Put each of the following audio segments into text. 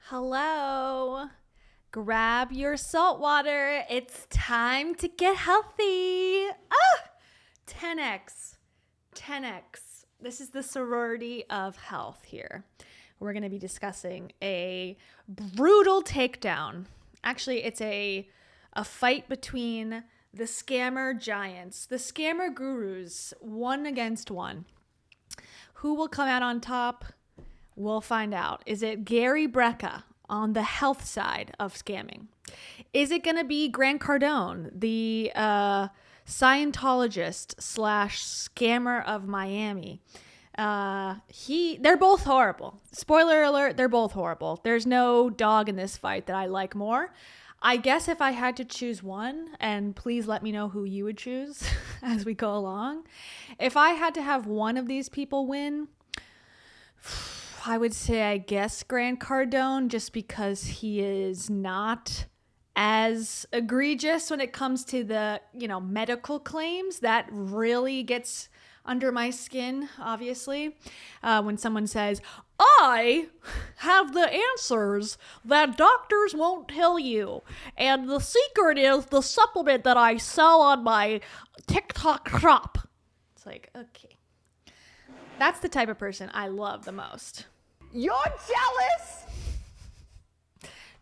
Hello. Grab your salt water. It's time to get healthy. 10x. 10x. This is the sorority of health here. We're going to be discussing a brutal takedown. Actually, it's a fight between the scammer giants, the scammer gurus, one against one. Who will come out on top? We'll find out. Is it Gary Brecka on the health side of scamming? Is it going to be Grant Cardone, the Scientologist / scammer of Miami? They're both horrible. Spoiler alert, they're both horrible. There's no dog in this fight that I like more. I guess if I had to choose one, and please let me know who you would choose as we go along. If I had to have one of these people win, I would say, I guess, Grant Cardone, just because he is not as egregious when it comes to the, medical claims. That really gets under my skin, obviously. When someone says, I have the answers that doctors won't tell you. And the secret is the supplement that I sell on my TikTok shop. It's like, okay. That's the type of person I love the most. You're jealous?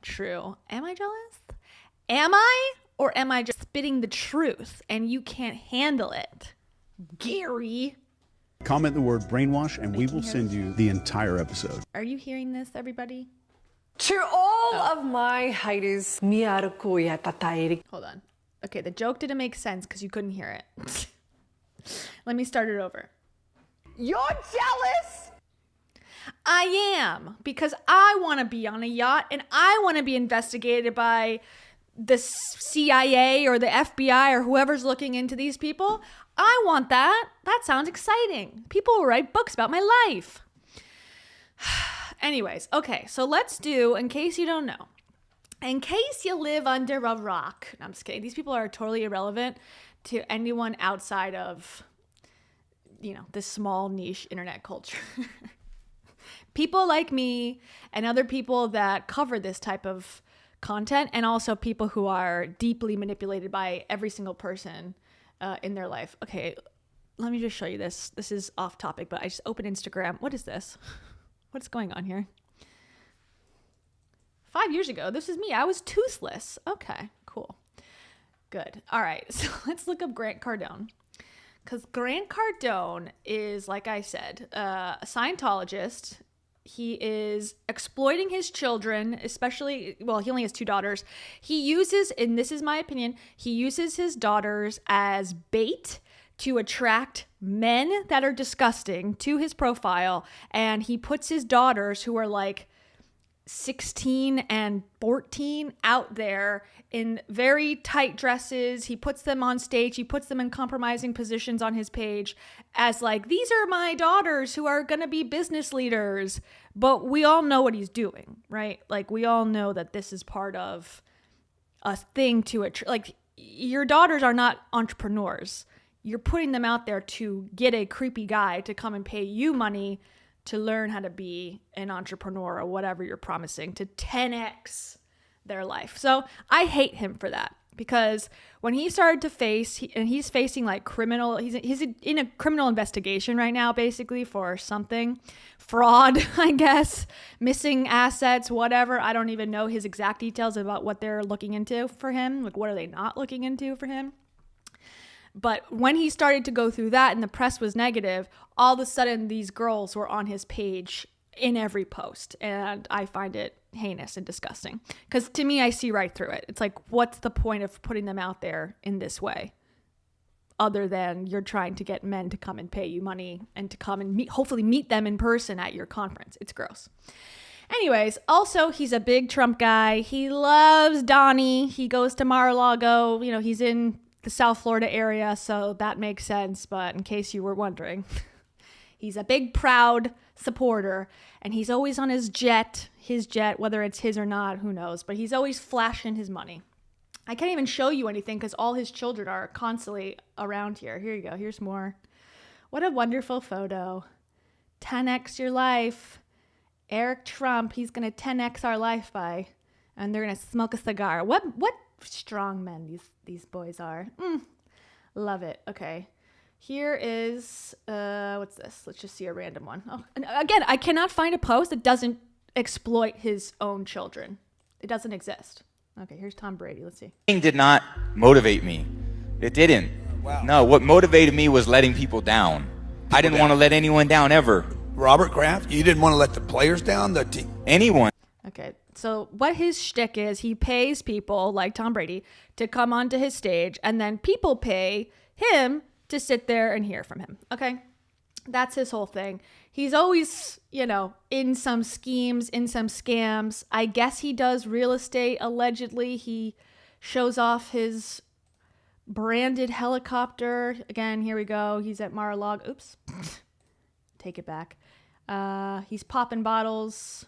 True. Am I jealous? Am I? Or am I just spitting the truth and you can't handle it? Gary. Comment the word brainwash and we will send you the entire episode. Are you hearing this, everybody? To all of my haters, Hold on. Okay, the joke didn't make sense because you couldn't hear it. Let me start it over. You're jealous? I am, because I want to be on a yacht and I want to be investigated by the CIA or the FBI or whoever's looking into these people. I want that. That sounds exciting. People will write books about my life. Anyways, okay, so let's do, in case you don't know, in case you live under a rock. No, I'm just kidding. These people are totally irrelevant to anyone outside of, this small niche internet culture. People like me and other people that cover this type of content, and also people who are deeply manipulated by every single person in their life. Okay, let me just show you this. This is off topic, but I just opened Instagram. What is this? What's going on here? 5 years ago, this is me. I was toothless. Okay, cool. Good. All right, so let's look up Grant Cardone. Because Grant Cardone is, like I said, a Scientologist. He is exploiting his children, especially, well, he only has 2 daughters. He uses, and this is my opinion, he uses his daughters as bait to attract men that are disgusting to his profile. And he puts his daughters, who are like 16 and 14, out there in very tight dresses. He puts them on stage. He puts them in compromising positions on his page as like, these are my daughters who are going to be business leaders. But we all know what he's doing, right? Like, we all know that this is part of a thing to it. Like, your daughters are not entrepreneurs. You're putting them out there to get a creepy guy to come and pay you money to learn how to be an entrepreneur or whatever you're promising, to 10x their life. So I hate him for that, because when he started to face, and he's facing like criminal, he's in a criminal investigation right now, basically for something, fraud, I guess, missing assets, whatever. I don't even know his exact details about what they're looking into for him. Like, what are they not looking into for him? But when he started to go through that and the press was negative, all of a sudden these girls were on his page in every post. And I find it heinous and disgusting. Because to me, I see right through it. It's like, what's the point of putting them out there in this way? Other than you're trying to get men to come and pay you money and to come and hopefully meet them in person at your conference. It's gross. Anyways, also, he's a big Trump guy. He loves Donnie. He goes to Mar-a-Lago. He's in the South Florida area, so that makes sense. But in case you were wondering, he's a big, proud supporter, and he's always on his jet, whether it's his or not, who knows, but he's always flashing his money. I can't even show you anything because all his children are constantly around here. Here you go. Here's more. What a wonderful photo. 10x your life. Eric Trump, he's going to 10x our life by, and they're going to smoke a cigar. What strong men these boys are. Love it. Okay. Here is, what's this? Let's just see a random one. Oh, and again, I cannot find a post that doesn't exploit his own children. It doesn't exist. Okay, here's Tom Brady. Let's see. Did not motivate me. It didn't. Wow. No, what motivated me was letting people down. I didn't want to let anyone down ever. Robert Kraft, you didn't want to let the players down? Anyone. Okay, so what his shtick is, he pays people like Tom Brady to come onto his stage, and then people pay him to sit there and hear from him. Okay, that's his whole thing. He's always, in some schemes, in some scams. I guess he does real estate, allegedly. He shows off his branded helicopter. Again, here we go. He's at Mar-a-Lago. Oops. Take it back. He's popping bottles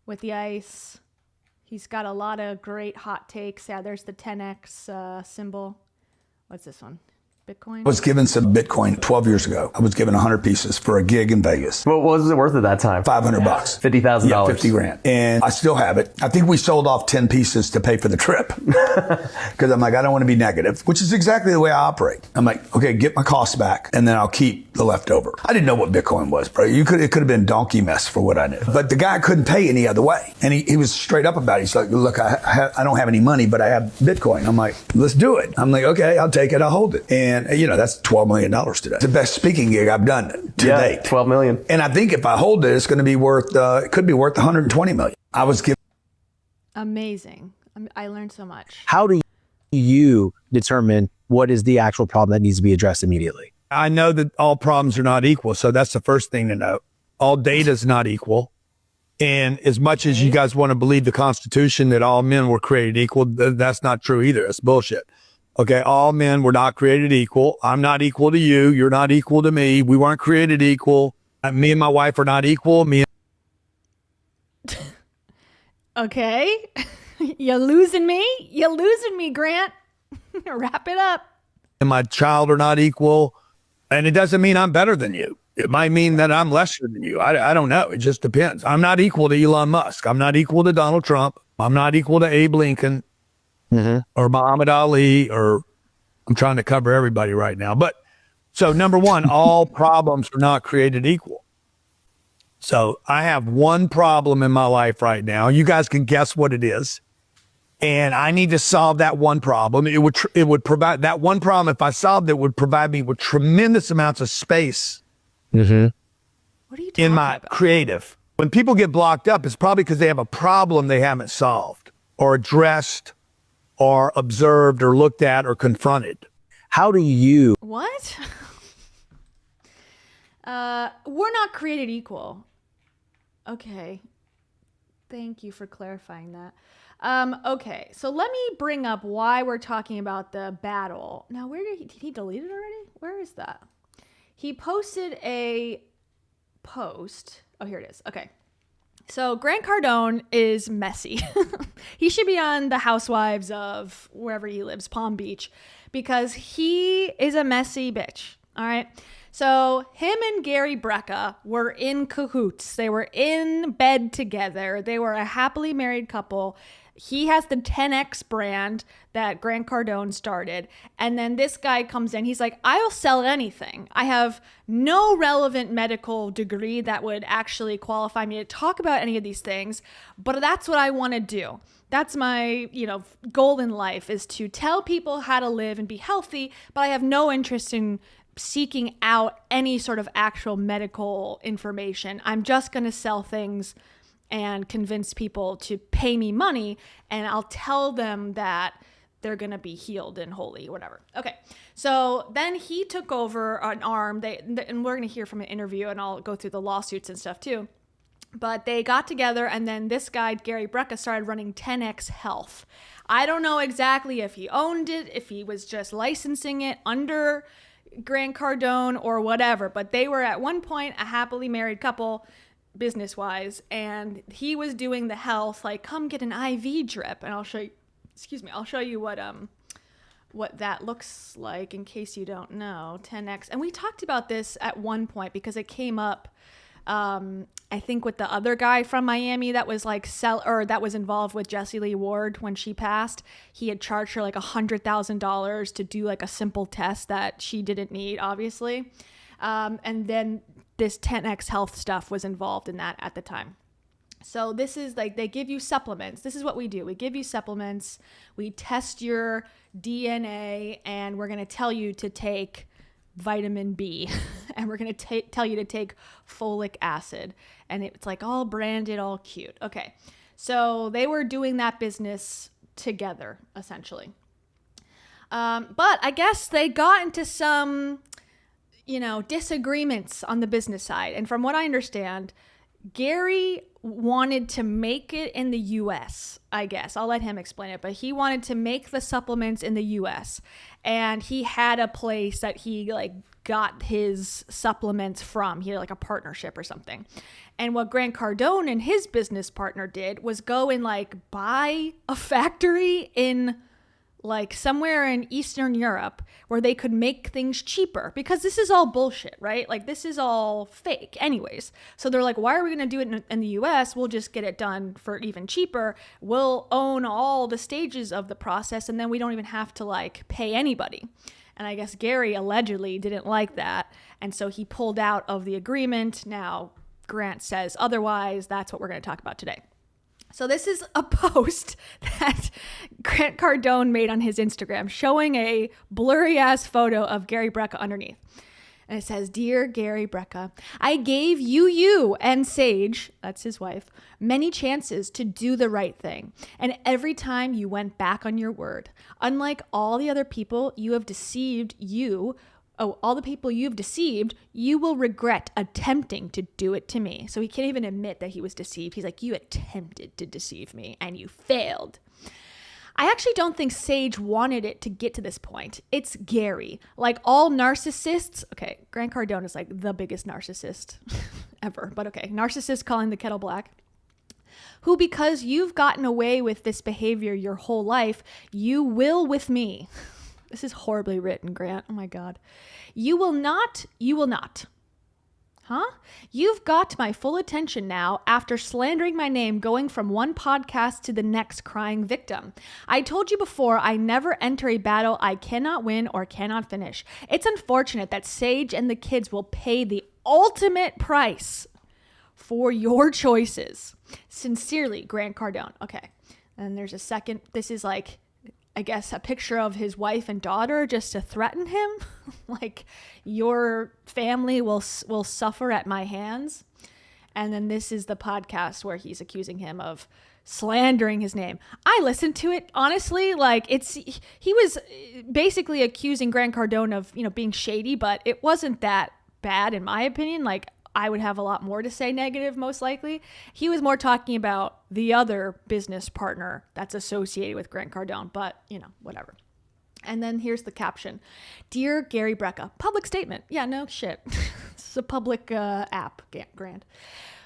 with the ice. He's got a lot of great hot takes. Yeah, there's the 10x symbol. What's this one? Bitcoin? I was given some Bitcoin 12 years ago. I was given 100 pieces for a gig in Vegas. What was it worth at that time? $500. $50,000. Yeah, 50 grand. And I still have it. I think we sold off 10 pieces to pay for the trip. Because I'm like, I don't want to be negative, which is exactly the way I operate. I'm like, okay, get my costs back and then I'll keep the leftover. I didn't know what Bitcoin was, bro. It could have been donkey mess for what I knew. But the guy couldn't pay any other way. And he was straight up about it. He's like, look, I don't have any money, but I have Bitcoin. I'm like, let's do it. I'm like, okay, I'll take it. I'll hold it. And that's $12 million today. It's the best speaking gig I've done to date. $12 million. And I think if I hold it, it's going to be worth, it could be worth $120 million. I was given. Amazing. I learned so much. How do you determine what is the actual problem that needs to be addressed immediately? I know that all problems are not equal. So that's the first thing to know. All data is not equal. And as much as you guys want to believe the Constitution that all men were created equal, that's not true either. It's bullshit. Okay, all men were not created equal. I'm not equal to you. You're not equal to me. We weren't created equal. Me and my wife are not equal. Okay. You're losing me. You're losing me, Grant. Wrap it up. And my child are not equal. And it doesn't mean I'm better than you. It might mean that I'm lesser than you. I don't know. It just depends. I'm not equal to Elon Musk. I'm not equal to Donald Trump. I'm not equal to Abe Lincoln. Or Muhammad Ali, or I'm trying to cover everybody right now. But so number one, all problems are not created equal. So I have one problem in my life right now. You guys can guess what it is. And I need to solve that one problem. It would provide that one problem. If I solved it, would provide me with tremendous amounts of space What are you talking in my about? creative. When people get blocked up, it's probably because they have a problem they haven't solved or addressed or observed or looked at or confronted. How do you? What? We're not created equal. Okay. Thank you for clarifying that. Okay, so let me bring up why we're talking about the battle. Now, where did he delete it already? Where is that? He posted a post. Oh, here it is. Okay. So Grant Cardone is messy. He should be on the Housewives of wherever he lives, Palm Beach, because he is a messy bitch. All right. So him and Gary Brecka were in cahoots. They were in bed together. They were a happily married couple. He has the 10X brand that Grant Cardone started. And then this guy comes in. He's like, I'll sell anything. I have no relevant medical degree that would actually qualify me to talk about any of these things. But that's what I want to do. That's my, goal in life, is to tell people how to live and be healthy. But I have no interest in seeking out any sort of actual medical information. I'm just going to sell things and convince people to pay me money, and I'll tell them that they're going to be healed and holy, whatever. Okay. So then he took over an arm. And we're going to hear from an interview, and I'll go through the lawsuits and stuff too. But they got together, and then this guy, Gary Brecka, started running 10X Health. I don't know exactly if he owned it, if he was just licensing it under Grant Cardone or whatever, but they were at one point a happily married couple, business-wise, and he was doing the health, like, come get an IV drip, and I'll show you what that looks like in case you don't know. 10X. And we talked about this at one point because it came up I think with the other guy from Miami that was like that was involved with Jessie Lee Ward when she passed, he had charged her like $100,000 to do like a simple test that she didn't need, obviously. And then this 10X Health stuff was involved in that at the time. So this is like, they give you supplements. This is what we do. We give you supplements. We test your DNA, and we're going to tell you to take vitamin B and we're going to tell you to take folic acid, and it's like all branded, all cute. Okay. So they were doing that business together essentially. But I guess they got into some, disagreements on the business side. And from what I understand, Gary wanted to make it in the US, I guess. I'll let him explain it, but he wanted to make the supplements in the US, and he had a place that he like got his supplements from. He had like a partnership or something. And what Grant Cardone and his business partner did was go and like buy a factory in like somewhere in Eastern Europe where they could make things cheaper, because this is all bullshit, right? Like this is all fake anyways. So they're like, why are we going to do it in the US? We'll just get it done for even cheaper. We'll own all the stages of the process, and then we don't even have to like pay anybody. And I guess Gary allegedly didn't like that, and so he pulled out of the agreement. Now Grant says otherwise. That's what we're going to talk about today. So this is a post that Grant Cardone made on his Instagram showing a blurry ass photo of Gary Brecka underneath. And it says, "Dear Gary Brecka, I gave you and Sage," that's his wife, "many chances to do the right thing. And every time you went back on your word. Unlike all the other people you have deceived, all the people you've deceived, you will regret attempting to do it to me." So he can't even admit that he was deceived. He's like, you attempted to deceive me and you failed. I actually don't think Sage wanted it to get to this point. It's Gary. Like all narcissists, okay, Grant Cardone is like the biggest narcissist ever, but okay, narcissist calling the kettle black. Who, because you've gotten away with this behavior your whole life, you will with me. This is horribly written, Grant. Oh my God. You will not. Huh? You've got my full attention now after slandering my name, going from one podcast to the next, crying victim. I told you before, I never enter a battle I cannot win or cannot finish. It's unfortunate that Sage and the kids will pay the ultimate price for your choices. Sincerely, Grant Cardone. Okay. And there's a second. This is like, I guess, a picture of his wife and daughter just to threaten him. Like, your family will suffer at my hands. And then this is the podcast where he's accusing him of slandering his name. I listened to it, honestly, like he was basically accusing Grant Cardone of, being shady, but it wasn't that bad in my opinion. Like, I would have a lot more to say negative, most likely. He was more talking about the other business partner that's associated with Grant Cardone, but, whatever. And then here's the caption. "Dear Gary Brecka, public statement." Yeah, no shit. This is a public app, Grant.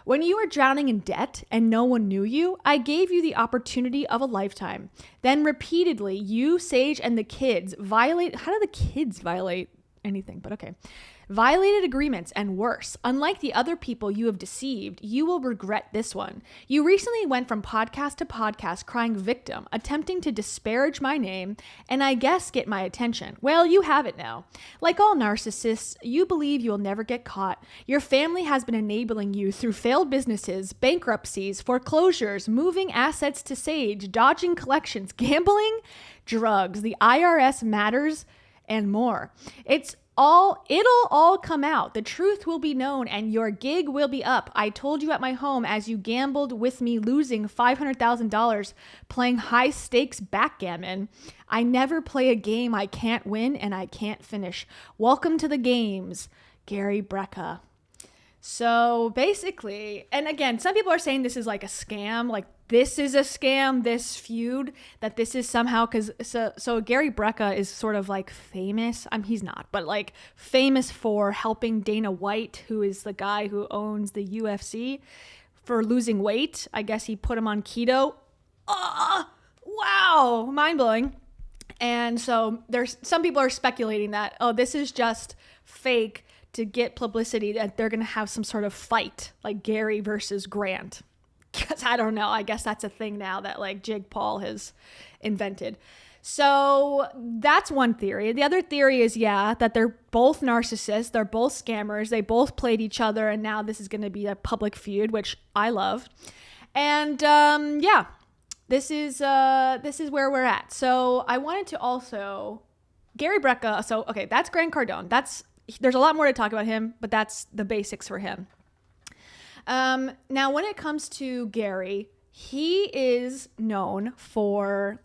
"When you were drowning in debt and no one knew you, I gave you the opportunity of a lifetime. Then repeatedly, you, Sage, and the kids violate... How do the kids violate anything? But okay. Violated agreements, and worse. Unlike the other people you have deceived, you will regret this one. You recently went from podcast to podcast crying victim, attempting to disparage my name, and I guess get my attention. Well, you have it now. Like all narcissists, you believe you will never get caught. Your family has been enabling you through failed businesses, bankruptcies, foreclosures, moving assets to Sage, dodging collections, gambling, drugs, the IRS matters, and more. It'll all come out. The truth will be known and your gig will be up. I told you at my home as you gambled with me, losing $500,000 playing high stakes backgammon. I never play a game I can't win and I can't finish. Welcome to the games, Gary Brecka. So basically, and again, some people are saying this is like a scam, like this is a scam, this feud, that this is somehow, because so Gary Brecka is sort of like famous. He's not, but like famous for helping Dana White, who is the guy who owns the UFC, for losing weight. I guess he put him on keto. Wow, mind blowing. And so there's some people are speculating that, this is just fake to get publicity that they're going to have some sort of fight, like Gary versus Grant. Because I don't know. I guess that's a thing now that like Jake Paul has invented. So that's one theory. The other theory is, that they're both narcissists. They're both scammers. They both played each other. And now this is going to be a public feud, which I love. And this is where we're at. So I wanted to also, Gary Brecka. So, okay, that's Grant Cardone. There's a lot more to talk about him, but that's the basics for him. Now, when it comes to Gary, he is known for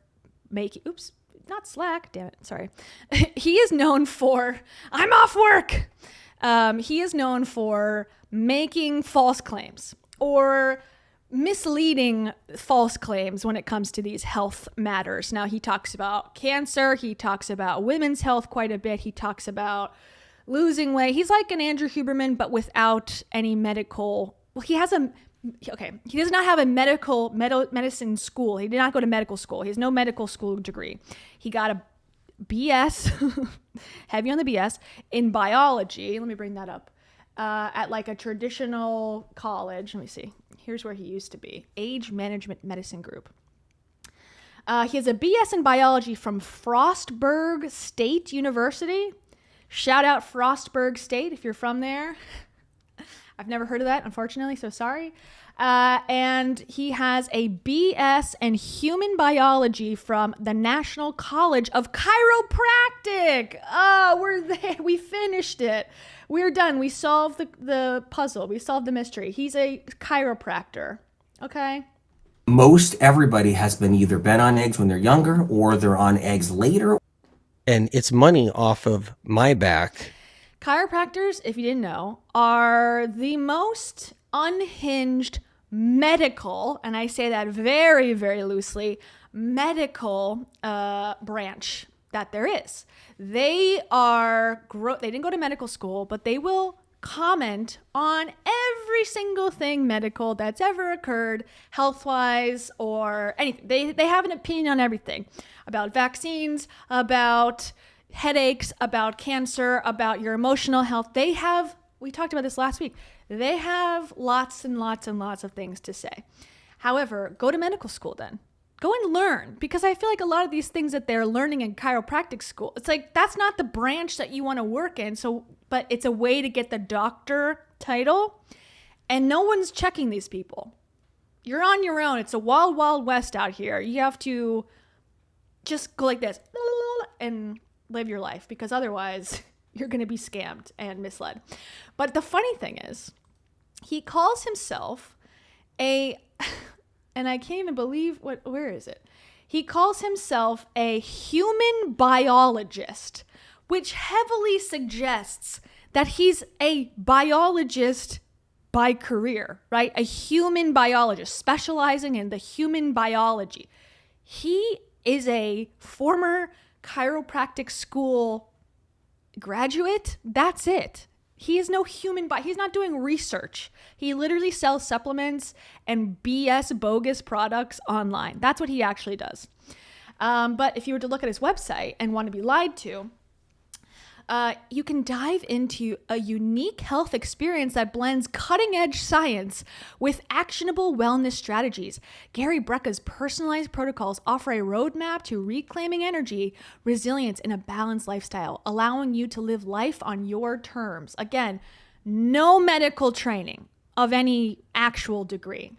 not Slack, damn it, sorry. He is known for, I'm off work. He is known for making false claims or misleading false claims when it comes to these health matters. Now, he talks about cancer. He talks about women's health quite a bit. He talks about losing weight. He's like an Andrew Huberman, but without any medical. Well, he does not have a medicine school. He did not go to medical school. He has no medical school degree. He got a BS, heavy on the BS, in biology. Let me bring that up. At like a traditional college. Let me see. Here's where he used to be. Age Management Medicine Group. He has a BS in biology from Frostburg State University. Shout out Frostburg State if you're from there. I've never heard of that, unfortunately, so sorry. And he has a BS in human biology from the National College of Chiropractic. Oh, we're there. We finished it. We're done. We solved the puzzle. We solved the mystery. He's a chiropractor. Okay. Most everybody has been on eggs when they're younger or they're on eggs later. And it's money off of my back. Chiropractors, if you didn't know, are the most unhinged medical, and I say that very, very loosely, medical branch that there is. They didn't go to medical school, but they will comment on every single thing medical that's ever occurred, health-wise or anything. They have an opinion on everything, about vaccines, about headaches, about cancer, about your emotional health. We talked about this last week. They have lots and lots and lots of things to say. However, go to medical school then. Go and learn, because I feel like a lot of these things that they're learning in chiropractic school, it's like that's not the branch that you want to work in. But it's a way to get the doctor title, and no one's checking these people. You're on your own. It's a wild, wild west out here. You have to just go like this and live your life, because otherwise you're going to be scammed and misled. But the funny thing is, he calls himself and I can't even believe where is it? He calls himself a human biologist, which heavily suggests that he's a biologist by career, right? A human biologist specializing in the human biology. He is a former chiropractic school graduate. That's it. He is no human, he's not doing research. He literally sells supplements and BS bogus products online. That's what he actually does. But if you were to look at his website and want to be lied to, you can dive into a unique health experience that blends cutting-edge science with actionable wellness strategies. Gary Brecka's personalized protocols offer a roadmap to reclaiming energy, resilience, and a balanced lifestyle, allowing you to live life on your terms. Again, no medical training of any actual degree.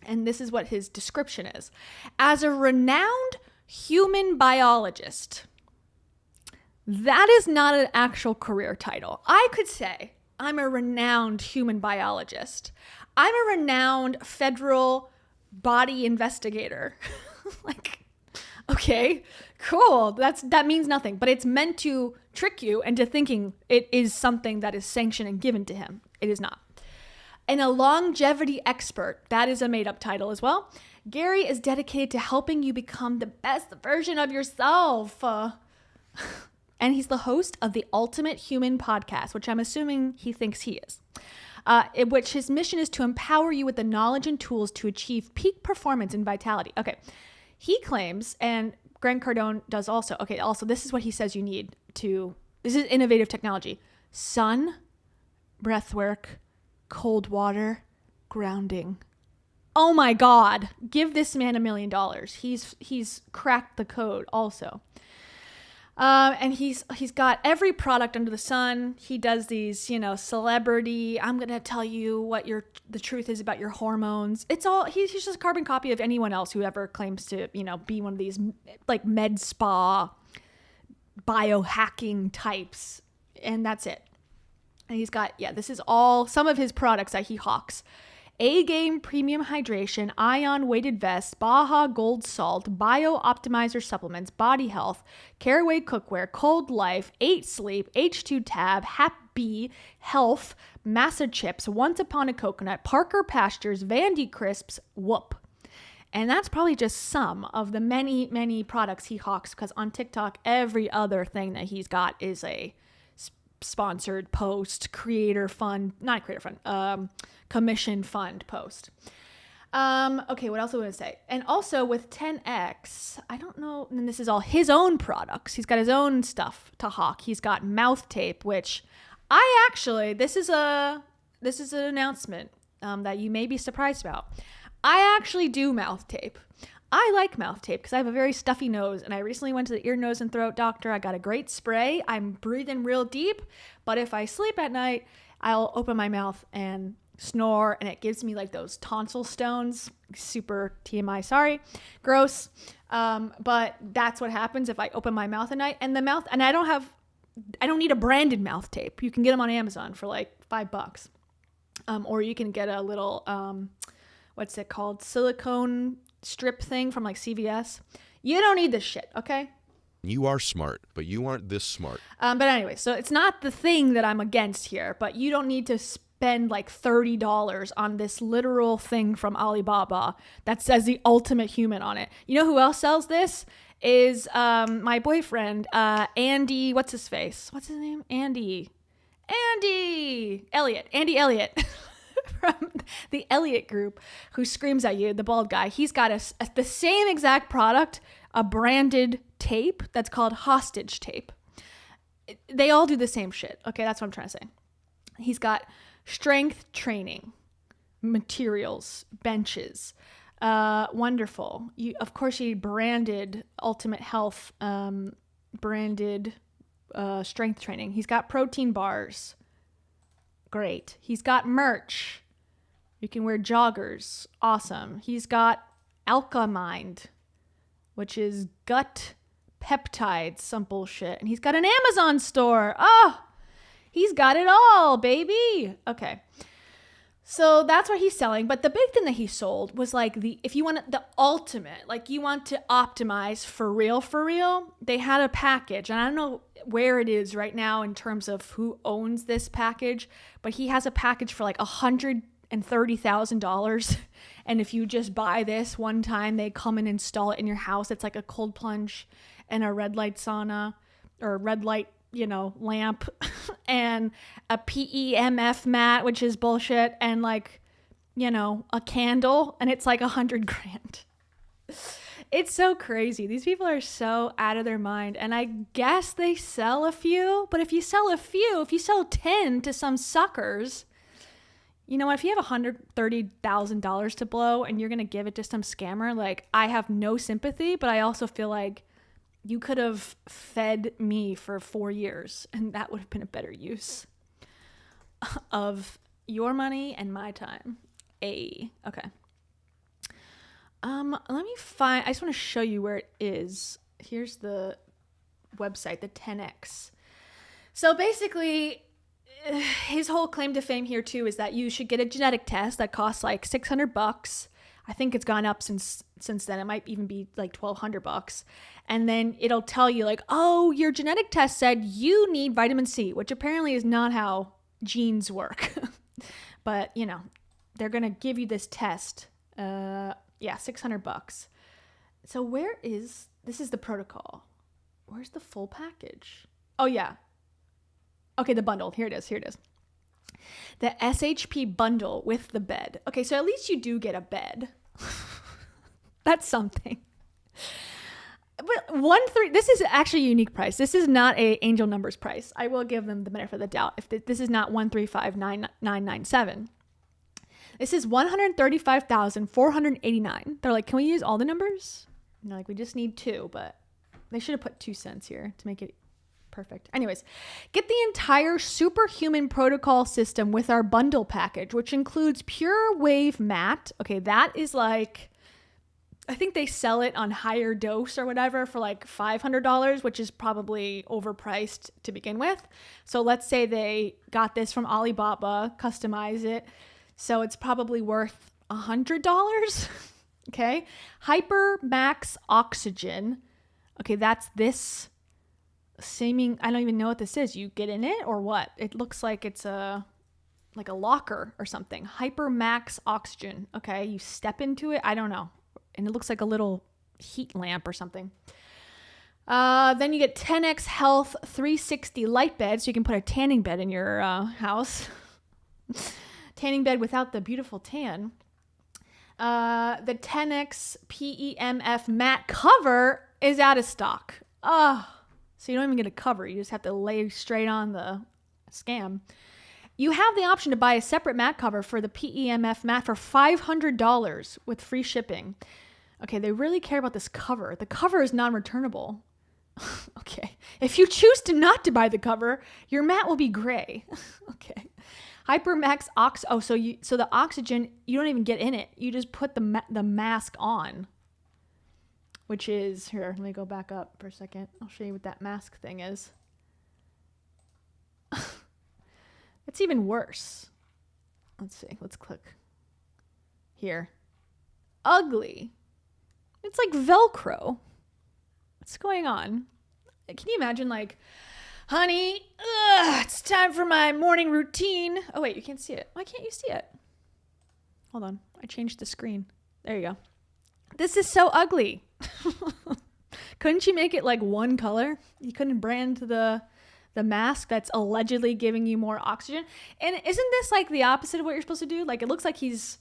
And this is what his description is. As a renowned human biologist, that is not an actual career title. I could say I'm a renowned human biologist. I'm a renowned federal body investigator. Like, okay, cool. That means nothing, but it's meant to trick you into thinking it is something that is sanctioned and given to him. It is not. And a longevity expert, that is a made-up title as well. Gary is dedicated to helping you become the best version of yourself. And he's the host of the Ultimate Human podcast, which I'm assuming he thinks he is, which his mission is to empower you with the knowledge and tools to achieve peak performance and vitality. Okay, he claims, and Grant Cardone does also, okay, also this is what he says you need to, this is innovative technology: sun, breath work, cold water, grounding. Oh my God, give this man $1 million. He's cracked the code also. And he's got every product under the sun. He does these, celebrity, I'm going to tell you what the truth is about your hormones. It's all, he's just a carbon copy of anyone else who ever claims to, be one of these like med spa biohacking types. And that's it. And he's got, this is all some of his products that he hawks. A-Game Premium Hydration, Ion Weighted Vest, Baja Gold Salt, Bio Optimizer Supplements, Body Health, Caraway Cookware, Cold Life, 8 Sleep, H2 Tab, Happy Health, Massa Chips, Once Upon a Coconut, Parker Pastures, Vandy Crisps, Whoop. And that's probably just some of the many, many products he hawks, because on TikTok, every other thing that he's got is a sponsored post, commission fund post. Okay, what else do I want to say? And also with 10X, I don't know, and this is all his own products. He's got his own stuff to hawk. He's got mouth tape, which this is an announcement that you may be surprised about. I actually do mouth tape. I like mouth tape because I have a very stuffy nose, and I recently went to the ear, nose, and throat doctor. I got a great spray. I'm breathing real deep, but if I sleep at night, I'll open my mouth and snore, and it gives me like those tonsil stones. Super TMI, sorry, gross. But that's what happens if I open my mouth at night. And I don't need a branded mouth tape. You can get them on Amazon for like $5. Or you can get a little what's it called? Silicone strip thing from like CVS. You don't need this shit, okay? You are smart, but you aren't this smart. But anyway, so it's not the thing that I'm against here, but you don't need to spend like $30 on this literal thing from Alibaba that says the ultimate human on it. You know who else sells this? Is my boyfriend, Andy, what's his face? What's his name? Andy Elliott. From the Elliott Group, who screams at you, the bald guy. He's got the same exact product, a branded tape that's called hostage tape. They all do the same shit. Okay, that's what I'm trying to say. He's got strength training materials, benches. Wonderful. Of course, he branded Ultimate Health, branded strength training. He's got protein bars. Great. He's got merch. You can wear joggers. Awesome. He's got Alkamind, which is gut peptides, some bullshit. And he's got an Amazon store. Oh, he's got it all, baby. Okay. So that's what he's selling. But the big thing that he sold was like if you want the ultimate, like you want to optimize for real, they had a package. And I don't know where it is right now in terms of who owns this package, but he has a package for like $130,000. And if you just buy this one time, they come and install it in your house. It's like a cold plunge and a red light sauna or red light, lamp and a PEMF mat, which is bullshit, and like, a candle, and it's like $100,000. It's so crazy. These people are so out of their mind. And I guess they sell a few, but if you sell 10 to some suckers, you know what? If you have $130,000 to blow and you're going to give it to some scammer, like, I have no sympathy, but I also feel like you could have fed me for 4 years and that would have been a better use of your money and my time. Okay. Let me find, I just want to show you where it is. Here's the website, the 10X. So basically, his whole claim to fame here too is that you should get a genetic test that costs like $600. I think it's gone up since then. It might even be like $1,200. And then it'll tell you like, oh, your genetic test said you need vitamin C, which apparently is not how genes work. But, they're going to give you this test. $600. So this is the protocol. Where's the full package? Oh yeah. Okay, the bundle. Here it is. The SHP bundle with the bed. Okay, so at least you do get a bed. That's something. But 1-3, this is actually a unique price. This is not a angel numbers price. I will give them the benefit of the doubt. If this is not 1359997, this is 135,489. They're like, can we use all the numbers? And they're like, we just need 2, but they should have put 2 cents here to make it perfect. Anyways, get the entire superhuman protocol system with our bundle package, which includes Pure Wave Mat. Okay, that is like, I think they sell it on higher dose or whatever for like $500, which is probably overpriced to begin with. So let's say they got this from Alibaba, customize it. So it's probably worth $100. Okay. Hyper Max Oxygen. Okay. That's this seeming, I don't even know what this is. You get in it or what? It looks like it's like a locker or something. Hyper Max Oxygen. Okay. You step into it. I don't know. And it looks like a little heat lamp or something. Then you get 10x Health 360 light bed, so you can put a tanning bed in your house. Tanning bed without the beautiful tan. The 10x PEMF matte cover is out of stock. So you don't even get a cover. You just have to lay straight on the scam. You have the option to buy a separate mat cover for the PEMF mat for $500 with free shipping. Okay, they really care about this cover. The cover is non-returnable. Okay. If you choose to not to buy the cover, your mat will be gray. Okay. Hypermax Ox. Oh, so the oxygen, you don't even get in it. You just put the mask on, which is here. Let me go back up for a second. I'll show you what that mask thing is. It's even worse. Let's see. Let's click here. Ugly. It's like Velcro. What's going on? Can you imagine, like, honey, it's time for my morning routine. Oh, wait, you can't see it. Why can't you see it? Hold on. I changed the screen. There you go. This is so ugly. Couldn't you make it like one color? You couldn't brand the mask that's allegedly giving you more oxygen? And isn't this like the opposite of what you're supposed to do? Like, it looks like he's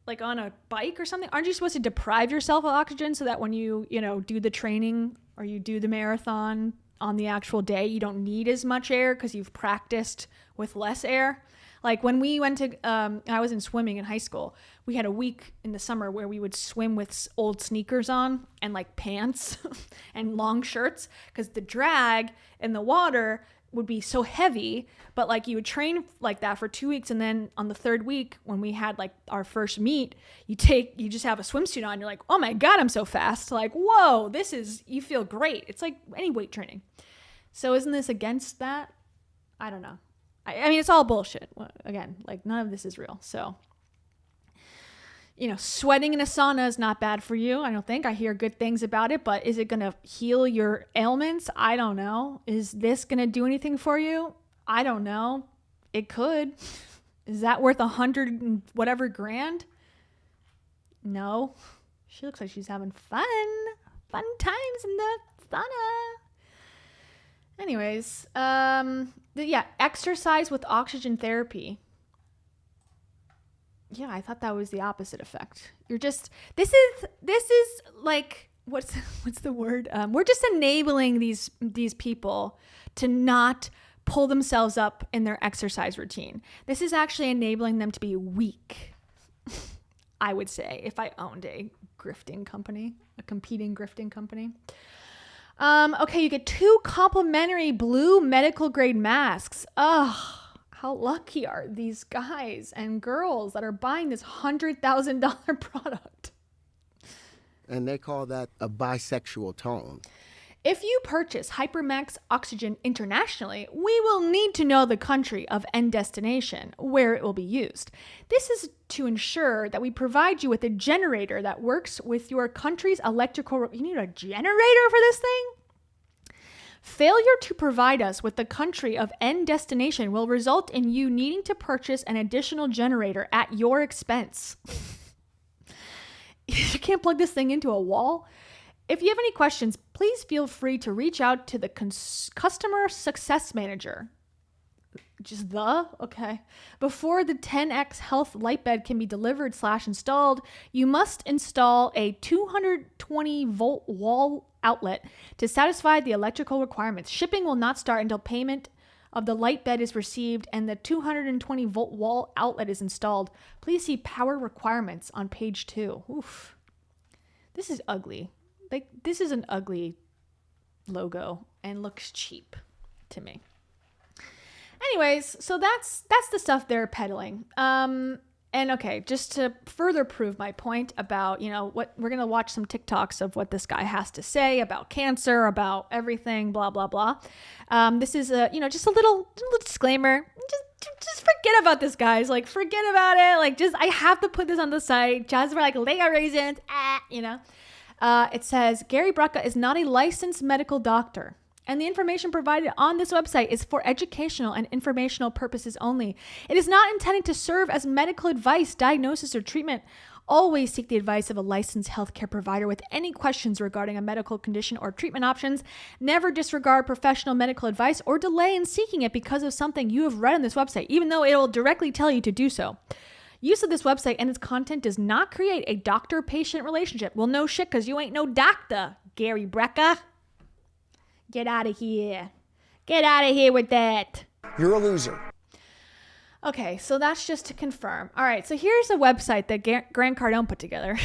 like on a bike or something. Aren't you supposed to deprive yourself of oxygen so that when you do the training or you do the marathon on the actual day, you don't need as much air because you've practiced with less air? Like when we went to, I was in swimming in high school, we had a week in the summer where we would swim with old sneakers on and like pants and long shirts because the drag in the water would be so heavy. But like you would train like that for 2 weeks. And then on the third week, when we had like our first meet, you just have a swimsuit on. You're like, oh my God, I'm so fast. Like, whoa, you feel great. It's like any weight training. So isn't this against that? I don't know. I mean, it's all bullshit. Again, like none of this is real. So, sweating in a sauna is not bad for you. I don't think. I hear good things about it, but is it going to heal your ailments? I don't know. Is this going to do anything for you? I don't know. It could. Is that worth 100 and whatever grand? No. She looks like she's having fun times in the sauna. Anyways, exercise with oxygen therapy. Yeah, I thought that was the opposite effect. This is like, what's the word? We're just enabling these people to not pull themselves up in their exercise routine. This is actually enabling them to be weak, I would say, if I owned a competing grifting company. Okay, you get 2 complimentary blue medical grade masks. Ugh, how lucky are these guys and girls that are buying this $100,000 product? And they call that a bisexual tone. If you purchase Hypermax Oxygen internationally, we will need to know the country of end destination where it will be used. This is to ensure that we provide you with a generator that works with your country's electrical... You need a generator for this thing? Failure to provide us with the country of end destination will result in you needing to purchase an additional generator at your expense. You can't plug this thing into a wall. If you have any questions, please feel free to reach out to the customer success manager. Just okay. Before the 10x Health light bed can be delivered / installed, you must install a 220 volt wall outlet to satisfy the electrical requirements. Shipping will not start until payment of the light bed is received and the 220 volt wall outlet is installed. Please see power requirements on page 2. Oof. This is ugly. Like, this is an ugly logo and looks cheap to me. Anyways, so that's the stuff they're peddling. And okay, just to further prove my point about, what we're going to watch some TikToks of what this guy has to say about cancer, about everything, blah, blah, blah. This is just a little disclaimer. Just forget about this, guys. Like, forget about it. Like, I have to put this on the site just for Lego reasons. It says Gary Brecka is not a licensed medical doctor, and the information provided on this website is for educational and informational purposes only. It is not intended to serve as medical advice, diagnosis, or treatment. Always seek the advice of a licensed healthcare provider with any questions regarding a medical condition or treatment options. Never disregard professional medical advice or delay in seeking it because of something you have read on this website, even though it will directly tell you to do so. Use of this website and its content does not create a doctor-patient relationship. Well, no shit, because you ain't no doctor, Gary Brecka. Get out of here. Get out of here with that. You're a loser. Okay, so that's just to confirm. All right, so here's a website that Grant Cardone put together.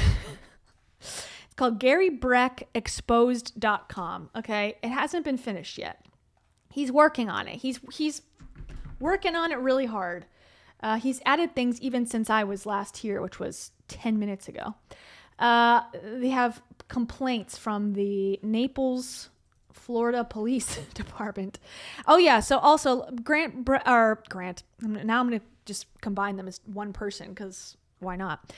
It's called GaryBreckExposed.com. Okay, it hasn't been finished yet. He's working on it. He's working on it really hard. He's added things even since I was last here, which was 10 minutes ago. They have complaints from the Naples, Florida Police Department. Oh yeah, so also Grant. Now I'm gonna just combine them as one person because why not?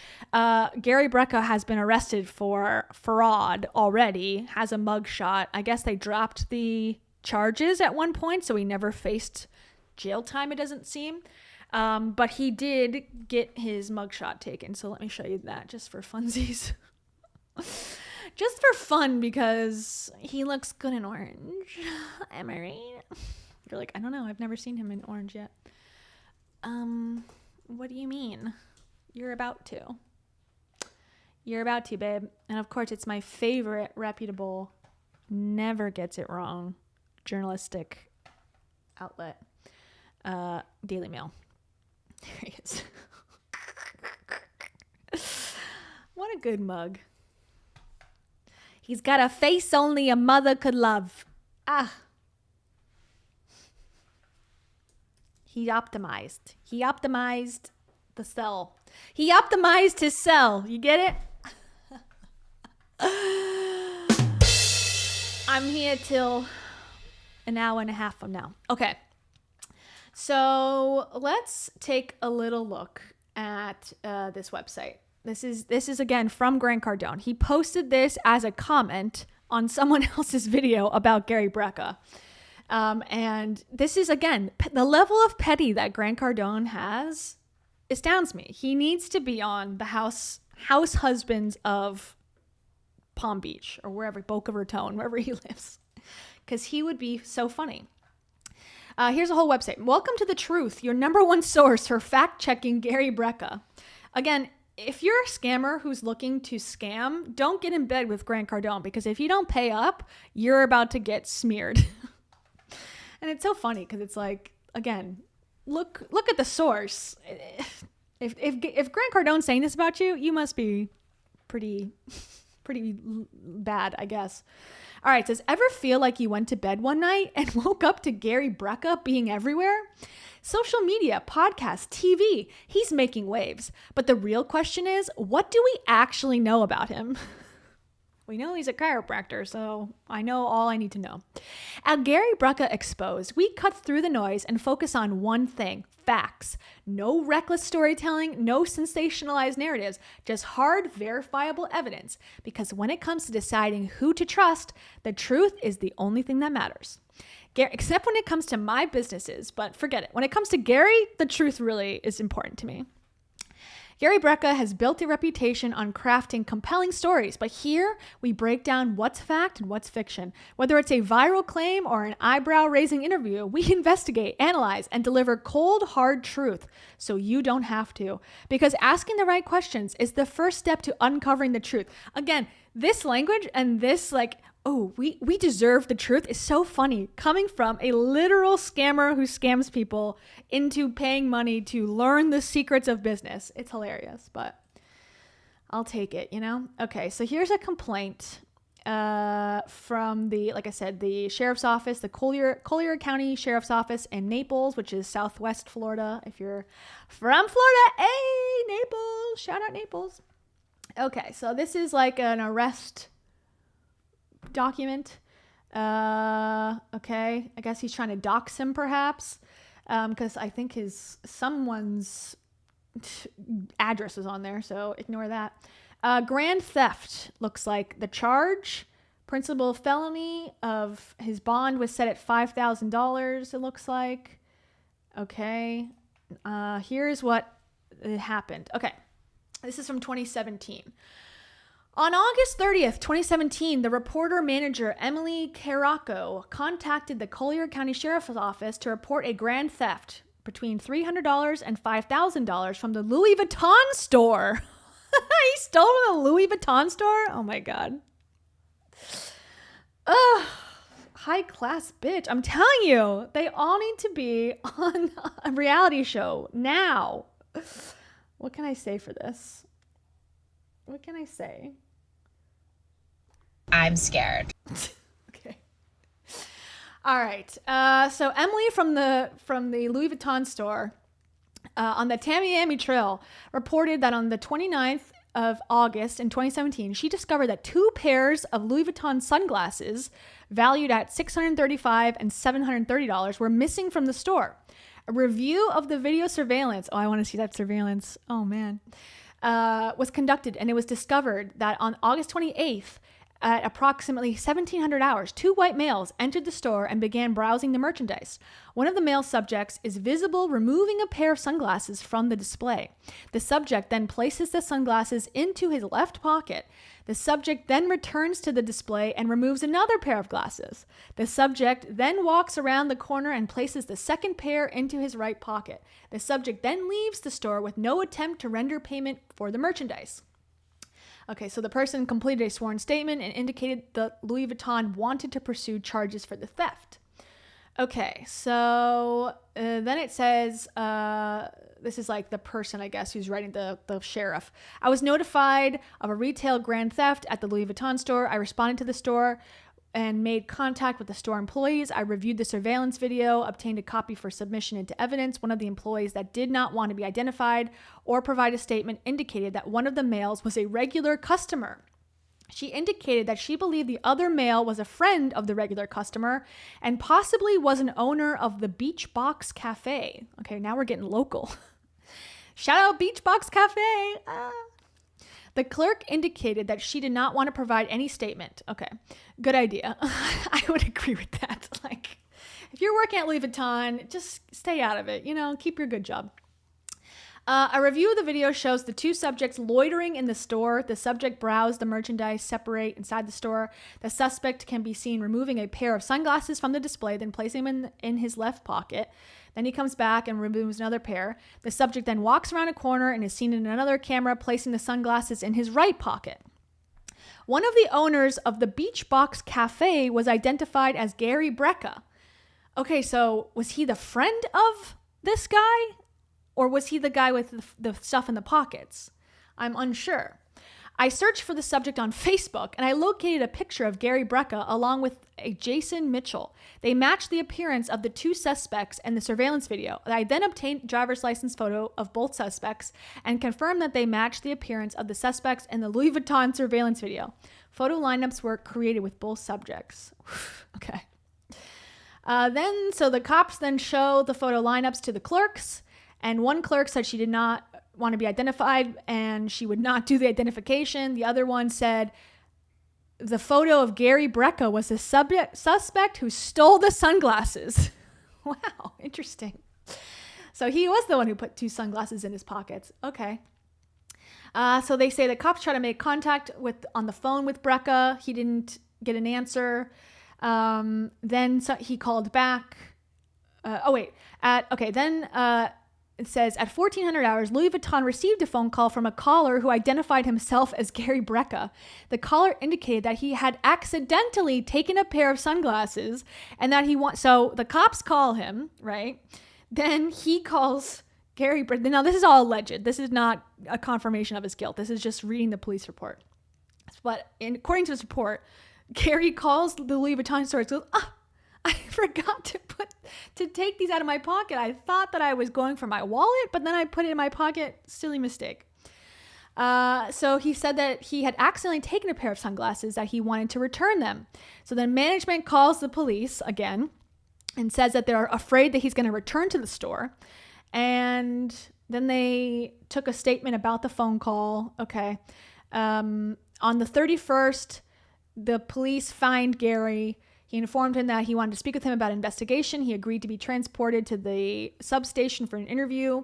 Gary Brecka has been arrested for fraud already. Has a mugshot. I guess they dropped the charges at one point, so he never faced jail time. It doesn't seem. But he did get his mugshot taken. So let me show you that just for funsies. Just for fun, because he looks good in orange. Am I right? You're like, I don't know. I've never seen him in orange yet. What do you mean? You're about to. You're about to, babe. And of course, it's my favorite reputable, never gets it wrong, journalistic outlet, Daily Mail. There he is. What a good mug. He's got a face only a mother could love. Ah. He optimized. He optimized the cell. He optimized his cell. You get it? I'm here till an hour and a half from now. Okay. So let's take a little look at this website. This is again from Grant Cardone. He posted this as a comment on someone else's video about Gary Brecka. And this is, again, the level of petty that Grant Cardone has astounds me. He needs to be on the house husbands of Palm Beach or wherever, Boca Raton, wherever he lives, because he would be so funny. Here's a whole website. Welcome to The Truth, your number one source for fact-checking Gary Brecka. Again, if you're a scammer who's looking to scam, don't get in bed with Grant Cardone, because if you don't pay up, you're about to get smeared. And it's so funny because it's like, again, look at the source. If Grant Cardone's saying this about you, you must be pretty bad, I guess. All right, it says, ever feel like you went to bed one night and woke up to Gary Brecka being everywhere? Social media, podcasts, TV, he's making waves. But the real question is, what do we actually know about him? We know he's a chiropractor, so I know all I need to know. At Gary Brecka Exposed, we cut through the noise and focus on one thing: facts. No reckless storytelling, no sensationalized narratives, just hard, verifiable evidence. Because when it comes to deciding who to trust, the truth is the only thing that matters. Except when it comes to my businesses, but forget it. When it comes to Gary, the truth really is important to me. Gary Brecka has built a reputation on crafting compelling stories, but here we break down what's fact and what's fiction. Whether it's a viral claim or an eyebrow-raising interview, we investigate, analyze, and deliver cold, hard truth so you don't have to. Because asking the right questions is the first step to uncovering the truth. Again, this language and this oh, we deserve the truth is so funny. Coming from a literal scammer who scams people into paying money to learn the secrets of business. It's hilarious, but I'll take it, you know? Okay, so here's a complaint from the, like I said, the sheriff's office, the Collier County Sheriff's Office in Naples, which is Southwest Florida. If you're from Florida, hey, Naples, shout out Naples. Okay, so this is like an arrest document. Okay, I guess he's trying to dox him perhaps, because I think someone's address is on there, so ignore that. Grand theft looks like the charge. Principal felony of his bond was set at $5,000, it looks like. Okay, here's what happened. Okay, this is from 2017. On August 30th, 2017, the reporter manager Emily Caraco contacted the Collier County Sheriff's Office to report a grand theft between $300 and $5,000 from the Louis Vuitton store. He stole from the Louis Vuitton store? Oh my God. Ugh. High class bitch. I'm telling you, they all need to be on a reality show now. What can I say for this? What can I say? I'm scared. Okay. All right. So Emily from the Louis Vuitton store on the Tamiami Trail reported that on the 29th of August in 2017, she discovered that 2 pairs of Louis Vuitton sunglasses valued at $635 and $730 were missing from the store. A review of the video surveillance, oh, I want to see that surveillance, oh man, was conducted, and it was discovered that on August 28th, at approximately 1700 hours, 2 white males entered the store and began browsing the merchandise. One of the male subjects is visible removing a pair of sunglasses from the display. The subject then places the sunglasses into his left pocket. The subject then returns to the display and removes another pair of glasses. The subject then walks around the corner and places the second pair into his right pocket. The subject then leaves the store with no attempt to render payment for the merchandise. Okay, so the person completed a sworn statement and indicated that Louis Vuitton wanted to pursue charges for the theft. Okay, so then it says, this is like the person, I guess, who's writing the sheriff. I was notified of a retail grand theft at the Louis Vuitton store. I responded to the store and made contact with the store employees. I reviewed the surveillance video, obtained a copy for submission into evidence. One of the employees that did not want to be identified or provide a statement indicated that one of the males was a regular customer. She indicated that she believed the other male was a friend of the regular customer and possibly was an owner of the Beach Box Cafe. Okay, now we're getting local. Shout out Beach Box Cafe. The clerk indicated that she did not want to provide any statement. Okay, good idea. I would agree with that. Like, if you're working at Louis Vuitton, just stay out of it. You know, keep your good job. A review of the video shows the 2 subjects loitering in the store. The subject browsed the merchandise separate inside the store. The suspect can be seen removing a pair of sunglasses from the display, then placing them in his left pocket. Then he comes back and removes another pair. The subject then walks around a corner and is seen in another camera placing the sunglasses in his right pocket. One of the owners of the Beach Box Cafe was identified as Gary Brecka. Okay, so was he the friend of this guy? Or was he the guy with the stuff in the pockets? I'm unsure. I searched for the subject on Facebook and I located a picture of Gary Brecka along with a Jason Mitchell. They matched the appearance of the 2 suspects in the surveillance video. I then obtained a driver's license photo of both suspects and confirmed that they matched the appearance of the suspects in the Louis Vuitton surveillance video. Photo lineups were created with both subjects. Okay. So the cops then show the photo lineups to the clerks. And one clerk said she did not want to be identified and she would not do the identification. The other one said the photo of Gary Brecka was the suspect who stole the sunglasses. Wow, interesting. So he was the one who put 2 sunglasses in his pockets. Okay. So they say the cops try to make contact on the phone with Brecka. He didn't get an answer. Then he called back. Then it says, at 1400 hours, Louis Vuitton received a phone call from a caller who identified himself as Gary Brecka. The caller indicated that he had accidentally taken a pair of sunglasses and that so the cops call him, right? Then he calls Gary Brecka. Now, this is all alleged. This is not a confirmation of his guilt. This is just reading the police report. But according to this report, Gary calls the Louis Vuitton store and goes, I forgot to take these out of my pocket. I thought that I was going for my wallet, but then I put it in my pocket. Silly mistake. So he said that he had accidentally taken a pair of sunglasses, that he wanted to return them. So then management calls the police again and says that they're afraid that he's going to return to the store. And then they took a statement about the phone call. Okay. On the 31st, the police fined Gary. He informed him that he wanted to speak with him about investigation. He agreed to be transported to the substation for an interview.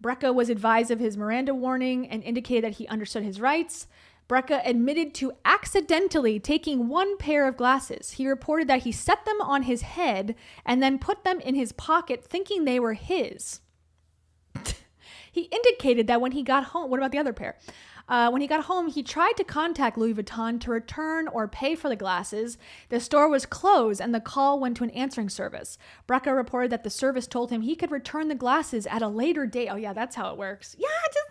Brecka was advised of his Miranda warning and indicated that he understood his rights. Brecka admitted to accidentally taking one pair of glasses. He reported that he set them on his head and then put them in his pocket thinking they were his. He indicated that when he got home, what about the other pair? When he got home, he tried to contact Louis Vuitton to return or pay for the glasses. The store was closed and the call went to an answering service. Brecka reported that the service told him he could return the glasses at a later date. Oh yeah, that's how it works. Yeah, just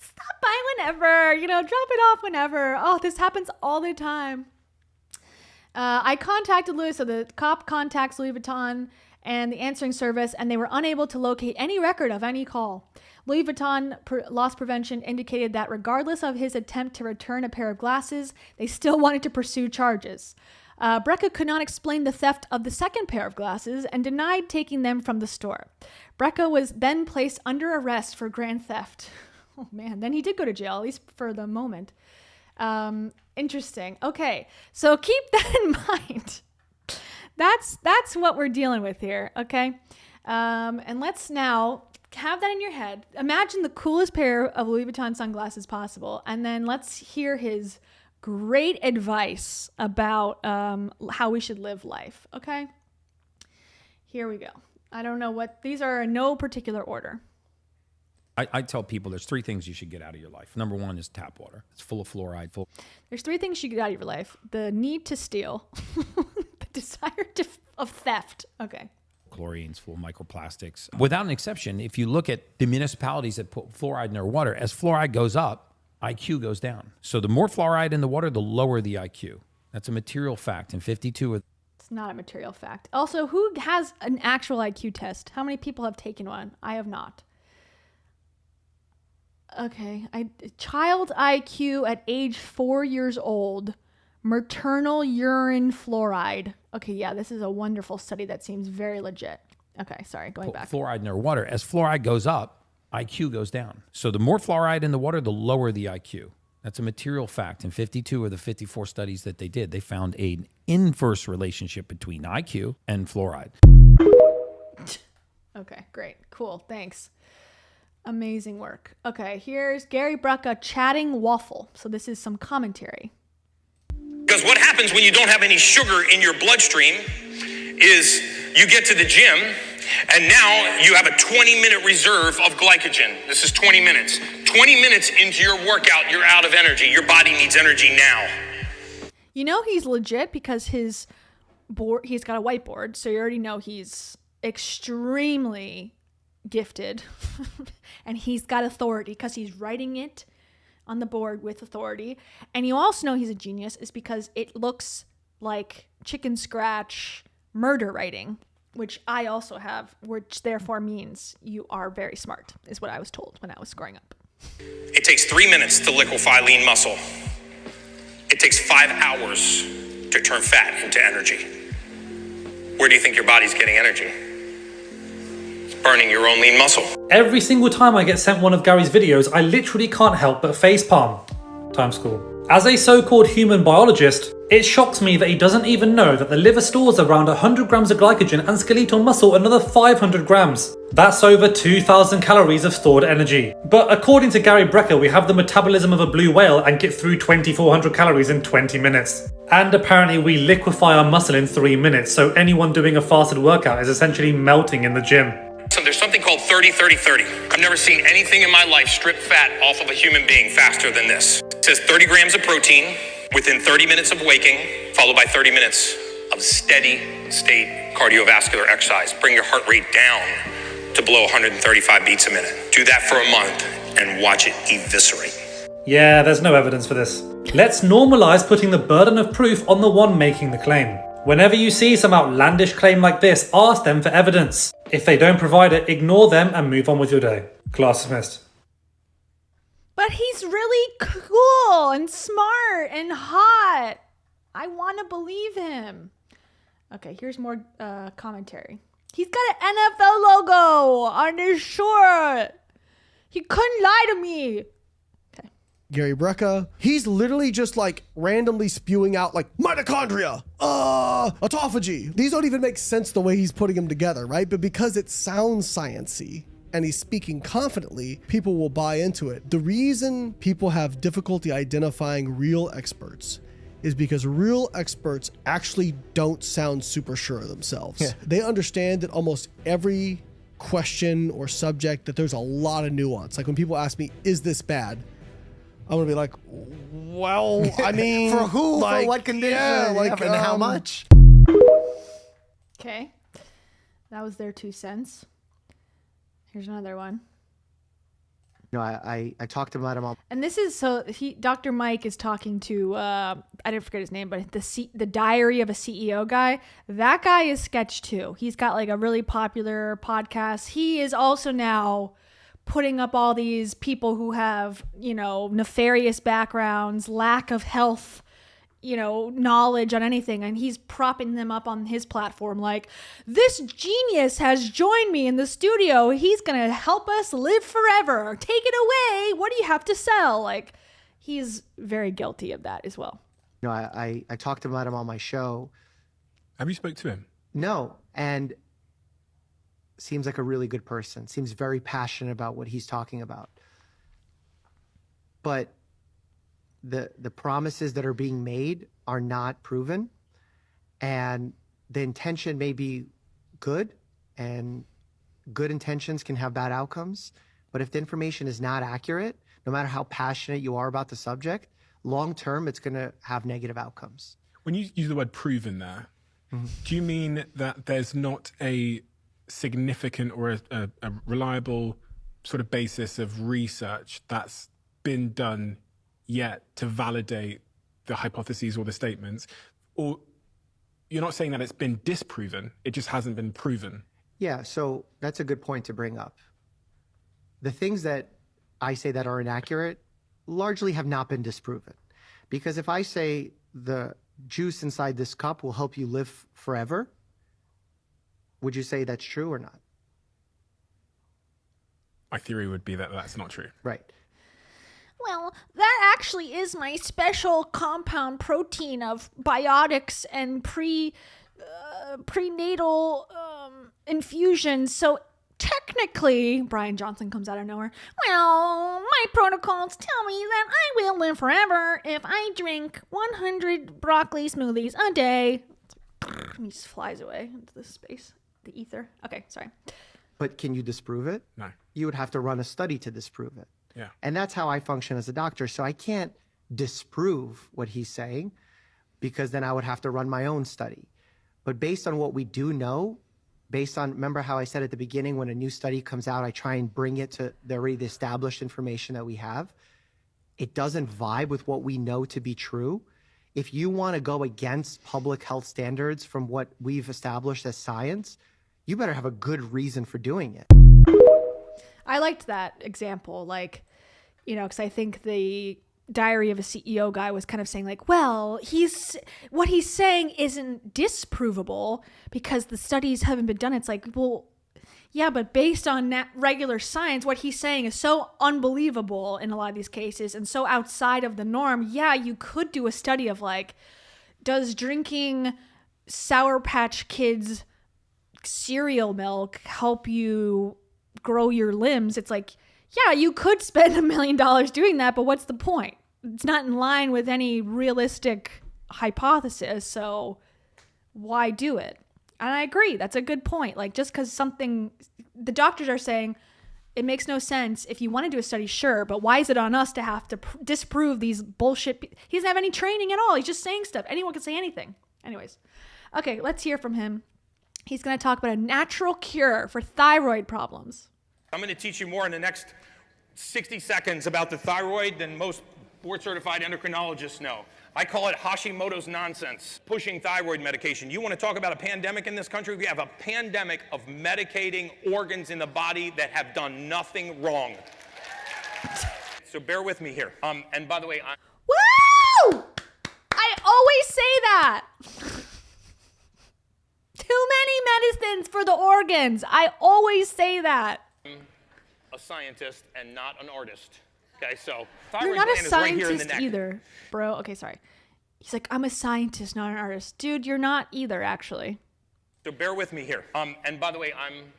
stop by whenever, drop it off whenever. Oh, this happens all the time. I contacted Louis, so the cop contacts Louis Vuitton and the answering service, and they were unable to locate any record of any call. Louis Vuitton loss prevention indicated that regardless of his attempt to return a pair of glasses, they still wanted to pursue charges. Brecka could not explain the theft of the second pair of glasses and denied taking them from the store. Brecka was then placed under arrest for grand theft. Oh man, then he did go to jail, at least for the moment. Interesting. Okay, so keep that in mind. That's what we're dealing with here, okay? And let's now have that in your head. Imagine the coolest pair of Louis Vuitton sunglasses possible, and then let's hear his great advice about how we should live life, okay? Here we go. I don't know what, these are in no particular order. I tell people there's 3 things you should get out of your life. Number 1 is tap water. It's full of fluoride. There's 3 things you get out of your life. The need to steal, the desire of theft. Okay. Chlorines, full of microplastics. Without an exception, if you look at the municipalities that put fluoride in their water, as fluoride goes up, IQ goes down. So the more fluoride in the water, the lower the IQ. That's a material fact. And 52 of... It's not a material fact. Also, who has an actual IQ test? How many people have taken one? I have not. Okay. Child IQ at age 4 years old, maternal urine fluoride. Okay, yeah, this is a wonderful study that seems very legit. Okay, sorry, going back. Fluoride in their water. As fluoride goes up, IQ goes down. So the more fluoride in the water, the lower the IQ. That's a material fact. In 52 of the 54 studies that they did, they found an inverse relationship between IQ and fluoride. Okay, great. Cool, thanks. Amazing work. Okay, here's Gary Brecka chatting waffle. So this is some commentary. Because what happens when you don't have any sugar in your bloodstream is you get to the gym and now you have a 20-minute reserve of glycogen. This is 20 minutes. 20 minutes into your workout, you're out of energy. Your body needs energy now. You know he's legit because he's got a whiteboard, so you already know he's extremely gifted and he's got authority because he's writing it on the board with authority. And you also know he's a genius is because it looks like chicken scratch murder writing, which I also have, which therefore means you are very smart, is what I was told when I was growing up. It takes 3 minutes to liquefy lean muscle. It takes 5 hours to turn fat into energy. Where do you think your body's getting energy? It's burning your own lean muscle. Every single time I get sent one of Gary's videos, I literally can't help but facepalm. Times cool. As a so-called human biologist, it shocks me that he doesn't even know that the liver stores around 100 grams of glycogen and skeletal muscle another 500 grams. That's over 2,000 calories of stored energy. But according to Gary Brecka, we have the metabolism of a blue whale and get through 2,400 calories in 20 minutes. And apparently we liquefy our muscle in 3 minutes, so anyone doing a fasted workout is essentially melting in the gym. Some there's something called 30-30-30. I've never seen anything in my life strip fat off of a human being faster than this. It says 30 grams of protein within 30 minutes of waking, followed by 30 minutes of steady state cardiovascular exercise. Bring your heart rate down to below 135 beats a minute. Do that for a month and watch it eviscerate. Yeah, there's no evidence for this. Let's normalize putting the burden of proof on the one making the claim. Whenever you see some outlandish claim like this, ask them for evidence. If they don't provide it, ignore them and move on with your day. Class dismissed. But he's really cool and smart and hot. I want to believe him. Okay, here's more commentary. He's got an NFL logo on his shirt. He couldn't lie to me. Gary Brecka, he's literally just like randomly spewing out like mitochondria, autophagy. These don't even make sense the way he's putting them together, right? But because it sounds sciencey and he's speaking confidently, people will buy into it. The reason people have difficulty identifying real experts is because real experts actually don't sound super sure of themselves. Yeah. They understand that almost every question or subject that there's a lot of nuance. Like when people ask me, is this bad? I'm gonna be like, well, I mean, for who, like, for what condition, yeah, like, and how much? Okay, that was their 2 cents. Here's another one. No, I talked about him all. And this is Dr. Mike is talking to I didn't forget his name, but the Diary of a CEO guy. That guy is sketch too. He's got like a really popular podcast. He is also now putting up all these people who have, nefarious backgrounds, lack of health, knowledge on anything. And he's propping them up on his platform like, this genius has joined me in the studio. He's going to help us live forever. Take it away. What do you have to sell? Like, he's very guilty of that as well. I talked about him on my show. Have you spoke to him? No. And seems like a really good person. Seems very passionate about what he's talking about. But the promises that are being made are not proven. And the intention may be good, and good intentions can have bad outcomes. But if the information is not accurate, no matter how passionate you are about the subject, long term, it's going to have negative outcomes. When you use the word proven there, do you mean that there's not a significant or a reliable sort of basis of research that's been done yet to validate the hypotheses or the statements? Or you're not saying that it's been disproven, it just hasn't been proven? Yeah, so that's a good point to bring up. The things that I say that are inaccurate largely have not been disproven. Because if I say the juice inside this cup will help you live forever, would you say that's true or not? My theory would be that that's not true. Right. Well, that actually is my special compound protein of biotics and prenatal infusions. So technically, Brian Johnson comes out of nowhere. Well, my protocols tell me that I will live forever if I drink 100 broccoli smoothies a day. He just flies away into the space. The ether. Okay, sorry. But can you disprove it? No. You would have to run a study to disprove it. Yeah. And that's how I function as a doctor. So I can't disprove what he's saying because then I would have to run my own study. But based on what we do know, remember how I said at the beginning, when a new study comes out, I try and bring it to the already established information that we have. It doesn't vibe with what we know to be true. If you want to go against public health standards from what we've established as science, you better have a good reason for doing it. I liked that example, because I think the Diary of a CEO guy was kind of saying like, well, what he's saying isn't disprovable because the studies haven't been done. It's like, well, yeah, but based on regular science, what he's saying is so unbelievable in a lot of these cases and so outside of the norm. Yeah, you could do a study of like, does drinking Sour Patch Kids cereal milk help you grow your limbs? It's like, yeah, you could spend $1 million doing that, but what's the point? It's not in line with any realistic hypothesis, so why do it? And I agree. That's a good point. Like, just because something, the doctors are saying, it makes no sense. If you want to do a study, sure, but why is it on us to have to disprove these bullshit? He doesn't have any training at all. He's just saying stuff. Anyone can say anything. Anyways. Okay, let's hear from him. He's going to talk about a natural cure for thyroid problems. I'm going to teach you more in the next 60 seconds about the thyroid than most board-certified endocrinologists know. I call it Hashimoto's nonsense, pushing thyroid medication. You want to talk about a pandemic in this country? We have a pandemic of medicating organs in the body that have done nothing wrong. So bear with me here. And by the way, Woo! I always say that. Too many medicines for the organs. I always say that. I'm a scientist and not an artist. Okay, so You're thyroid not a gland is right here in the scientist neck. either, bro. Okay, sorry. He's like, I'm a scientist, not an artist. Dude, you're not either, actually. So bear with me here. And by the way, I'm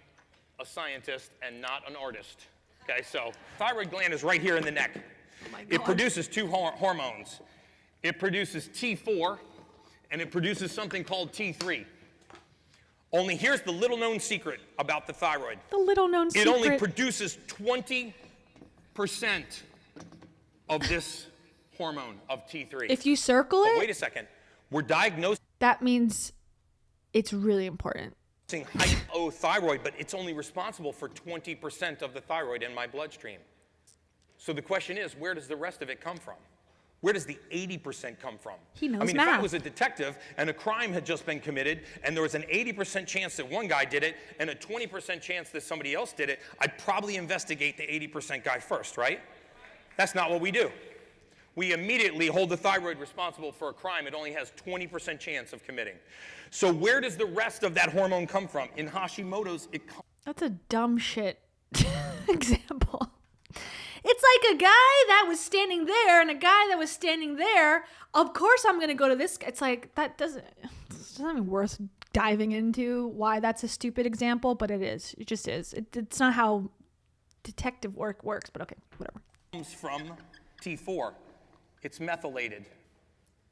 a scientist and not an artist. Okay, so thyroid gland is right here in the neck. Oh my God. It produces two hormones. It produces T4 and it produces something called T3. Only here's the little known secret about the thyroid. The little known secret. It only produces 20% of this hormone of T3. If you circle But it, wait a second. We're diagnosing that means it's really important. hypothyroid, but it's only responsible for 20% of the thyroid in my bloodstream. So the question is, where does the rest of it come from? Where does the 80% come from? He knows I mean, math. if I was a detective and a crime had just been committed and there was an 80% chance that one guy did it and a 20% chance that somebody else did it, I'd probably investigate the 80% guy first, right? That's not what we do. We immediately hold the thyroid responsible for a crime it only has 20% chance of committing. So where does the rest of that hormone come from? In Hashimoto's, it comes. That's a dumb shit example. It's like a guy that was standing there and a guy that was standing there. Of course I'm going to go to this. It's like, it's not even worth diving into why that's a stupid example, but it is. It just is. It's not how detective work works, but okay, whatever. Comes from T4. It's methylated.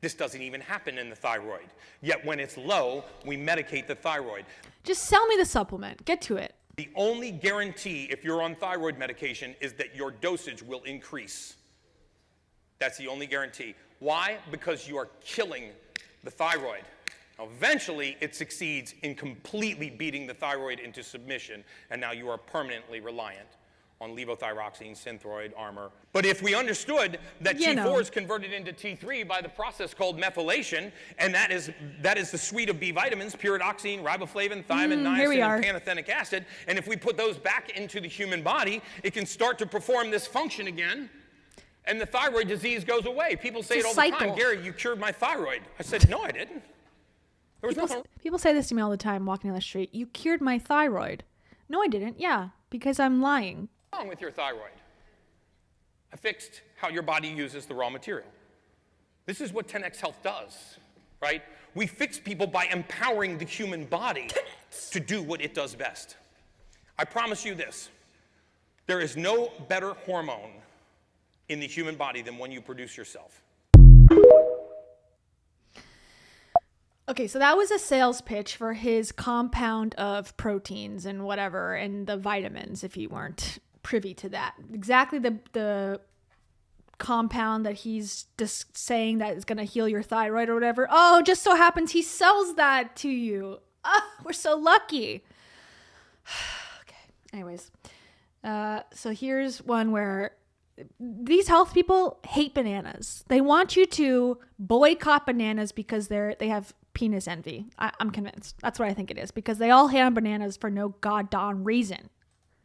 This doesn't even happen in the thyroid. Yet when it's low, we medicate the thyroid. Just sell me the supplement. Get to it. The only guarantee if you're on thyroid medication is that your dosage will increase. That's the only guarantee. Why? Because you are killing the thyroid. Now, eventually, it succeeds in completely beating the thyroid into submission, and now you are permanently reliant on levothyroxine, Synthroid, Armour. But if we understood that T4 is converted into T3 by the process called methylation, and that is the suite of B vitamins, pyridoxine, riboflavin, thiamine, niacin, and pantothenic acid, and if we put those back into the human body, it can start to perform this function again, and the thyroid disease goes away. People say it all the time, Gary, you cured my thyroid. I said, no, I didn't. There was nothing. People say this to me all the time walking down the street. You cured my thyroid. No, I didn't. Yeah, because I'm lying. Wrong with your thyroid. I fixed how your body uses the raw material. This is what 10X Health does, right? We fix people by empowering the human body to do what it does best. I promise you this. There is no better hormone in the human body than one you produce yourself. Okay, so that was a sales pitch for his compound of proteins and whatever, and the vitamins, if you weren't privy to that. Exactly the compound that he's just saying that is going to heal your thyroid or whatever. Oh, just so happens he sells that to you. Oh, we're so lucky. Okay, anyways. So here's one where these health people hate bananas. They want you to boycott bananas because they have penis envy. I'm convinced. That's what I think it is, because they all hate on bananas for no goddamn reason.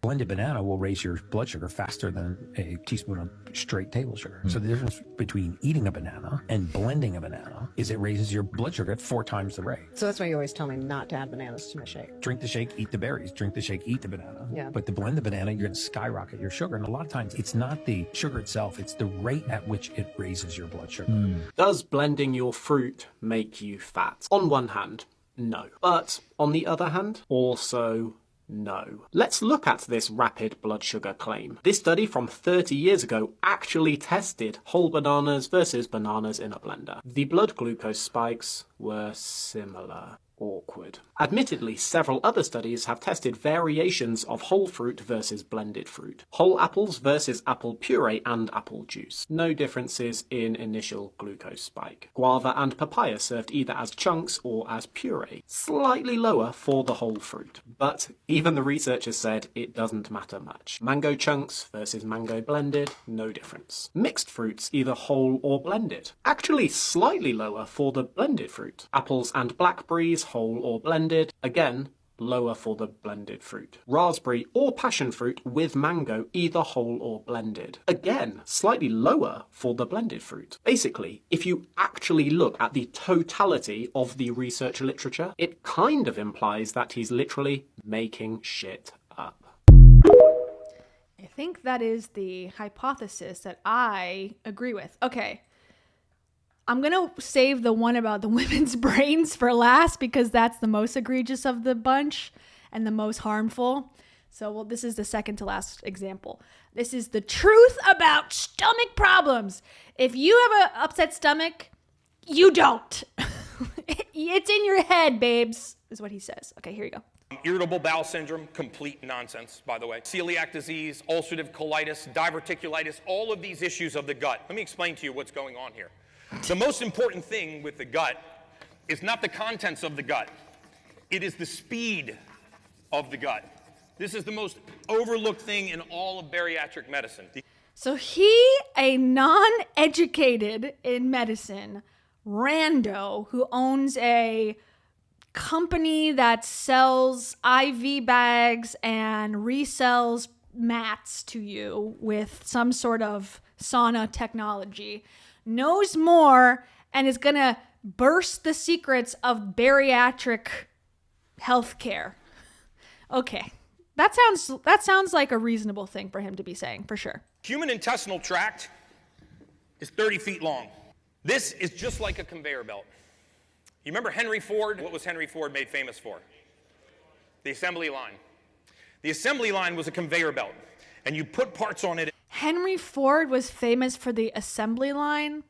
Blended banana will raise your blood sugar faster than a teaspoon of straight table sugar. So the difference between eating a banana and blending a banana is it raises your blood sugar at 4 times the rate. So that's why you always tell me not to add bananas to my shake. Drink the shake, eat the berries. Drink the shake, eat the banana. Yeah. But to blend the banana, you're going to skyrocket your sugar. And a lot of times, it's not the sugar itself, it's the rate at which it raises your blood sugar. Does blending your fruit make you fat? On one hand, no. But on the other hand, also no. Let's look at this rapid blood sugar claim. This study from 30 years ago actually tested whole bananas versus bananas in a blender. The blood glucose spikes were similar. awkward. Admittedly, several other studies have tested variations of whole fruit versus blended fruit. Whole apples versus apple puree and apple juice. No differences in initial glucose spike. Guava and papaya served either as chunks or as puree. Slightly lower for the whole fruit. But even the researchers said it doesn't matter much. Mango chunks versus mango blended, no difference. Mixed fruits, either whole or blended. Actually slightly lower for the blended fruit. Apples and blackberries, whole or blended, again, lower for the blended fruit. Raspberry or passion fruit with mango, either whole or blended. Again, slightly lower for the blended fruit. Basically, if you actually look at the totality of the research literature, it kind of implies that he's literally making shit up. I think that is the hypothesis that I agree with. Okay. I'm going to save the one about the women's brains for last because that's the most egregious of the bunch and the most harmful. So, well, this is the second to last example. This is the truth about stomach problems. If you have an upset stomach, you don't. It's in your head, babes, is what he says. Okay, here you go. Irritable bowel syndrome, complete nonsense, by the way. Celiac disease, ulcerative colitis, diverticulitis, all of these issues of the gut. Let me explain to you what's going on here. The most important thing with the gut is not the contents of the gut. It is the speed of the gut. This is the most overlooked thing in all of bariatric medicine. So he, a non-educated in medicine, rando who owns a company that sells IV bags and resells mats to you with some sort of sauna technology, knows more and is going to burst the secrets of bariatric healthcare. Okay. That sounds like a reasonable thing for him to be saying, for sure. Human intestinal tract is 30 feet long. This is just like a conveyor belt. You remember Henry Ford? What was Henry Ford made famous for? The assembly line. The assembly line was a conveyor belt, and you put parts on it. Henry Ford was famous for the assembly line.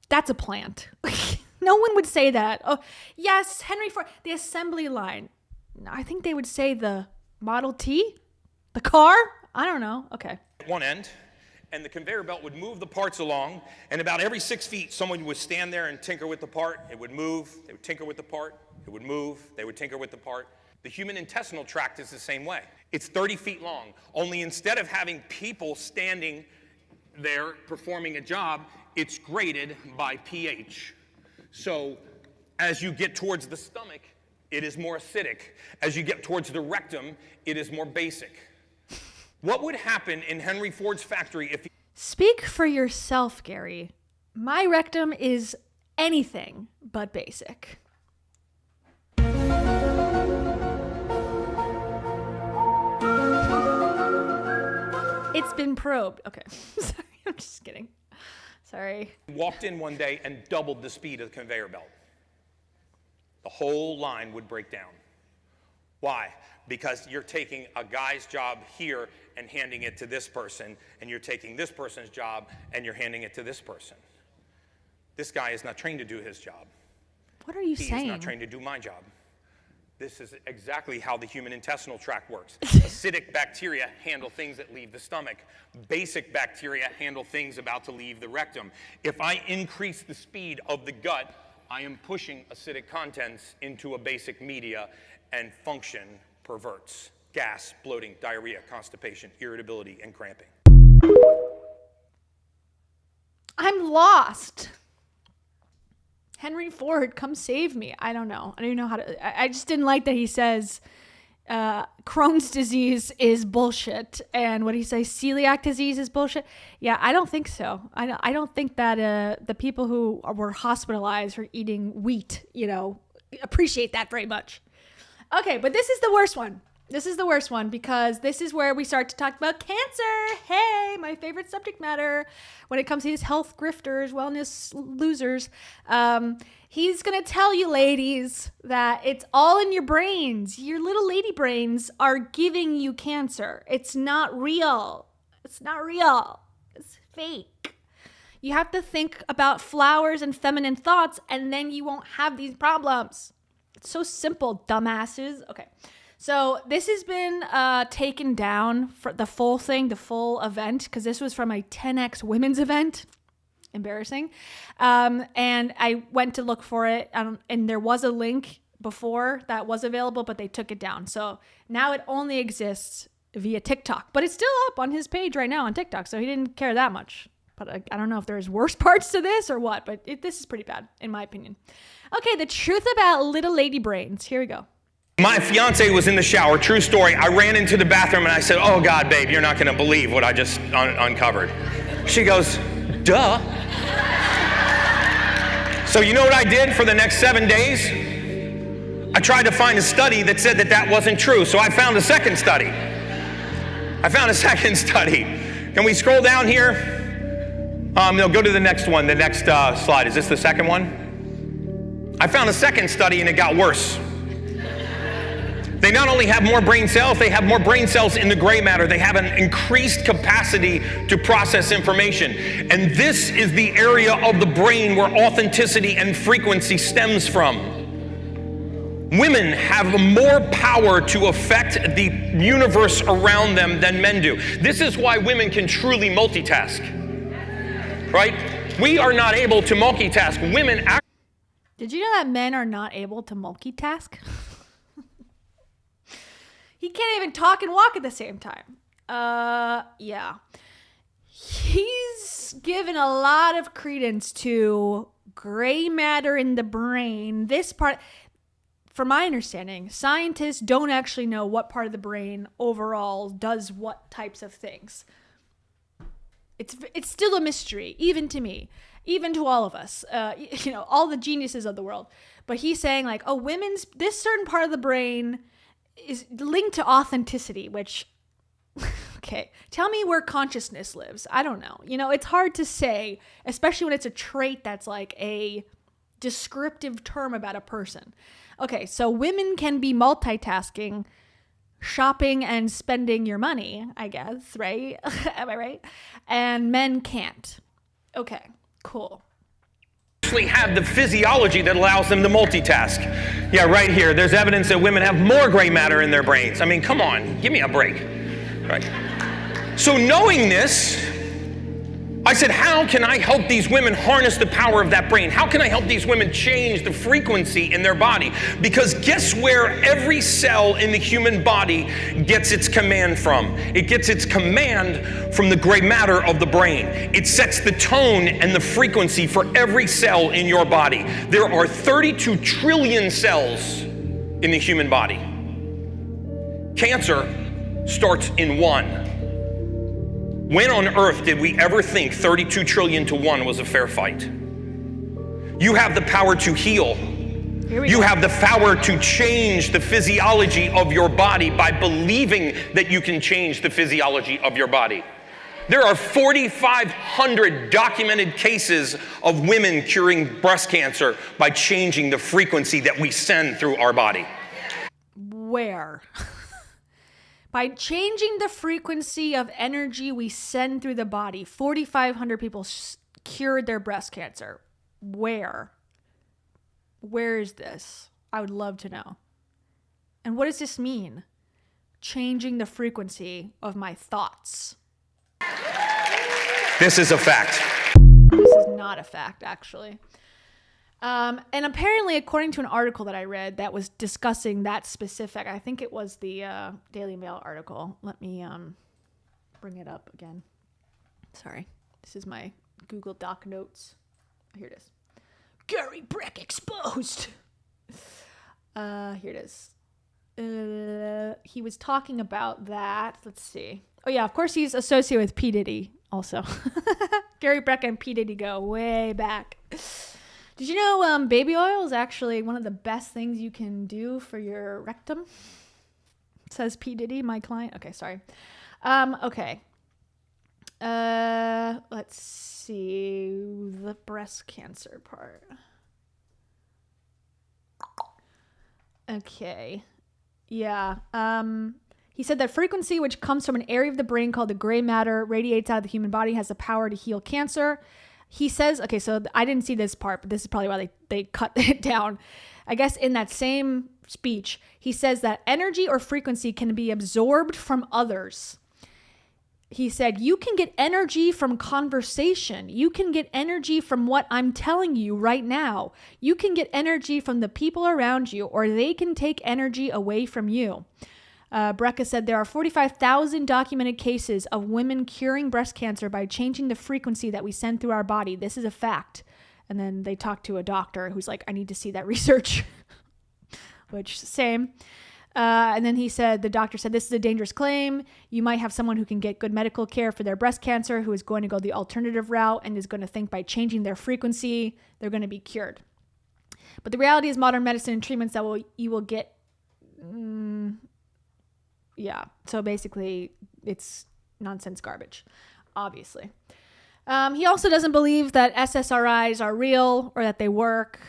That's a plant. No one would say that. Oh, yes, Henry Ford, the assembly line. I think they would say the Model T, the car. I don't know. Okay. One end, and the conveyor belt would move the parts along, and about every 6 feet, someone would stand there and tinker with the part. It would move. They would tinker with the part. It would move. They would tinker with the part. The human intestinal tract is the same way. It's 30 feet long, only instead of having people standing there performing a job, it's graded by pH. So as you get towards the stomach, it is more acidic. As you get towards the rectum, it is more basic. What would happen in Henry Ford's factory if... Speak for yourself, Gary. My rectum is anything but basic. It's been probed. Okay. Sorry, I'm just kidding. Sorry. Walked in one day and doubled the speed of the conveyor belt. The whole line would break down. Why? Because you're taking a guy's job here and handing it to this person, and you're taking this person's job and you're handing it to this person. This guy is not trained to do his job. What are you saying? He is not trained to do my job. This is exactly how the human intestinal tract works. Acidic bacteria handle things that leave the stomach. Basic bacteria handle things about to leave the rectum. If I increase the speed of the gut, I am pushing acidic contents into a basic media, and function perverts. Gas, bloating, diarrhea, constipation, irritability, and cramping. I'm lost. Henry Ford, come save me. I don't know. I don't even know how to... I just didn't like that he says Crohn's disease is bullshit. And what he says, celiac disease is bullshit. Yeah, I don't think so. I don't think that the people who were hospitalized for eating wheat, appreciate that very much. Okay, but this is the worst one. This is the worst one because this is where we start to talk about cancer. Hey, my favorite subject matter when it comes to these health grifters, wellness losers. He's going to tell you, ladies, that it's all in your brains. Your little lady brains are giving you cancer. It's not real. It's not real. It's fake. You have to think about flowers and feminine thoughts, and then you won't have these problems. It's so simple, dumbasses. Okay. So this has been taken down for the full thing, the full event, because this was from a 10X women's event. Embarrassing. And I went to look for it, and there was a link before that was available, but they took it down. So now it only exists via TikTok, but it's still up on his page right now on TikTok. So he didn't care that much. But I don't know if there's worse parts to this or what, but this is pretty bad, in my opinion. Okay, the truth about little lady brains. Here we go. My fiance was in the shower, true story. I ran into the bathroom and I said, oh God, babe, you're not gonna believe what I just uncovered. She goes, duh. So you know what I did for the next 7 days? I tried to find a study that said that wasn't true. So I found a second study. Can we scroll down here? No, go to the next one, the next slide. Is this the second one? I found a second study and it got worse. They not only have more brain cells, they have more brain cells in the gray matter. They have an increased capacity to process information. And this is the area of the brain where authenticity and frequency stems from. Women have more power to affect the universe around them than men do. This is why women can truly multitask, right? We are not able to multitask. Women Did you know that men are not able to multitask? He can't even talk and walk at the same time. Yeah. He's given a lot of credence to gray matter in the brain. This part, from my understanding, scientists don't actually know what part of the brain overall does what types of things. It's still a mystery, even to me, even to all of us, all the geniuses of the world. But he's saying like, oh, this certain part of the brain is linked to authenticity, which, okay, tell me where consciousness lives. I don't know. It's hard to say, especially when it's a trait that's like a descriptive term about a person. Okay, so women can be multitasking, shopping and spending your money, I guess, right? Am I right? And men can't. Okay, cool. actually have the physiology that allows them to multitask. Yeah, right here, there's evidence that women have more gray matter in their brains. I mean, come on, give me a break. Right. So knowing this, I said, how can I help these women harness the power of that brain? How can I help these women change the frequency in their body? Because guess where every cell in the human body gets its command from? It gets its command from the gray matter of the brain. It sets the tone and the frequency for every cell in your body. There are 32 trillion cells in the human body. Cancer starts in one. When on earth did we ever think 32 trillion to 1 was a fair fight? You have the power to heal. You have the power to change the physiology of your body by believing that you can change the physiology of your body. There are 4,500 documented cases of women curing breast cancer by changing the frequency that we send through our body. Where? By changing the frequency of energy we send through the body, 4,500 people cured their breast cancer. Where? Where is this? I would love to know. And what does this mean? Changing the frequency of my thoughts. This is a fact. This is not a fact, actually. And apparently, according to an article that I read that was discussing that specific, I think it was the Daily Mail article. Let me bring it up again. Sorry. This is my Google Doc notes. Here it is. Gary Brecka exposed. Here it is. He was talking about that. Let's see. Oh, yeah. Of course, he's associated with P. Diddy also. Gary Brecka and P. Diddy go way back. Did you know baby oil is actually one of the best things you can do for your rectum? Says P. Diddy, my client. Okay, sorry. Okay. Let's see. The breast cancer part. Okay. Yeah. He said that frequency, which comes from an area of the brain called the gray matter, radiates out of the human body, has the power to heal cancer. he says, okay, so I didn't see this part, but this is probably why they cut it down. I guess in that same speech, he says that energy or frequency can be absorbed from others. He said, you can get energy from conversation. You can get energy from what I'm telling you right now. You can get energy from the people around you, or they can take energy away from you. Brecka said there are 45,000 documented cases of women curing breast cancer by changing the frequency that we send through our body. This is a fact. And then they talked to a doctor who's like, I need to see that research, which same. And then he said, the doctor said, this is a dangerous claim. You might have someone who can get good medical care for their breast cancer, who is going to go the alternative route and is going to think by changing their frequency, they're going to be cured. But the reality is modern medicine and treatments that you will get, yeah. So basically it's nonsense garbage, obviously. He also doesn't believe that SSRIs are real or that they work.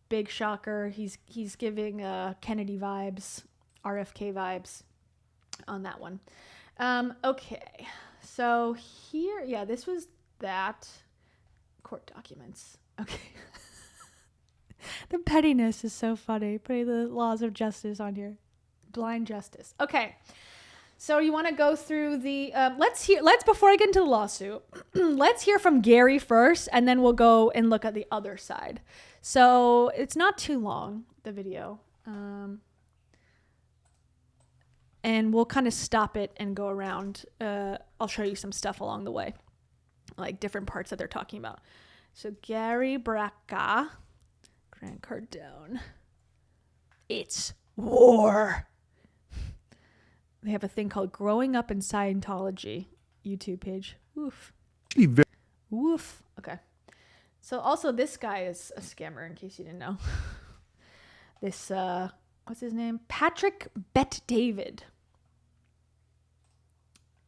Big shocker. He's giving Kennedy vibes, RFK vibes on that one. Okay. So here, yeah, this was that. Court documents. Okay. The pettiness is so funny. Putting the laws of justice on here. Blind justice. Okay. So you want to go through the, before I get into the lawsuit, let's hear from Gary first, and then we'll go and look at the other side. So it's not too long, the video. And we'll kind of stop it and go around. I'll show you some stuff along the way, like different parts that they're talking about. So Gary Brecka, Grant Cardone. It's war. They have a thing called Growing Up in Scientology YouTube page. Oof. Woof. Okay. So also this guy is a scammer, in case you didn't know. This, what's his name? Patrick Bet-David.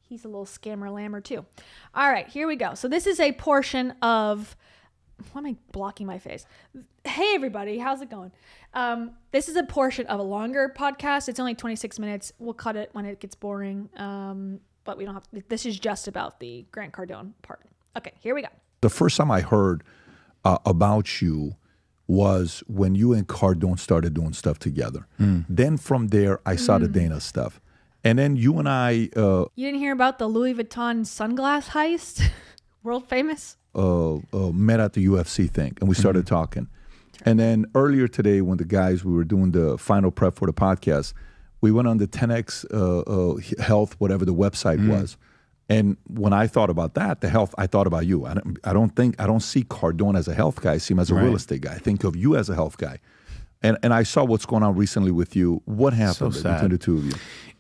He's a little scammer-lammer too. All right, here we go. So this is a portion of, why am I blocking my face? Hey everybody, how's it going? This is a portion of a longer podcast. It's only 26 minutes. We'll cut it when it gets boring. But we don't have, this is just about the Grant Cardone part. Okay, here we go. The first time I heard about you was when you and Cardone started doing stuff together. Then from there, I saw the Dana stuff. And then you and I... you didn't hear about the Louis Vuitton sunglass heist? World famous? Met at the UFC thing, and we started talking. And then earlier today, when the guys, we were doing the final prep for the podcast, we went on the 10X Health, whatever the website was. And when I thought about that, the health, I thought about you. I don't see Cardone as a health guy. I see him as a real estate guy. I think of you as a health guy. And I saw what's going on recently with you. What happened between the two of you?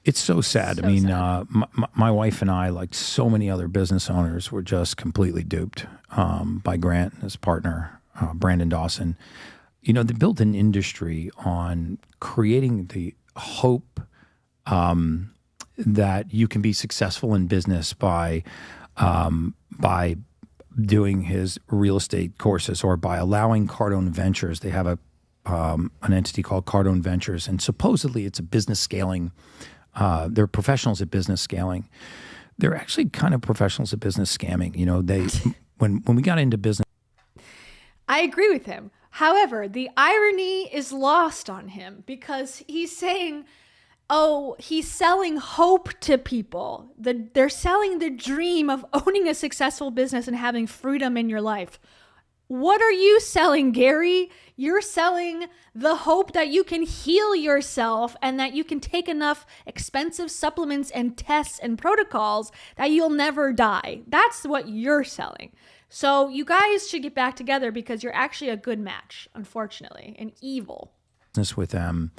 It's so sad. I mean, my wife and I, like so many other business owners, were just completely duped by Grant and his partner, Brandon Dawson. You know, they built an industry on creating the hope that you can be successful in business by doing his real estate courses, or by allowing Cardone Ventures. They have an entity called Cardone Ventures, and supposedly it's a business scaling. They're professionals at business scaling. They're actually kind of professionals at business scamming. You know, they when we got into business. I agree with him. However, the irony is lost on him, because he's saying, oh, he's selling hope to people. They're selling the dream of owning a successful business and having freedom in your life. What are you selling, Gary? You're selling the hope that you can heal yourself and that you can take enough expensive supplements and tests and protocols that you'll never die. That's what you're selling. So you guys should get back together, because you're actually a good match, unfortunately, and evil. Business with them.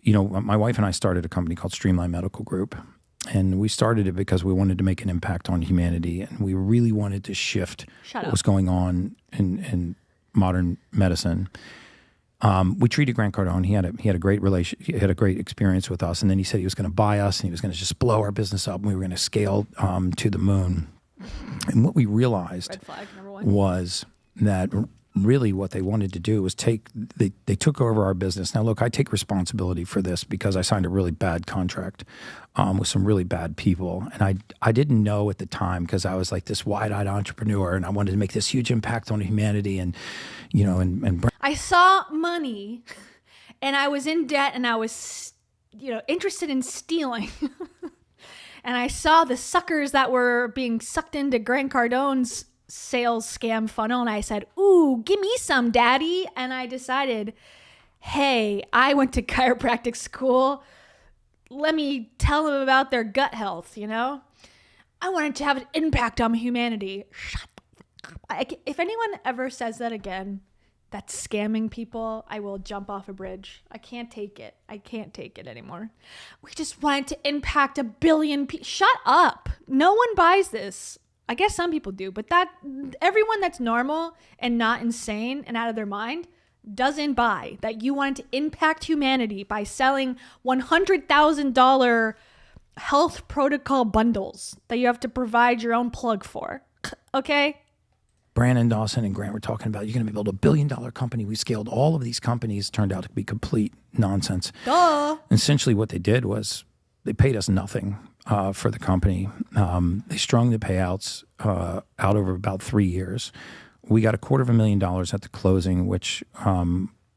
You know, my wife and I started a company called Streamline Medical Group. And we started it because we wanted to make an impact on humanity, and we really wanted to shift what was going on in modern medicine. We treated Grant Cardone. He had a great he had a great experience with us, and then he said he was going to buy us, and he was going to just blow our business up, and we were going to scale to the moon. And what we realized was that really what they wanted to do was they took over our business. Now, look, I take responsibility for this because I signed a really bad contract with some really bad people. And I didn't know at the time because I was like this wide-eyed entrepreneur and I wanted to make this huge impact on humanity and, you know, and I saw money and I was in debt and I was, you know, interested in stealing. And I saw the suckers that were being sucked into Grant Cardone's sales scam funnel. And I said, ooh, give me some, daddy. And I decided, hey, I went to chiropractic school. Let me tell them about their gut health, you know? I wanted to have an impact on humanity. Shut up. If anyone ever says that again, that's scamming people, I will jump off a bridge. I can't take it. I can't take it anymore. We just wanted to impact 1 billion people. Shut up. No one buys this. I guess some people do, but that everyone that's normal and not insane and out of their mind doesn't buy that you wanted to impact humanity by selling $100,000 health protocol bundles that you have to provide your own plug for. Okay? Brandon, Dawson, and Grant were talking about you're going to build $1 billion company. We scaled all of these companies, turned out to be complete nonsense. Duh. Essentially what they did was they paid us nothing for the company. They strung the payouts out over about 3 years. We got $250,000 at the closing, which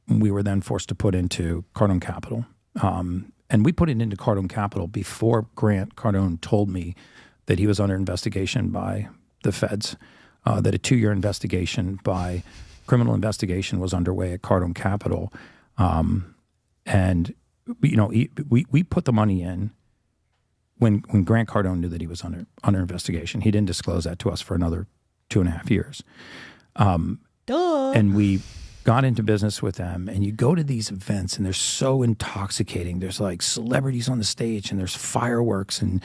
we were then forced to put into Cardone Capital. And we put it into Cardone Capital before Grant Cardone told me that he was under investigation by the feds, that a 2-year investigation by criminal investigation was underway at Cardone Capital. And, you know, we put the money in when Grant Cardone knew that he was under investigation. He didn't disclose that to us for another 2.5 years. Duh. And we got into business with them, and you go to these events and they're so intoxicating. There's like celebrities on the stage and there's fireworks and,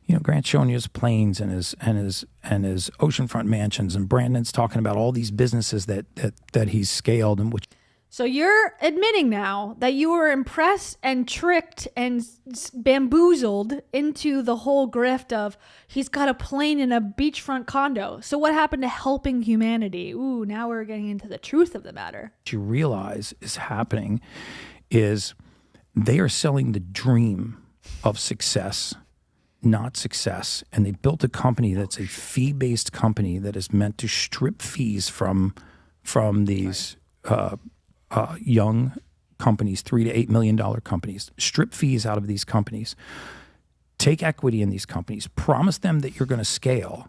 you know, Grant's showing you his planes and his oceanfront mansions, and Brandon's talking about all these businesses that he's scaled and which. So you're admitting now that you were impressed and tricked and bamboozled into the whole grift of he's got a plane in a beachfront condo. So what happened to helping humanity? Ooh, now we're getting into the truth of the matter. What you realize is happening is they are selling the dream of success, not success. And they built a company that's a fee-based company that is meant to strip fees from these young companies, $3 to $8 million companies, strip fees out of these companies, take equity in these companies, promise them that you're going to scale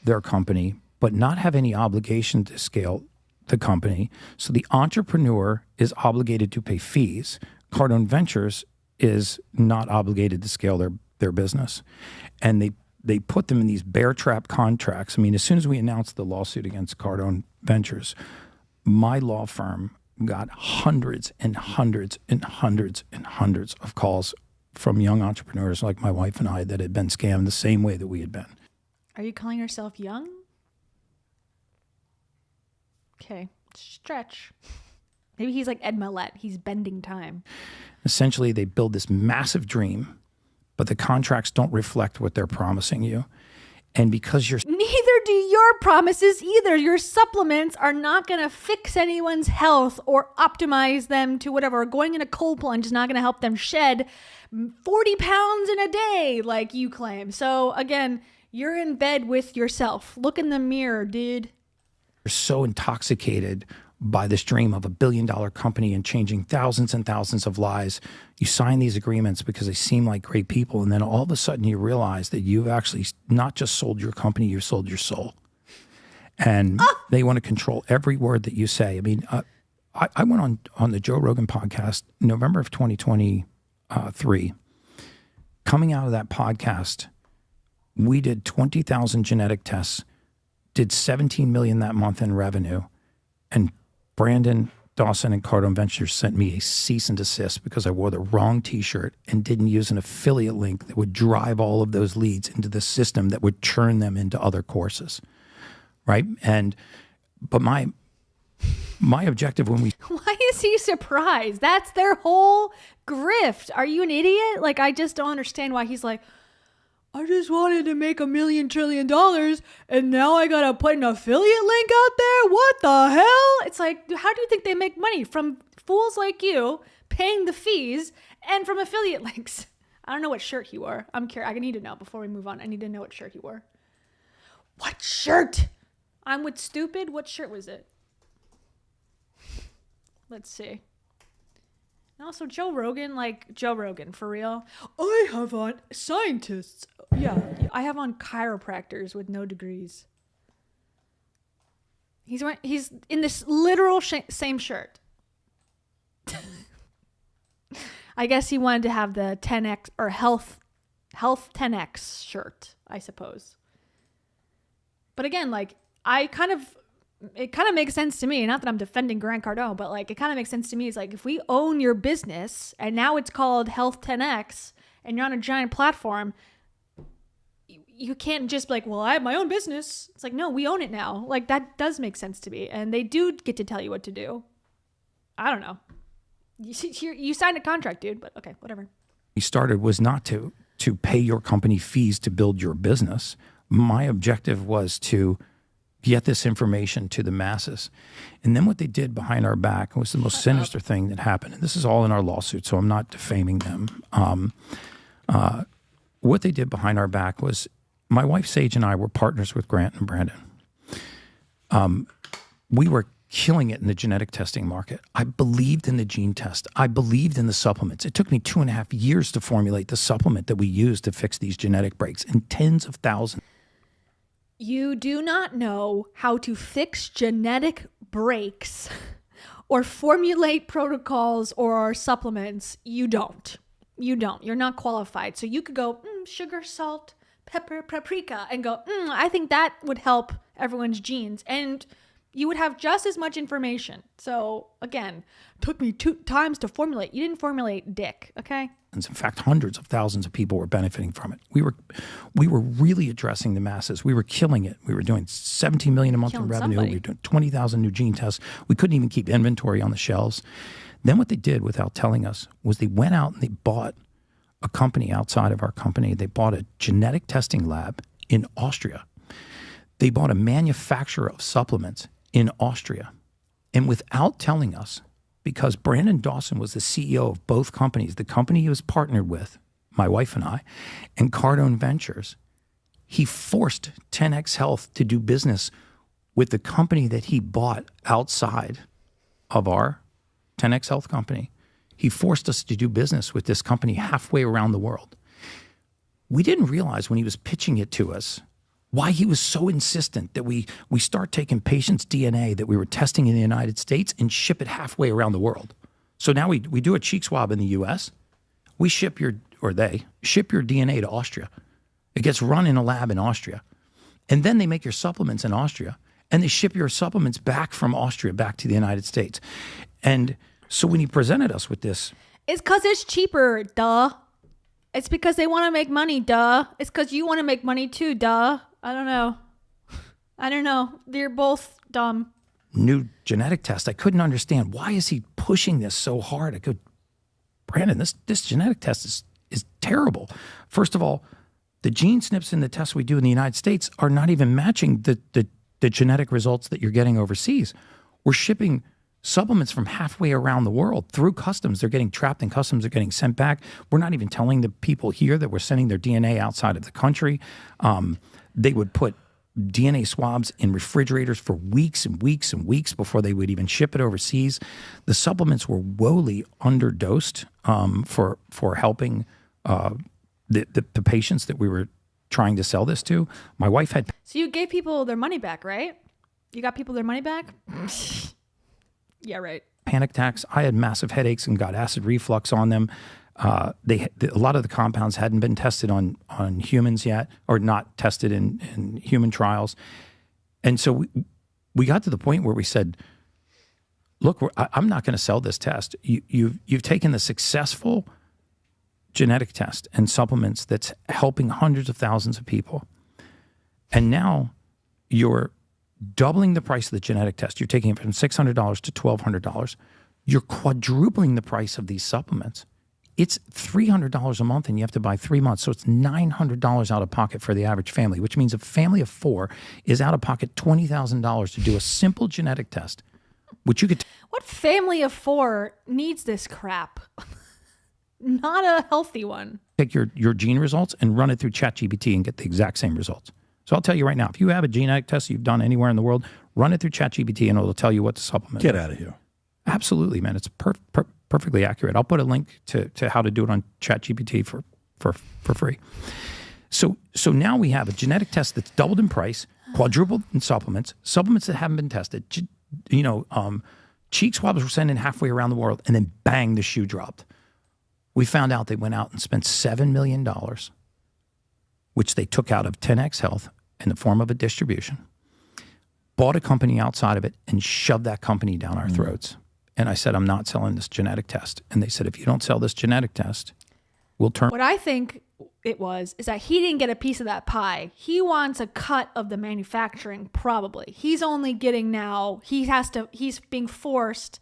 their company, but not have any obligation to scale the company. So the entrepreneur is obligated to pay fees. Cardone Ventures is not obligated to scale their business. And they put them in these bear trap contracts. I mean, as soon as we announced the lawsuit against Cardone Ventures, my law firm got hundreds and hundreds and hundreds and hundreds of calls from young entrepreneurs like my wife and I that had been scammed the same way that we had been. Are you calling yourself young? Okay, stretch. Maybe he's like Ed Millett. He's bending time. Essentially, they build this massive dream, but the contracts don't reflect what they're promising you. And because you're... Neither do your promises either. Your supplements are not going to fix anyone's health or optimize them to whatever. Going in a cold plunge is not going to help them shed 40 pounds in a day like you claim. So again, you're in bed with yourself. Look in the mirror, dude. You're so intoxicated by this dream of $1 billion company and changing thousands and thousands of lives. You sign these agreements because they seem like great people. And then all of a sudden you realize that you've actually not just sold your company, you've sold your soul. And they want to control every word that you say. I mean, I went on the Joe Rogan podcast, November of 2023. Coming out of that podcast, we did 20,000 genetic tests, did 17 million that month in revenue. And Brandon, Dawson, and Cardone Ventures sent me a cease and desist because I wore the wrong t-shirt and didn't use an affiliate link that would drive all of those leads into the system that would churn them into other courses, right? But my objective when we... Why is he surprised? That's their whole grift. Are you an idiot? Like, I just don't understand why he's like, I just wanted to make $1 million trillion, and now I gotta put an affiliate link out there? What the hell? It's like, how do you think they make money? From fools like you paying the fees and from affiliate links. I don't know what shirt he wore. I'm curious. I need to know before we move on. I need to know what shirt he wore. What shirt? I'm with stupid. What shirt was it? Let's see. And also Joe Rogan, for real. I have on scientists. Yeah, I have on chiropractors with no degrees. He's in this literal same shirt. I guess he wanted to have the 10x or health 10x shirt, I suppose. But again, like it kind of makes sense to me. Not that I'm defending Grant Cardone, but like it kind of makes sense to me. It's like if we own your business and now it's called Health 10X and you're on a giant platform, you can't just be like, well, I have my own business. It's like, no, we own it now. Like that does make sense to me. And they do get to tell you what to do. I don't know. You signed a contract, dude, but okay, whatever. We started was not to pay your company fees to build your business. My objective was to get this information to the masses. And then what they did behind our back was the most sinister thing that happened. And this is all in our lawsuit, so I'm not defaming them. What they did behind our back was my wife, Sage, and I were partners with Grant and Brandon. We were killing it in the genetic testing market. I believed in the gene test. I believed in the supplements. It took me 2.5 years to formulate the supplement that we use to fix these genetic breaks in tens of thousands. You do not know how to fix genetic breaks or formulate protocols or supplements. You don't. You're not qualified. So you could go, sugar, salt, pepper, paprika, and go, I think that would help everyone's genes. And you would have just as much information. So again, took me 2 times to formulate. You didn't formulate dick, okay? In fact, hundreds of thousands of people were benefiting from it. We were really addressing the masses. We were killing it. We were doing $17 million a month in revenue. We were doing 20,000 new gene tests. We couldn't even keep inventory on the shelves. Then what they did without telling us was they went out and they bought a company outside of our company. They bought a genetic testing lab in Austria. They bought a manufacturer of supplements in Austria. And without telling us, because Brandon Dawson was the CEO of both companies, the company he was partnered with, my wife and I, and Cardone Ventures, he forced 10X Health to do business with the company that he bought outside of our 10X Health company. He forced us to do business with this company halfway around the world. We didn't realize when he was pitching it to us why he was so insistent that we start taking patients' DNA that we were testing in the United States and ship it halfway around the world. So now we do a cheek swab in the US, they ship your DNA to Austria. It gets run in a lab in Austria. And then they make your supplements in Austria, and they ship your supplements back from Austria back to the United States. And so when he presented us with this, it's because it's cheaper, duh. It's because they want to make money, duh. It's because you want to make money too, duh. I don't know. They're both dumb. New genetic test. I couldn't understand. Why is he pushing this so hard? I go, Brandon, this genetic test is terrible. First of all, the gene snips in the tests we do in the United States are not even matching the genetic results that you're getting overseas. We're shipping supplements from halfway around the world through customs. They're getting trapped in customs. They're getting sent back. We're not even telling the people here that we're sending their DNA outside of the country. They would put DNA swabs in refrigerators for weeks and weeks and weeks before they would even ship it overseas. The supplements were woefully underdosed for helping the patients that we were trying to sell this to. My wife had... So you gave people their money back, right? You got people their money back? Yeah, right. Panic attacks. I had massive headaches and got acid reflux on them. A lot of the compounds hadn't been tested on humans yet, or not tested in human trials. And so we got to the point where we said, look, I'm not going to sell this test. You've taken the successful genetic test and supplements that's helping hundreds of thousands of people, and now you're doubling the price of the genetic test. You're taking it from $600 to $1,200. You're quadrupling the price of these supplements. it's $300 a month and you have to buy 3 months. So it's $900 out of pocket for the average family, which means a family of 4 is out of pocket $20,000 to do a simple genetic test, which you could. What family of 4 needs this crap? Not a healthy one. Take your gene results and run it through ChatGPT and get the exact same results. So I'll tell you right now, if you have a genetic test you've done anywhere in the world, run it through ChatGPT and it'll tell you what to supplement. Get out of here. Absolutely, man. It's perfectly accurate. I'll put a link to how to do it on ChatGPT for free. So now we have a genetic test that's doubled in price, quadrupled in supplements that haven't been tested. Cheek swabs were sent in halfway around the world, and then bang, the shoe dropped. We found out they went out and spent $7 million, which they took out of 10X Health in the form of a distribution, bought a company outside of it, and shoved that company down our throats. And I said, I'm not selling this genetic test. And they said, if you don't sell this genetic test, we'll turn. What I think it was is that he didn't get a piece of that pie. He wants a cut of the manufacturing, probably. He's only getting now, he's being forced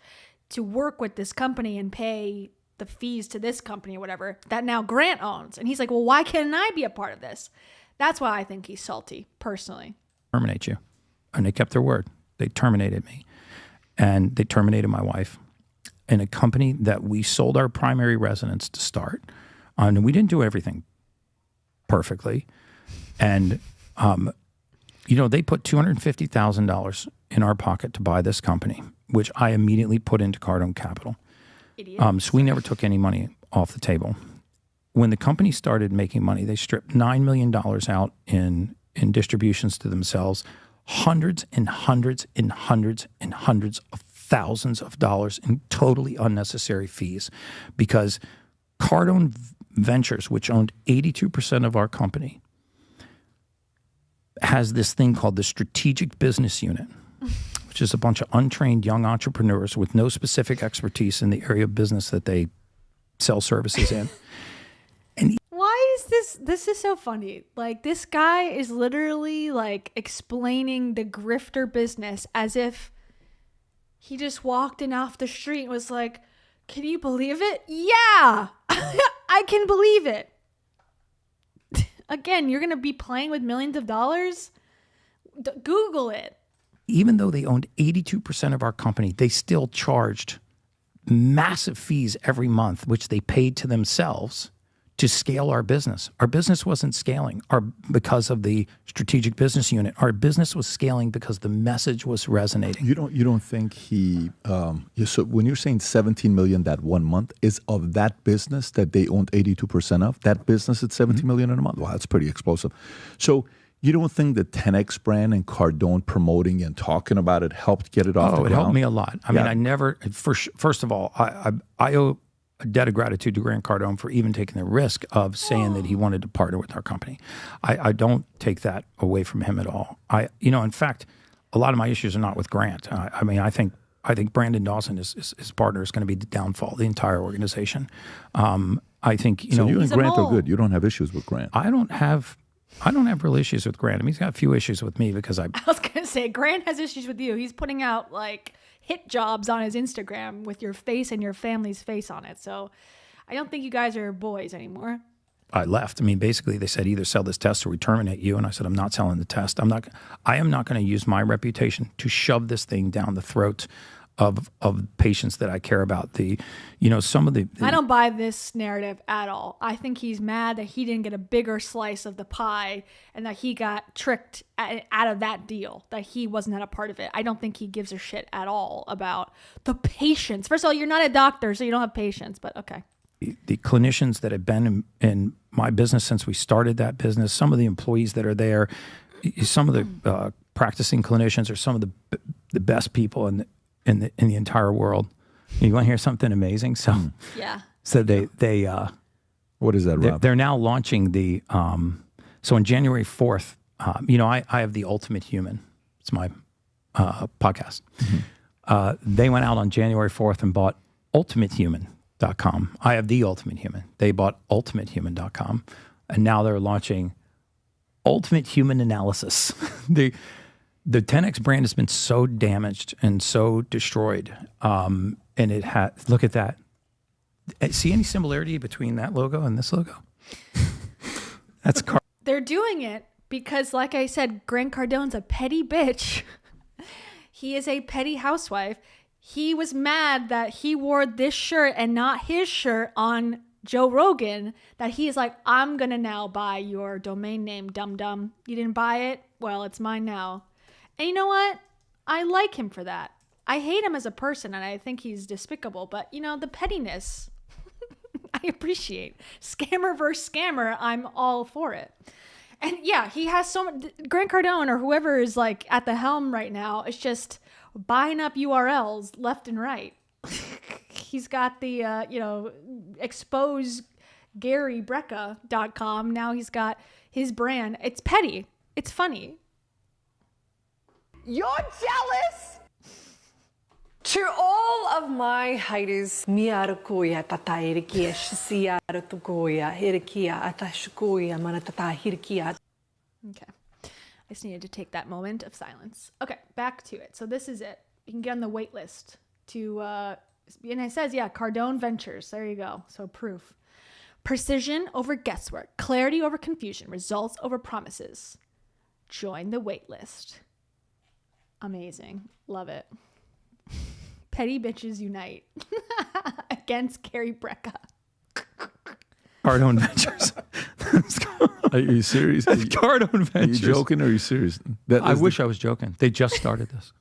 to work with this company and pay the fees to this company or whatever that now Grant owns. And he's like, well, why can't I be a part of this? That's why I think he's salty, personally. Terminate you. And they kept their word. They terminated me. And they terminated my wife in a company that we sold our primary residence to start. And we didn't do everything perfectly. And, they put $250,000 in our pocket to buy this company, which I immediately put into Cardone Capital. So we never took any money off the table. When the company started making money, they stripped $9 million out in distributions to themselves, hundreds and hundreds and hundreds and hundreds of thousands of dollars in totally unnecessary fees, because Cardone Ventures, which owned 82% of our company, has this thing called the Strategic Business Unit, which is a bunch of untrained young entrepreneurs with no specific expertise in the area of business that they sell services in. Why is this is so funny. Like, this guy is literally like explaining the grifter business as if he just walked in off the street and was like, can you believe it? Yeah, I can believe it. Again, you're going to be playing with millions of dollars? Google it. Even though they owned 82% of our company, they still charged massive fees every month, which they paid to themselves to scale our business. Our business wasn't scaling because of the Strategic Business Unit. Our business was scaling because the message was resonating. You don't think he? So when you're saying 17 million that 1 month is of that business that they owned 82% of, that business at 17 million in a month. Wow, that's pretty explosive. So you don't think the 10X brand and Cardone promoting and talking about it helped get it off the ground? It helped me a lot. I mean, I never. First of all, I owe a debt of gratitude to Grant Cardone for even taking the risk of saying that he wanted to partner with our company. I don't take that away from him at all. In fact, a lot of my issues are not with Grant. I think Brandon Dawson, his partner, is going to be the downfall of the entire organization. I think So you and Grant are good. You don't have issues with Grant. I don't have real issues with Grant. I mean, he's got a few issues with me because I was going to say, Grant has issues with you. He's putting out like hit jobs on his Instagram with your face and your family's face on it. So I don't think you guys are boys anymore. I left. I mean, basically they said either sell this test or we terminate you. And I said, I'm not selling the test. I am not going to use my reputation to shove this thing down the throat of patients that I care about. Some of the I don't buy this narrative at all. I think he's mad that he didn't get a bigger slice of the pie and that he got tricked out of that deal, that he wasn't a part of it. I don't think he gives a shit at all about the patients. First of all, you're not a doctor, so you don't have patients, but okay. The clinicians that have been in my business since we started that business, some of the employees that are there, some of the practicing clinicians are some of the best people in the entire world. You want to hear something amazing? So yeah. So they what is that, Rob? They're now launching the so on January 4th, I have the Ultimate Human. It's my podcast. Mm-hmm. They went out on January 4th and bought ultimatehuman.com. I have the Ultimate Human. They bought ultimatehuman.com, and now they're launching Ultimate Human Analysis. The 10X brand has been so damaged and so destroyed. And it had, look at that. See any similarity between that logo and this logo? That's They're doing it because, like I said, Grant Cardone's a petty bitch. He is a petty housewife. He was mad that he wore this shirt and not his shirt on Joe Rogan, that he is like, I'm going to now buy your domain name, dum-dum. You didn't buy it? Well, it's mine now. And you know what? I like him for that. I hate him as a person, and I think he's despicable. But, you know, the pettiness, I appreciate. Scammer versus scammer, I'm all for it. And yeah, he has so much. Grant Cardone or whoever is like at the helm right now is just buying up URLs left and right. He's got the, expose Gary Brecka.com. Now he's got his brand. It's petty. It's funny. You're jealous? To all of my haters, miarakuya tatairikia shisiaratukuya hirikia atashukuya manatata. Okay. I just needed to take that moment of silence. Okay, back to it. So this is it. You can get on the wait list to, and it says, Cardone Ventures. There you go. So proof. Precision over guesswork. Clarity over confusion. Results over promises. Join the wait list. Amazing. Love it. Petty bitches unite against Gary Brecka. Cardone Ventures. Are you serious? Cardone Ventures. Are you joking or are you serious? I wish I was joking. They just started this.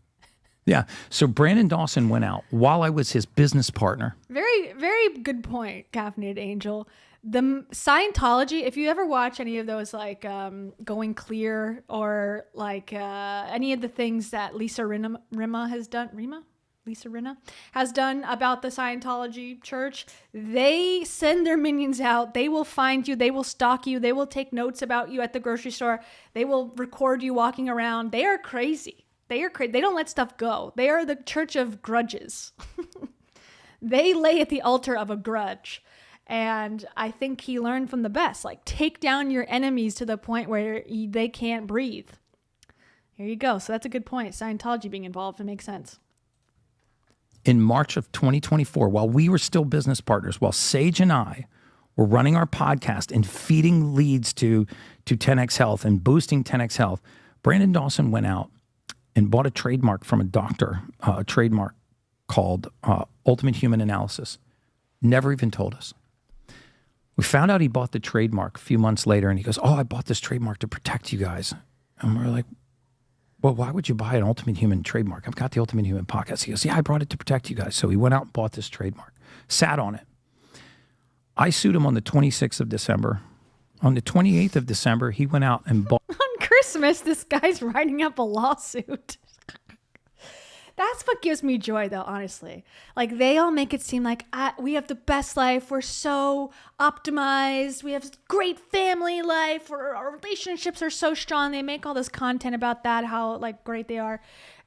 Yeah. So Brandon Dawson went out while I was his business partner. Very, very good point, Caffeinated Angel. The Scientology, if you ever watch any of those, like Going Clear or like any of the things that Lisa Rinna has done about the Scientology church, they send their minions out. They will find you. They will stalk you. They will take notes about you at the grocery store. They will record you walking around. They are crazy. They are crazy. They don't let stuff go. They are the church of grudges. They lay at the altar of a grudge. And I think he learned from the best. Like, take down your enemies to the point where they can't breathe. Here you go. So that's a good point. Scientology being involved, it makes sense. In March of 2024, while we were still business partners, while Sage and I were running our podcast and feeding leads to 10X Health and boosting 10X Health, Brandon Dawson went out and bought a trademark from a doctor, a trademark called Ultimate Human Analysis. Never even told us. We found out he bought the trademark a few months later, and he goes, I bought this trademark to protect you guys. And we're like, well, why would you buy an Ultimate Human trademark? I've got the Ultimate Human podcast. He goes, I brought it to protect you guys. So he went out and bought this trademark, sat on it. I sued him on the 26th of December. On the 28th of December, he went out and bought. On Christmas, this guy's writing up a lawsuit. That's what gives me joy, though, honestly. Like, they all make it seem like we have the best life. We're so optimized. We have great family life. Our relationships are so strong. They make all this content about that, how, like, great they are.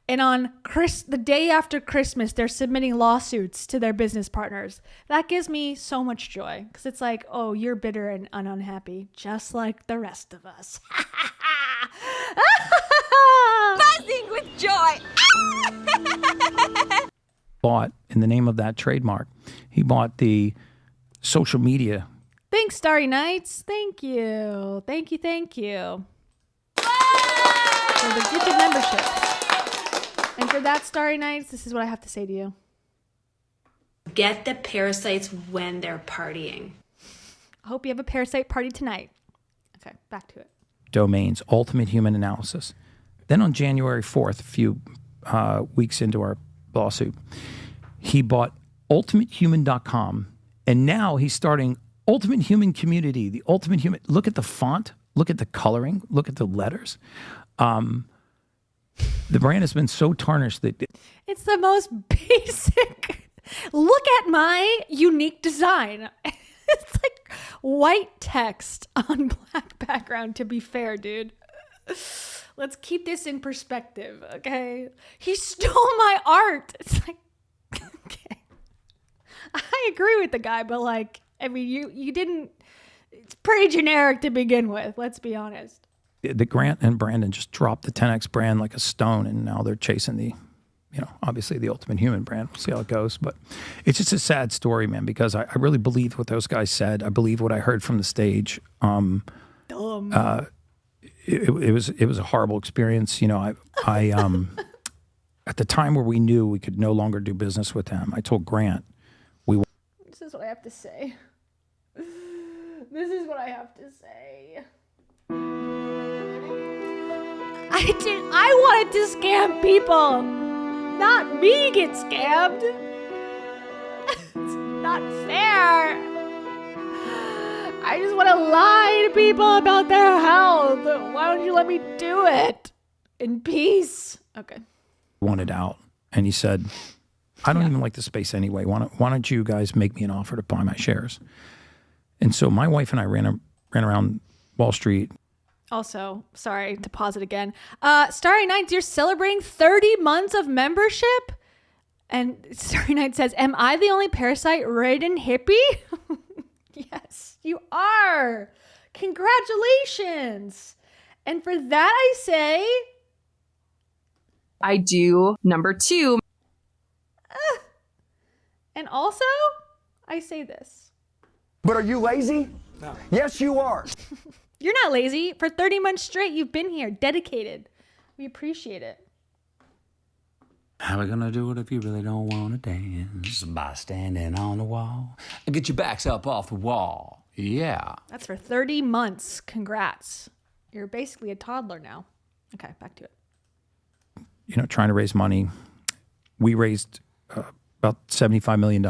And on the day after Christmas, they're submitting lawsuits to their business partners. That gives me so much joy. Because it's like, oh, you're bitter and unhappy, just like the rest of us. Buzzing with joy. Bought, in the name of that trademark, he bought the social media. Thanks, Starry Nights. Thank you. Thank you. Thank you. For the gifted memberships. And for that, Starry Nights, this is what I have to say to you. Get the parasites when they're partying. I hope you have a parasite party tonight. Okay, back to it. Domains, Ultimate Human Analysis. Then on January 4th, a few weeks into our lawsuit, he bought ultimatehuman.com, and now he's starting Ultimate Human Community, the Ultimate Human. Look at the font, look at the coloring, look at the letters. The brand has been so tarnished that it's the most basic. Look at my unique design. It's like white text on black background, to be fair, dude. Let's keep this in perspective, okay? He stole my art. It's like, okay. I agree with the guy, but like, I mean, you didn't, it's pretty generic to begin with, let's be honest. the Grant and Brandon just dropped the 10X brand like a stone, and now they're chasing the you know, obviously the Ultimate Human brand. We'll see how it goes. But it's just a sad story, man, because I really believed what those guys said. I believed what I heard from the stage. It was a horrible experience. You know, I at the time where we knew we could no longer do business with them, I told Grant, This is what I have to say. This is what I have to say. I wanted to scam people, not me get scammed. It's not fair. I just want to lie to people about their health. Why don't you let me do it in peace? Okay. wanted out. And he said, I don't even like the space anyway. Why don't you guys make me an offer to buy my shares? And so my wife and I ran around Wall Street. Also, sorry to pause it again. Starry Nights, you're celebrating 30 months of membership? And Starry Night says, am I the only parasite-ridden hippie? Yes, you are. Congratulations. And for that I say... I do number 2. And also, I say this. But are you lazy? No. Yes, you are. You're not lazy. For 30 months straight, you've been here, dedicated. We appreciate it. How we gonna do it if you really don't want to dance? By standing on the wall. Get your backs up off the wall. Yeah. That's for 30 months. Congrats. You're basically a toddler now. Okay, back to it. You know, trying to raise money. We raised about $75 million.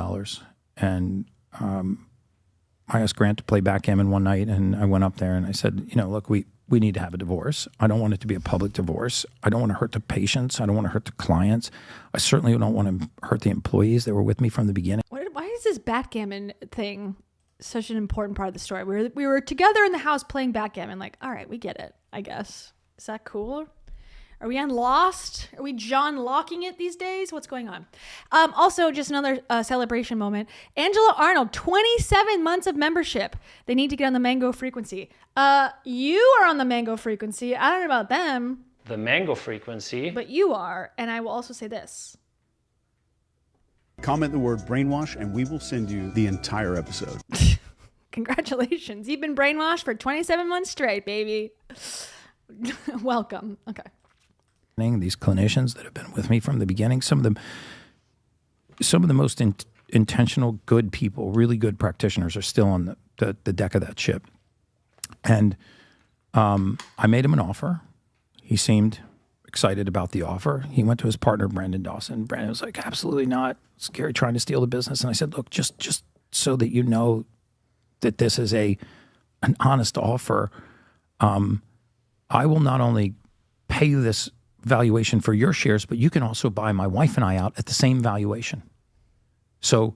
And I asked Grant to play backgammon one night, and I went up there and I said, you know, look, we need to have a divorce. I don't want it to be a public divorce. I don't want to hurt the patients. I don't want to hurt the clients. I certainly don't want to hurt the employees that were with me from the beginning. Why is this backgammon thing such an important part of the story? We were together in the house playing backgammon. Like, all right, we get it, I guess. Is that cool? Are we on Lost? Are we John Locking it these days? What's going on? Also, just another celebration moment. Angela Arnold, 27 months of membership. They need to get on the Mango frequency. You are on the Mango frequency. I don't know about them. The Mango frequency. But you are. And I will also say this. Comment the word brainwash and we will send you the entire episode. Congratulations. You've been brainwashed for 27 months straight, baby. Welcome. Okay. These clinicians that have been with me from the beginning, some of the most intentional, good people, really good practitioners are still on the deck of that ship. And I made him an offer. He seemed excited about the offer. He went to his partner, Brandon Dawson. Brandon was like, absolutely not. It's Gary trying to steal the business. And I said, look, just so that you know that this is an honest offer, I will not only pay you this valuation for your shares, but you can also buy my wife and I out at the same valuation. So,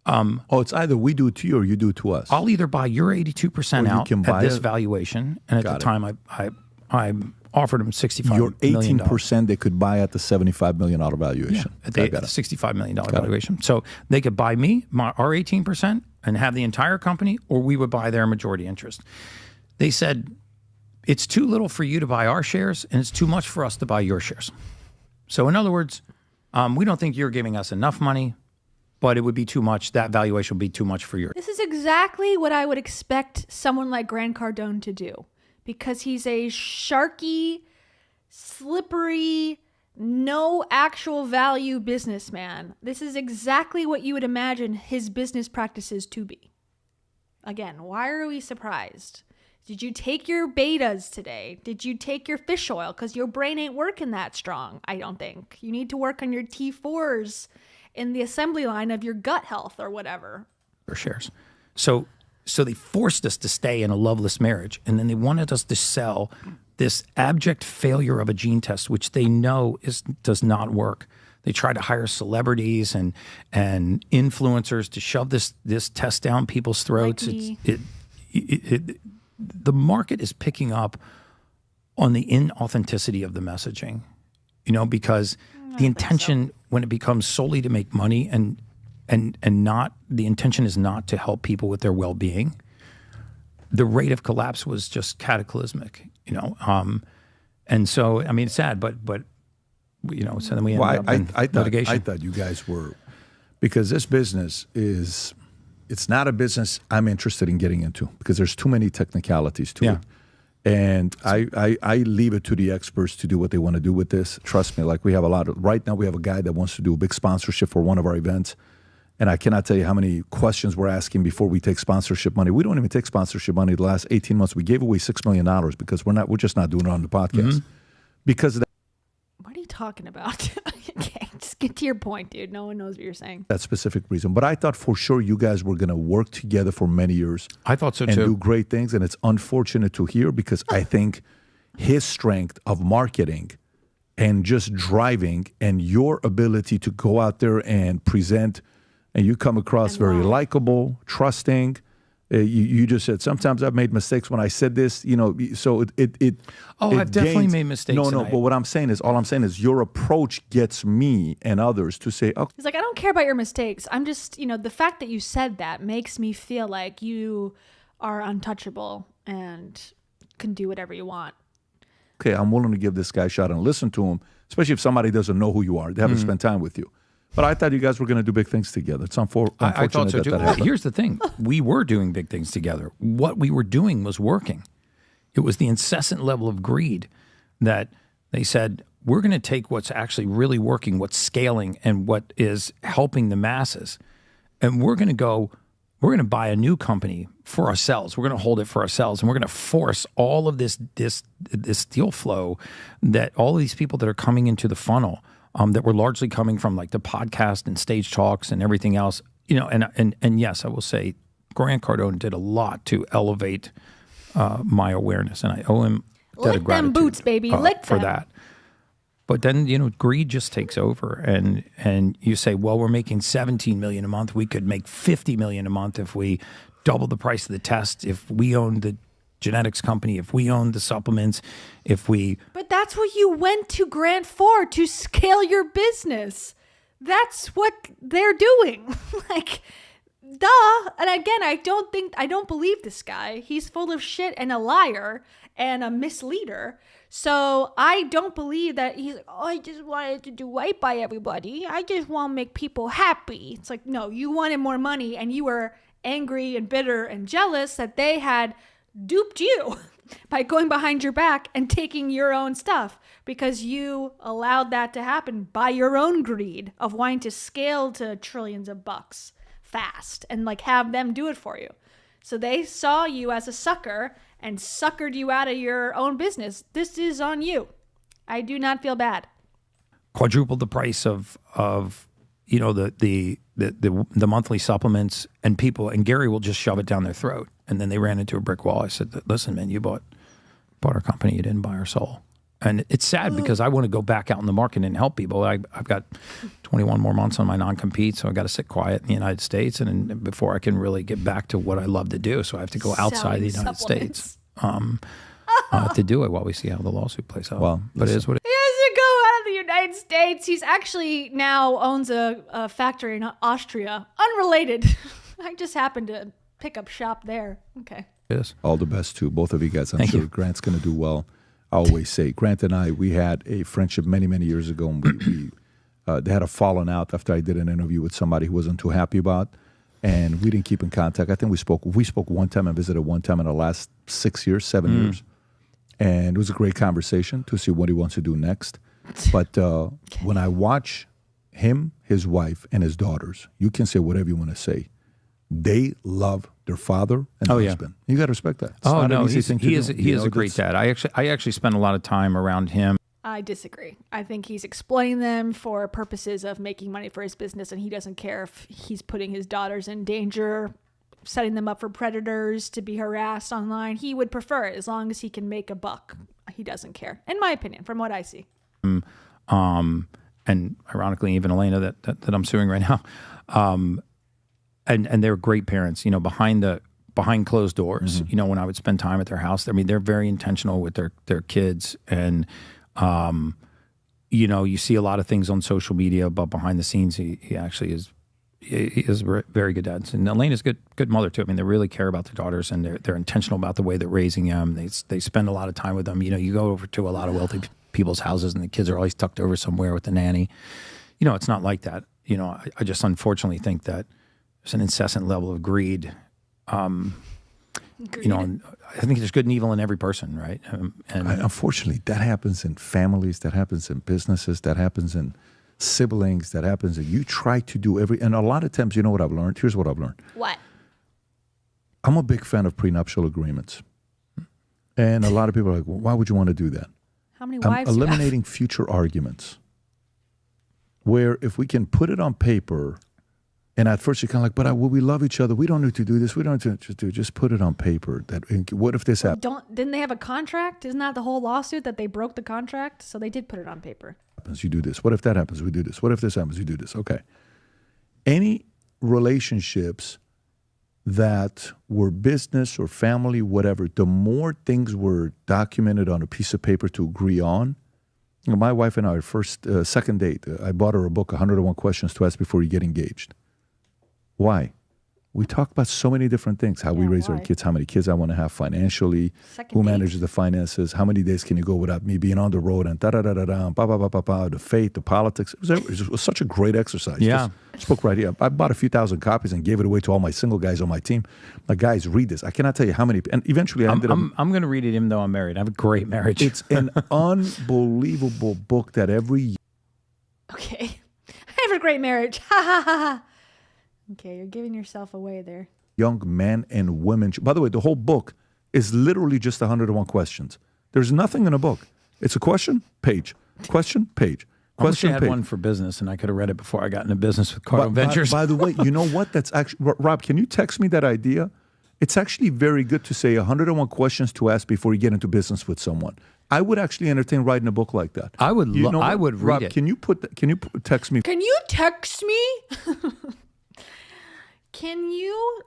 it's either we do it to you or you do it to us. I'll either buy your 82% out at this valuation, and at the time I offered him $65 your million. 18% they could buy at the $75 million valuation. Yeah, at the $65 million valuation. So they could buy me, our 18%, and have the entire company, or we would buy their majority interest. They said, it's too little for you to buy our shares, and it's too much for us to buy your shares. So in other words, we don't think you're giving us enough money, but it would be too much. That valuation would be too much for your. This is exactly what I would expect someone like Grant Cardone to do, because he's a sharky, slippery, no actual value businessman. This is exactly what you would imagine his business practices to be. Again, why are we surprised? Did you take your betas today? Did you take your fish oil? Because your brain ain't working that strong, I don't think. You need to work on your T4s in the assembly line of your gut health or whatever. Your shares. So they forced us to stay in a loveless marriage, and then they wanted us to sell this abject failure of a gene test, which they know does not work. They try to hire celebrities and influencers to shove this test down people's throats. Like the market is picking up on the inauthenticity of the messaging, you know, because the intention when it becomes solely to make money and not, the intention is not to help people with their well-being, the rate of collapse was just cataclysmic, you know. And so, I mean, it's sad, but So then we ended up in litigation. I thought you guys were, because this business is, it's not a business I'm interested in getting into because there's too many technicalities to it. And I leave it to the experts to do what they want to do with this. Trust me, like we have right now we have a guy that wants to do a big sponsorship for one of our events. And I cannot tell you how many questions we're asking before we take sponsorship money. We don't even take sponsorship money the last 18 months. We gave away $6 million because we're just not doing it on the podcast. Because of that. What are you talking about? Okay, just get to your point, dude. No one knows what you're saying. That specific reason. But I thought for sure you guys were going to work together for many years. I thought so and too. Do great things. And it's unfortunate to hear because I think his strength of marketing and just driving and your ability to go out there and present, and you come across very likable, trusting. You just said, sometimes I've made mistakes when I said this, so it I've definitely made mistakes. No, but what I'm saying is your approach gets me and others to say, okay. He's like, I don't care about your mistakes. I'm just, the fact that you said that makes me feel like you are untouchable and can do whatever you want. Okay, I'm willing to give this guy a shot and listen to him, especially if somebody doesn't know who you are. They haven't spent time with you. But I thought you guys were going to do big things together. It's unfortunate I thought so too. that happened. Here's the thing. We were doing big things together. What we were doing was working. It was the incessant level of greed that they said, we're going to take what's actually really working, what's scaling, and what is helping the masses. And we're going to buy a new company for ourselves. We're going to hold it for ourselves. And we're going to force all of this deal flow that all of these people that are coming into the funnel, that were largely coming from like the podcast and stage talks and everything else, and yes, I will say Grant Cardone did a lot to elevate my awareness, and I owe him debt of gratitude. Lick them boots, baby. Lick for them. that. But then, greed just takes over, and you say, well, we're making $17 million a month. We could make $50 million a month if we double the price of the test, if we own the genetics company, if we own the supplements, But that's what you went to Grant for, to scale your business. That's what they're doing. Like, duh. And again, I don't believe this guy. He's full of shit and a liar and a misleader. So I don't believe that he's like, I just wanted to do right by everybody. I just want to make people happy. It's like, no, you wanted more money and you were angry and bitter and jealous that they had duped you by going behind your back and taking your own stuff because you allowed that to happen by your own greed of wanting to scale to trillions of bucks fast and like have them do it for you. So they saw you as a sucker and suckered you out of your own business. This is on you. I do not feel bad. Quadrupled the price of the monthly supplements, and Gary will just shove it down their throat. And then they ran into a brick wall. I said, listen, man, you bought our company. You didn't buy our soul. And it's sad because I want to go back out in the market and help people. I've got 21 more months on my non-compete, so I've got to sit quiet in the United States and before I can really get back to what I love to do. So I have to go outside the United States to do it while we see how the lawsuit plays out. Well, but it is what it is. He has to go out of the United States. He's actually now owns a factory in Austria. Unrelated. I just happened to pick up shop there. Okay. Yes. All the best to both of you guys. I'm Thank sure you. Grant's going to do well. I always say, Grant and I, we had a friendship many, many years ago, and they had a falling out after I did an interview with somebody who wasn't too happy about, and we didn't keep in contact. I think we spoke one time and visited one time in the last 7 years, and it was a great conversation to see what he wants to do next. But when I watch him, his wife, and his daughters, you can say whatever you want to say. They love their father and husband. You got to respect that. It's not an easy thing to do. He is a great dad. I actually spent a lot of time around him. I disagree. I think he's exploiting them for purposes of making money for his business, and he doesn't care if he's putting his daughters in danger, setting them up for predators to be harassed online. He would prefer it as long as he can make a buck. He doesn't care, in my opinion, from what I see. And ironically, even Elena that I'm suing right now. And they're great parents, behind closed doors, when I would spend time at their house. I mean, they're very intentional with their kids. And, you see a lot of things on social media, but behind the scenes, he actually is very good dad. And Elena's a good mother too. I mean, they really care about their daughters, and they're intentional about the way they're raising them. They spend a lot of time with them. You go over to a lot of people's houses and the kids are always tucked over somewhere with the nanny. You know, it's not like that. You know, I just unfortunately think that there's an incessant level of greed. You know, and I think there's good and evil in every person, right? And unfortunately, that happens in families, that happens in businesses, that happens in siblings, that happens in, you try to do and a lot of times, you know what I've learned? Here's what I've learned. What? I'm a big fan of prenuptial agreements. And a lot of people are like, well, why would you want to do that? How many I'm wives do you have? eliminating future arguments. Where if we can put it on paper, and at first you're kind of like, but we love each other. We don't need to do this. We don't need to just put it on paper. What if this happens? Didn't they have a contract? Isn't that the whole lawsuit that they broke the contract? So they did put it on paper. You do this. What if that happens? We do this. What if this happens? You do this. Okay. Any relationships that were business or family, whatever, the more things were documented on a piece of paper to agree on. You know, my wife and I, our second date, I bought her a book, 101 Questions to Ask Before You Get Engaged. Why? We talk about so many different things. How we raise our kids, how many kids I want to have financially, who manages the finances, how many days can you go without me being on the road, and the faith, the politics. It was such a great exercise. Yeah. This book right here. I bought a few thousand copies and gave it away to all my single guys on my team. Like, guys, read this. I cannot tell you how many. And eventually I ended up. I'm going to read it even though I'm married. I have a great marriage. It's an unbelievable book that every. Okay. I have a great marriage. Ha ha ha ha. Okay, you're giving yourself away there. Young men and women. By the way, the whole book is literally just 101 questions. There's nothing in a book. It's a question, page. Question, page. I wish I Question, had page. one for business, and I could have read it before I got into business with Cardone Ventures. By the way, you know what? That's actually, Rob, can you text me that idea? It's actually very good to say 101 questions to ask before you get into business with someone. I would actually entertain writing a book like that. I would. I would read Rob, it. Can you text me? Can you text me? Can you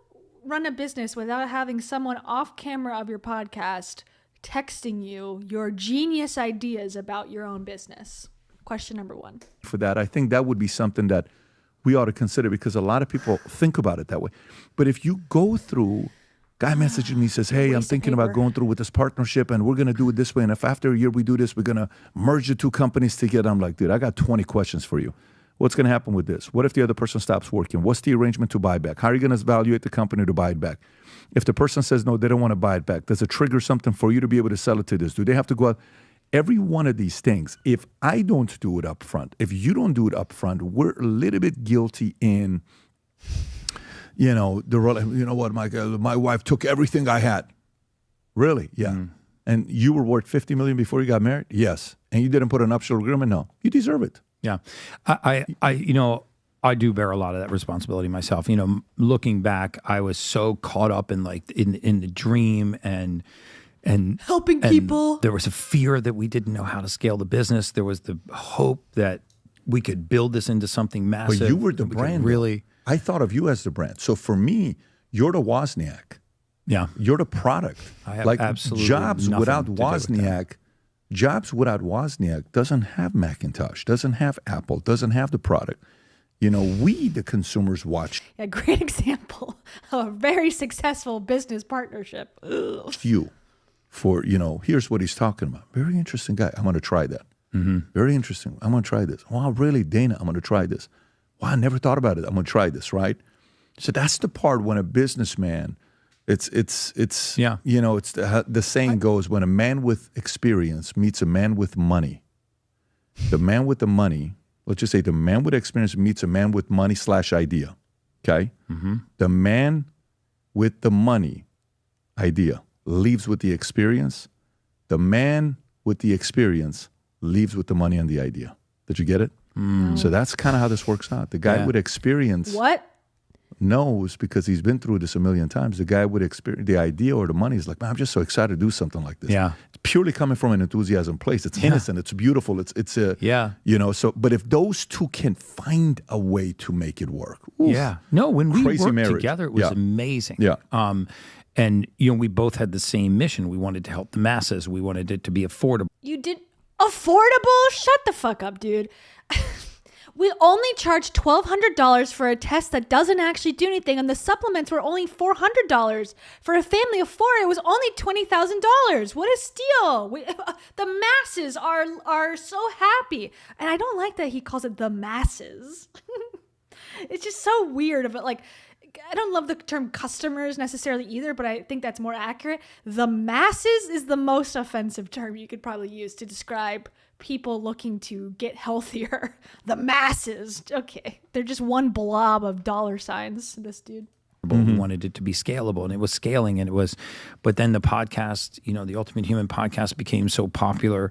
run a business without having someone off camera of your podcast texting you your genius ideas about your own business? Question number 1. For that, I think that would be something that we ought to consider, because a lot of people think about it that way. But if you go through, guy messages me, says, hey, I'm thinking about going through with this partnership and we're going to do it this way. And if after a year we do this, we're going to merge the two companies together. I'm like, dude, I got 20 questions for you. What's going to happen with this? What if the other person stops working? What's the arrangement to buy back? How are you going to evaluate the company to buy it back? If the person says no, they don't want to buy it back, does it trigger something for you to be able to sell it to this? Do they have to go out? Every one of these things, if I don't do it up front, if you don't do it up front, we're a little bit guilty in, you know what, my wife took everything I had. Really? Yeah. And you were worth $50 million before you got married? Yes. And you didn't put an nuptial agreement? No. You deserve it. Yeah. I do bear a lot of that responsibility myself. You know, looking back, I was so caught up in in the dream and helping people. There was a fear that we didn't know how to scale the business. There was the hope that we could build this into something massive. But you were the brand. Really. I thought of you as the brand. So for me, you're the Wozniak. Yeah. You're the product. I have absolutely Jobs nothing without to do with that. Wozniak doesn't have Macintosh, doesn't have Apple, doesn't have the product. You know, we, the consumers, watch A great example of a very successful business partnership. Ugh. you for, here's what he's talking about. Very interesting guy. I'm going to try that. Mm-hmm. Very interesting. I'm going to try this. Wow, really, Dana? I'm going to try this. Wow, I never thought about it. I'm going to try this, right? So that's the part when a businessman, it's yeah. It's the saying goes, when a man with experience meets a man with money, the man with the money, let's just say the man with experience meets a man with money / idea, okay? Mm-hmm. The man with the money idea leaves with the experience. The man with the experience leaves with the money and the idea. Did you get it? Mm. So that's kind of how this works out. The guy with experience What? knows, because he's been through this a million times. The guy with experience, the idea or the money is like, man, I'm just so excited to do something like this. Yeah. It's purely coming from an enthusiasm place. It's innocent. It's beautiful. It's a, so, but if those two can find a way to make it work. Oof, yeah. No, when we crazy worked marriage. together, it was Yeah. amazing. Yeah. And, we both had the same mission. We wanted to help the masses. We wanted it to be affordable. You did affordable? Shut the fuck up, dude. We only charge $1,200 for a test that doesn't actually do anything, and the supplements were only $400. For a family of 4, it was only $20,000. What a steal! The masses are so happy, and I don't like that he calls it the masses. It's just so weird of it. Like, I don't love the term customers necessarily either, but I think that's more accurate. The masses is the most offensive term you could probably use to describe people looking to get healthier. The masses. Okay. They're just one blob of dollar signs, this dude. We wanted it to be scalable, and it was scaling, and it was, but then the podcast, the Ultimate Human podcast became so popular.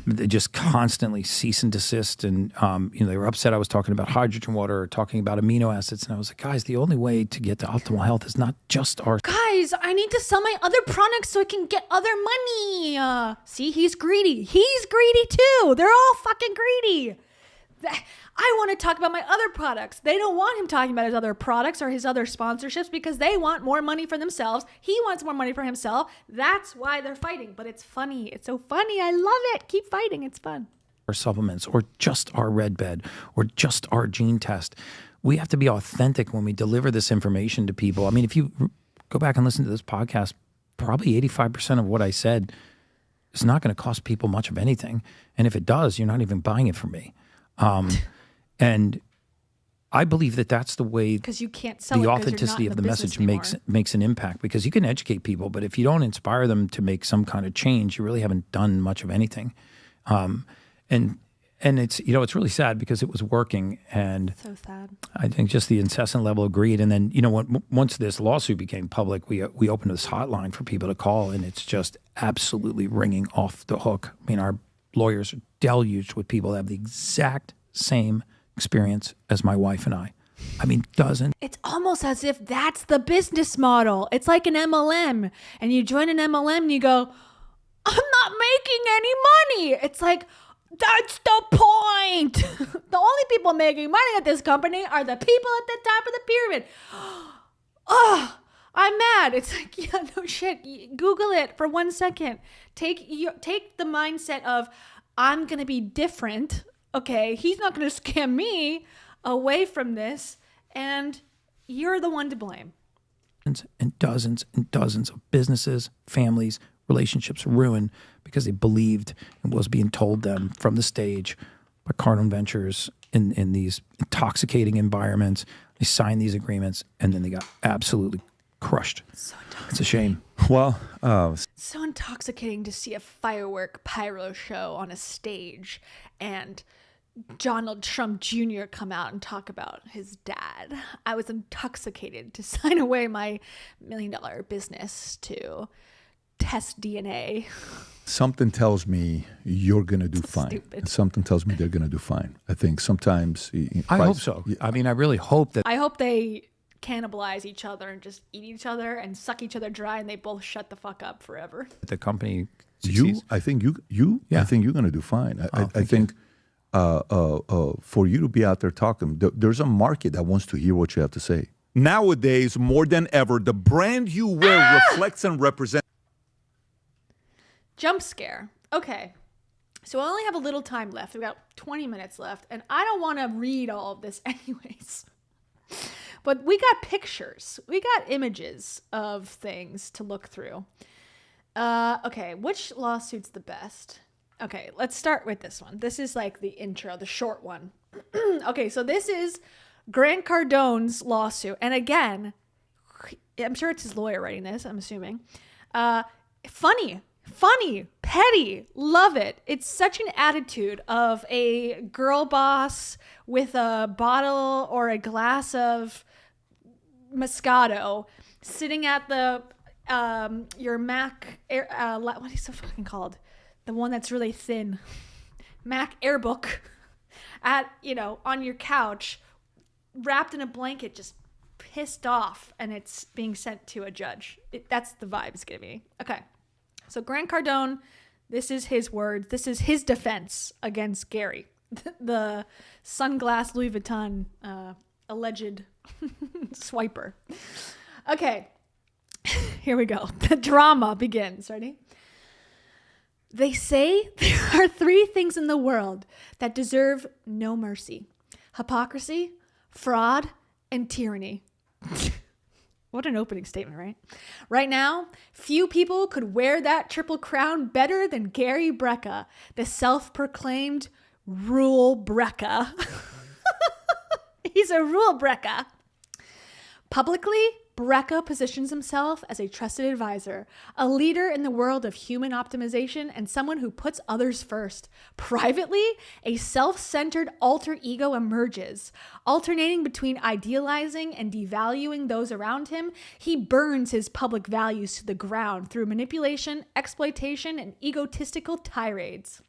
They just constantly cease and desist, and they were upset I was talking about hydrogen water or talking about amino acids, and I was like, guys, the only way to get to optimal health is not just our Guys, I need to sell my other products so I can get other money. See, he's greedy. He's greedy too. They're all fucking greedy. I want to talk about my other products. They don't want him talking about his other products or his other sponsorships because they want more money for themselves. He wants more money for himself. That's why they're fighting. But it's funny. It's so funny. I love it. Keep fighting. It's fun. supplements or just our red bed or just our gene test. We have to be authentic when we deliver this information to people. I mean, if you go back and listen to this podcast, probably 85% of what I said is not going to cost people much of anything. And if it does, you're not even buying it from me. And I believe that that's the way because you can't sell the it 'cause you're authenticity not of in the the message business makes an impact, because you can educate people, but if you don't inspire them to make some kind of change, you really haven't done much of anything. And it's, you know, it's really sad because it was working, and so sad. I think just the incessant level of greed. And then, you know, once this lawsuit became public, we opened this hotline for people to call, and it's just absolutely ringing off the hook. I mean, our lawyers are deluged with people that have the exact same experience as my wife and I. I mean, doesn't. It's almost as if that's the business model. It's like an MLM, and you join an MLM and you go, I'm not making any money. It's like, that's the point. The only people making money at this company are the people at the top of the pyramid. Oh, I'm mad. It's like, yeah, no shit. Google it for 1 second. Take the mindset of, I'm going to be different. Okay, he's not going to scam me away from this, and you're the one to blame. And dozens of businesses, families, relationships ruined because they believed in what was being told them from the stage by Cardone Ventures in these intoxicating environments. They signed these agreements, and then they got absolutely crushed. It's a shame. Well, so intoxicating to see a firework pyro show on a stage and Donald Trump Jr. come out and talk about his dad. I was intoxicated to sign away my $1 million business to test DNA. something tells me you're going to do fine. Stupid. And something tells me they're going to do fine. I think sometimes... I hope so. I mean, I really hope that... I hope they cannibalize each other and just eat each other and suck each other dry, and they both shut the fuck up forever. The company succeeds. I think you're going to do fine. I think for you to be out there talking, there's a market that wants to hear what you have to say. Nowadays, more than ever, the brand you wear reflects and represents. Jump scare. Okay. So I only have a little time left. We've got 20 minutes left, and I don't want to read all of this anyways. But we got pictures. We got images of things to look through. Okay, which lawsuit's the best? Okay, let's start with this one. This is like the intro, the short one. Okay, so this is Grant Cardone's lawsuit. And again, I'm sure it's his lawyer writing this, I'm assuming. Funny, petty, love it. It's such an attitude of a girl boss with a bottle or a glass of Moscato sitting at the your Mac what is it fucking called? The one that's really thin. Mac Airbook at, you know, on your couch, wrapped in a blanket, just pissed off, and it's being sent to a judge. That's the vibe it's giving me. Okay. So Grant Cardone, this is his words. This is his defense against Gary, the sunglass Louis Vuitton alleged swiper. Okay, here we go. The drama begins. Ready? They say there are 3 things in the world that deserve no mercy: hypocrisy, fraud, and tyranny. What an opening statement, right? Right now, few people could wear that triple crown better than Gary Brecka, the self-proclaimed rule Brecka. He's a rule Brecka. Publicly, Brecka positions himself as a trusted advisor, a leader in the world of human optimization, and someone who puts others first. Privately, a self-centered alter ego emerges. Alternating between idealizing and devaluing those around him, he burns his public values to the ground through manipulation, exploitation, and egotistical tirades.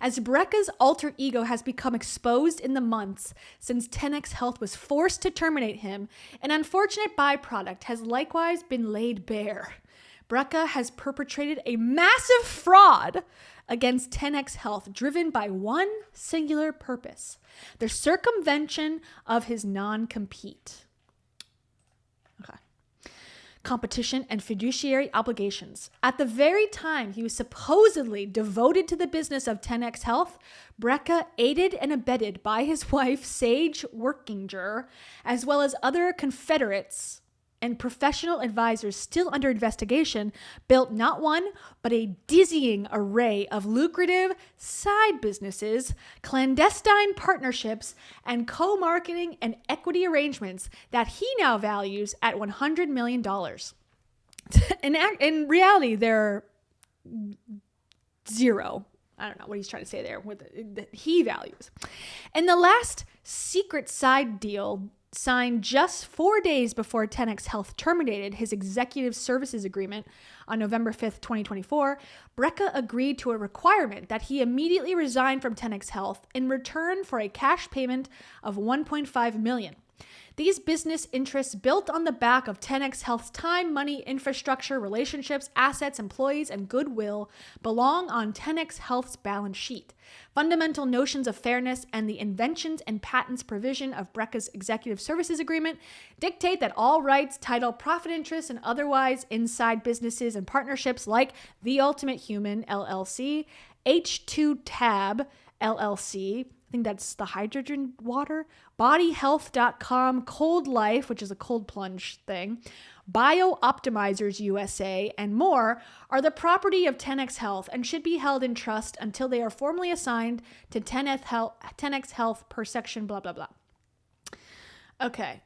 As Brecka's alter ego has become exposed in the months since 10x Health was forced to terminate him, an unfortunate byproduct has likewise been laid bare. Brecka has perpetrated a massive fraud against 10x Health driven by one singular purpose: the circumvention of his non-compete. Competition and fiduciary obligations. At the very time he was supposedly devoted to the business of 10x Health, Brecka, aided and abetted by his wife, Sage Workinger, as well as other confederates and professional advisors still under investigation, built not one, but a dizzying array of lucrative side businesses, clandestine partnerships, and co-marketing and equity arrangements that he now values at $100 million. In reality, they're zero. I don't know what he's trying to say there with that he values. And the last secret side deal, signed just 4 days before 10x Health terminated his executive services agreement on November 5th, 2024, Brecka agreed to a requirement that he immediately resign from 10x Health in return for a cash payment of $1.5 million. These business interests, built on the back of 10x Health's time, money, infrastructure, relationships, assets, employees, and goodwill, belong on 10x Health's balance sheet. Fundamental notions of fairness and the inventions and patents provision of Brecka's executive services agreement dictate that all rights, title, profit interests, and otherwise inside businesses and partnerships like The Ultimate Human, LLC, H2 Tab, LLC, I think that's the hydrogen water, bodyhealth.com, Cold Life, which is a cold plunge thing, BioOptimizers USA, and more are the property of 10x Health and should be held in trust until they are formally assigned to 10x Health per section, blah, blah, blah. Okay.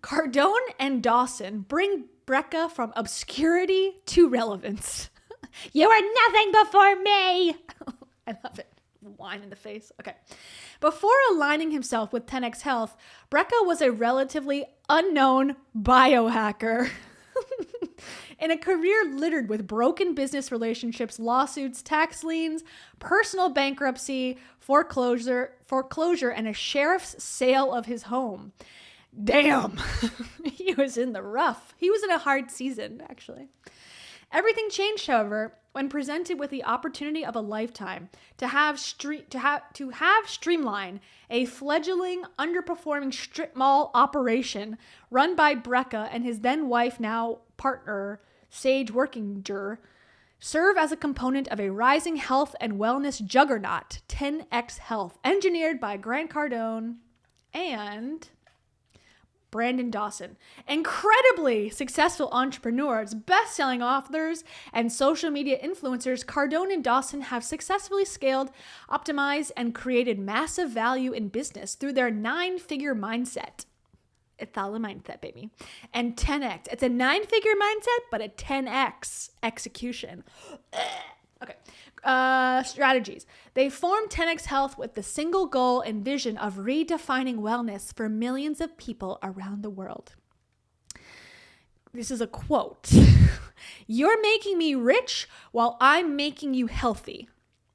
Cardone and Dawson bring Brecka from obscurity to relevance. You are nothing before me. I love it. Wine in the face. Okay. Before aligning himself with 10x Health, Brecka was a relatively unknown biohacker in a career littered with broken business relationships, lawsuits, tax liens, personal bankruptcy, foreclosure, and a sheriff's sale of his home. Damn. He was in the rough. He was in a hard season, actually. Everything changed, however, when presented with the opportunity of a lifetime to have Streamline, a fledgling, underperforming strip mall operation run by Brecka and his then wife, now partner, Sage Workinger, serve as a component of a rising health and wellness juggernaut, 10x Health, engineered by Grant Cardone and Brandon Dawson. Incredibly successful entrepreneurs, best-selling authors, and social media influencers, Cardone and Dawson have successfully scaled, optimized, and created massive value in business through their 9-figure mindset. It's all a mindset, baby. And 10x. It's a 9-figure mindset, but a 10x execution. Okay. Strategies. They formed 10x Health with the single goal and vision of redefining wellness for millions of people around the world. This is a quote. You're making me rich while I'm making you healthy.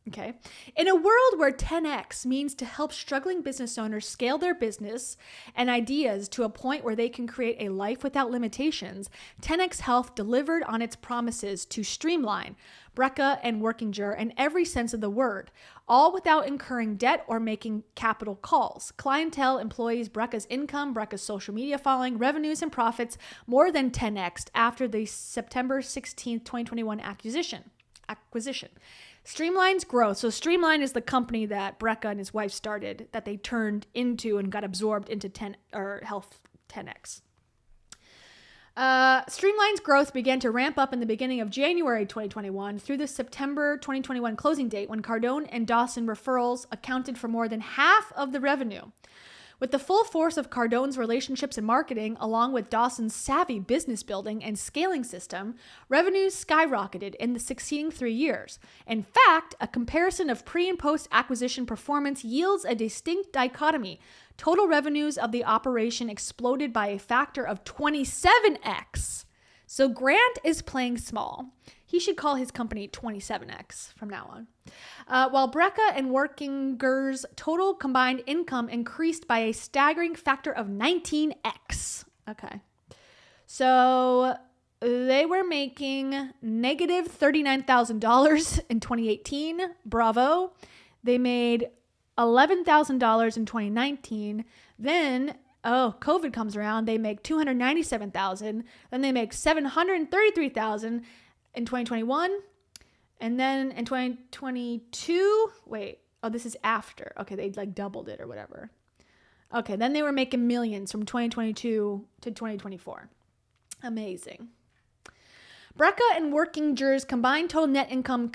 Okay. In a world where 10x means to help struggling business owners scale their business and ideas to a point where they can create a life without limitations, 10x Health delivered on its promises to streamline Brecka and Workinger in every sense of the word, all without incurring debt or making capital calls. Clientele, employees, Brecka's income, Brecka's social media following, revenues, and profits more than 10x after the September 16th, 2021 acquisition. acquisition. Streamline's growth. So Streamline is the company that Brecka and his wife started that they turned into and got absorbed into Health 10X. Streamline's growth began to ramp up in the beginning of January 2021 through the September 2021 closing date when Cardone and Dawson referrals accounted for more than half of the revenue. With the full force of Cardone's relationships and marketing, along with Dawson's savvy business building and scaling system, revenues skyrocketed in the succeeding 3 years. In fact, a comparison of pre- and post-acquisition performance yields a distinct dichotomy. Total revenues of the operation exploded by a factor of 27x. So Grant is playing small. He should call his company 27x from now on. While Brecka and Workinger's total combined income increased by a staggering factor of 19x. Okay. So they were making negative $39,000 in 2018. Bravo. They made $11,000 in 2019. Then COVID comes around. They make $297,000. Then they make $733,000 in 2021. And then in 2022, this is after. Okay, they like doubled it or whatever. Okay, then they were making millions from 2022 to 2024. Amazing. Brecka and Workinger's combined total net income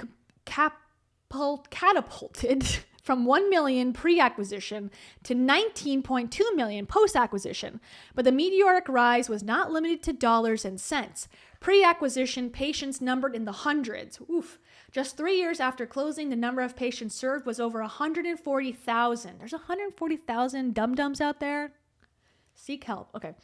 catapulted from $1 million pre-acquisition to $19.2 million post-acquisition. But the meteoric rise was not limited to dollars and cents. Pre-acquisition, patients numbered in the hundreds. Oof. Just 3 years after closing, the number of patients served was over 140,000. There's 140,000 dum-dums out there. Seek help. Okay.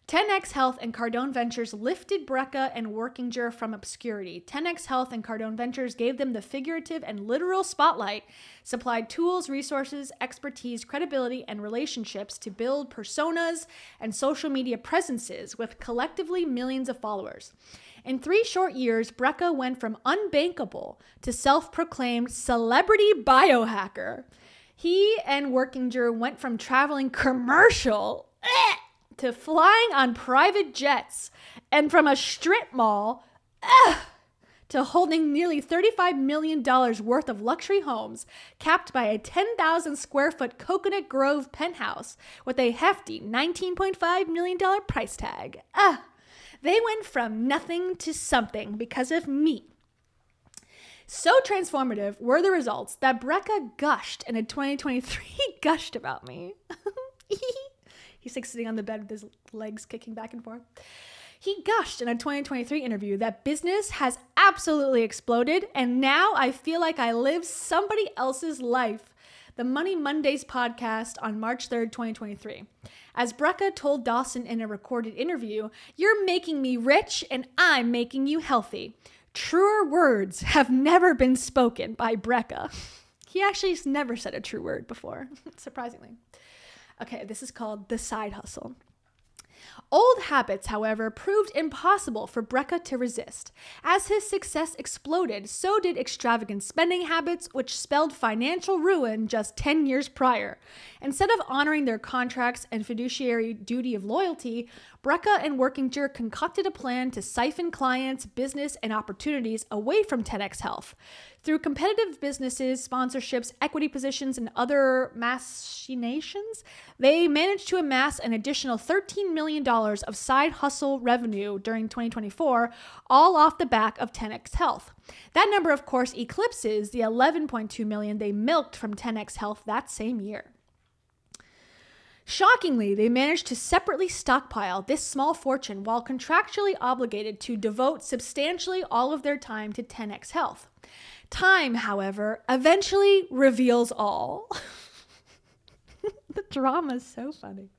10X Health and Cardone Ventures lifted Brecka and Workinger from obscurity. 10X Health and Cardone Ventures gave them the figurative and literal spotlight, supplied tools, resources, expertise, credibility, and relationships to build personas and social media presences with collectively millions of followers. In 3 short years, Brecka went from unbankable to self-proclaimed celebrity biohacker. He and Workinger went from traveling commercial to flying on private jets, and from a strip mall to holding nearly $35 million worth of luxury homes capped by a 10,000 square foot Coconut Grove penthouse with a hefty $19.5 million price tag. They went from nothing to something because of me. So transformative were the results that Brecka gushed in a 2023. He gushed about me. He's like sitting on the bed with his legs kicking back and forth. He gushed in a 2023 interview that business has absolutely exploded, and now I feel like I live somebody else's life. The Money Mondays podcast on March 3rd, 2023. As Brecka told Dawson in a recorded interview, "You're making me rich and I'm making you healthy." Truer words have never been spoken by Brecka. He actually has never said a true word before, surprisingly. Okay, this is called The Side Hustle. Old habits, however, proved impossible for Brecka to resist. As his success exploded, so did extravagant spending habits, which spelled financial ruin just 10 years prior. Instead of honoring their contracts and fiduciary duty of loyalty, Brecka and Workinger concocted a plan to siphon clients, business, and opportunities away from 10X Health. Through competitive businesses, sponsorships, equity positions, and other machinations, they managed to amass an additional $13 million of side hustle revenue during 2024, all off the back of 10X Health. That number, of course, eclipses the $11.2 million they milked from 10X Health that same year. Shockingly, they managed to separately stockpile this small fortune while contractually obligated to devote substantially all of their time to 10X Health. Time, however, eventually reveals all. The drama is so funny.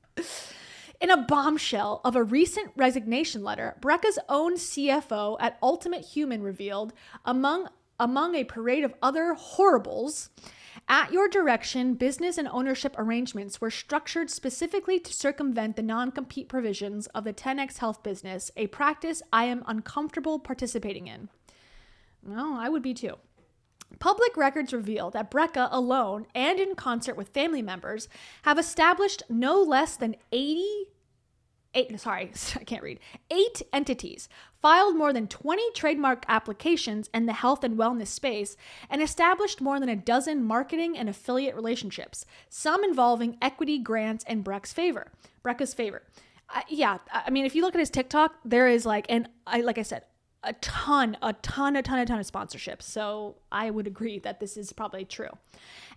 In a bombshell of a recent resignation letter, Brecka's own CFO at Ultimate Human revealed, among a parade of other horribles, "At your direction, business and ownership arrangements were structured specifically to circumvent the non-compete provisions of the 10X Health business, a practice I am uncomfortable participating in." Well, I would be too. Public records reveal that Brecka alone and in concert with family members have established no less than 80 8 entities, filed more than 20 trademark applications in the health and wellness space, and established more than a dozen marketing and affiliate relationships, some involving equity grants in Brecka's favor. I mean, if you look at his TikTok, there is like I said, a ton of sponsorships. So I would agree that this is probably true.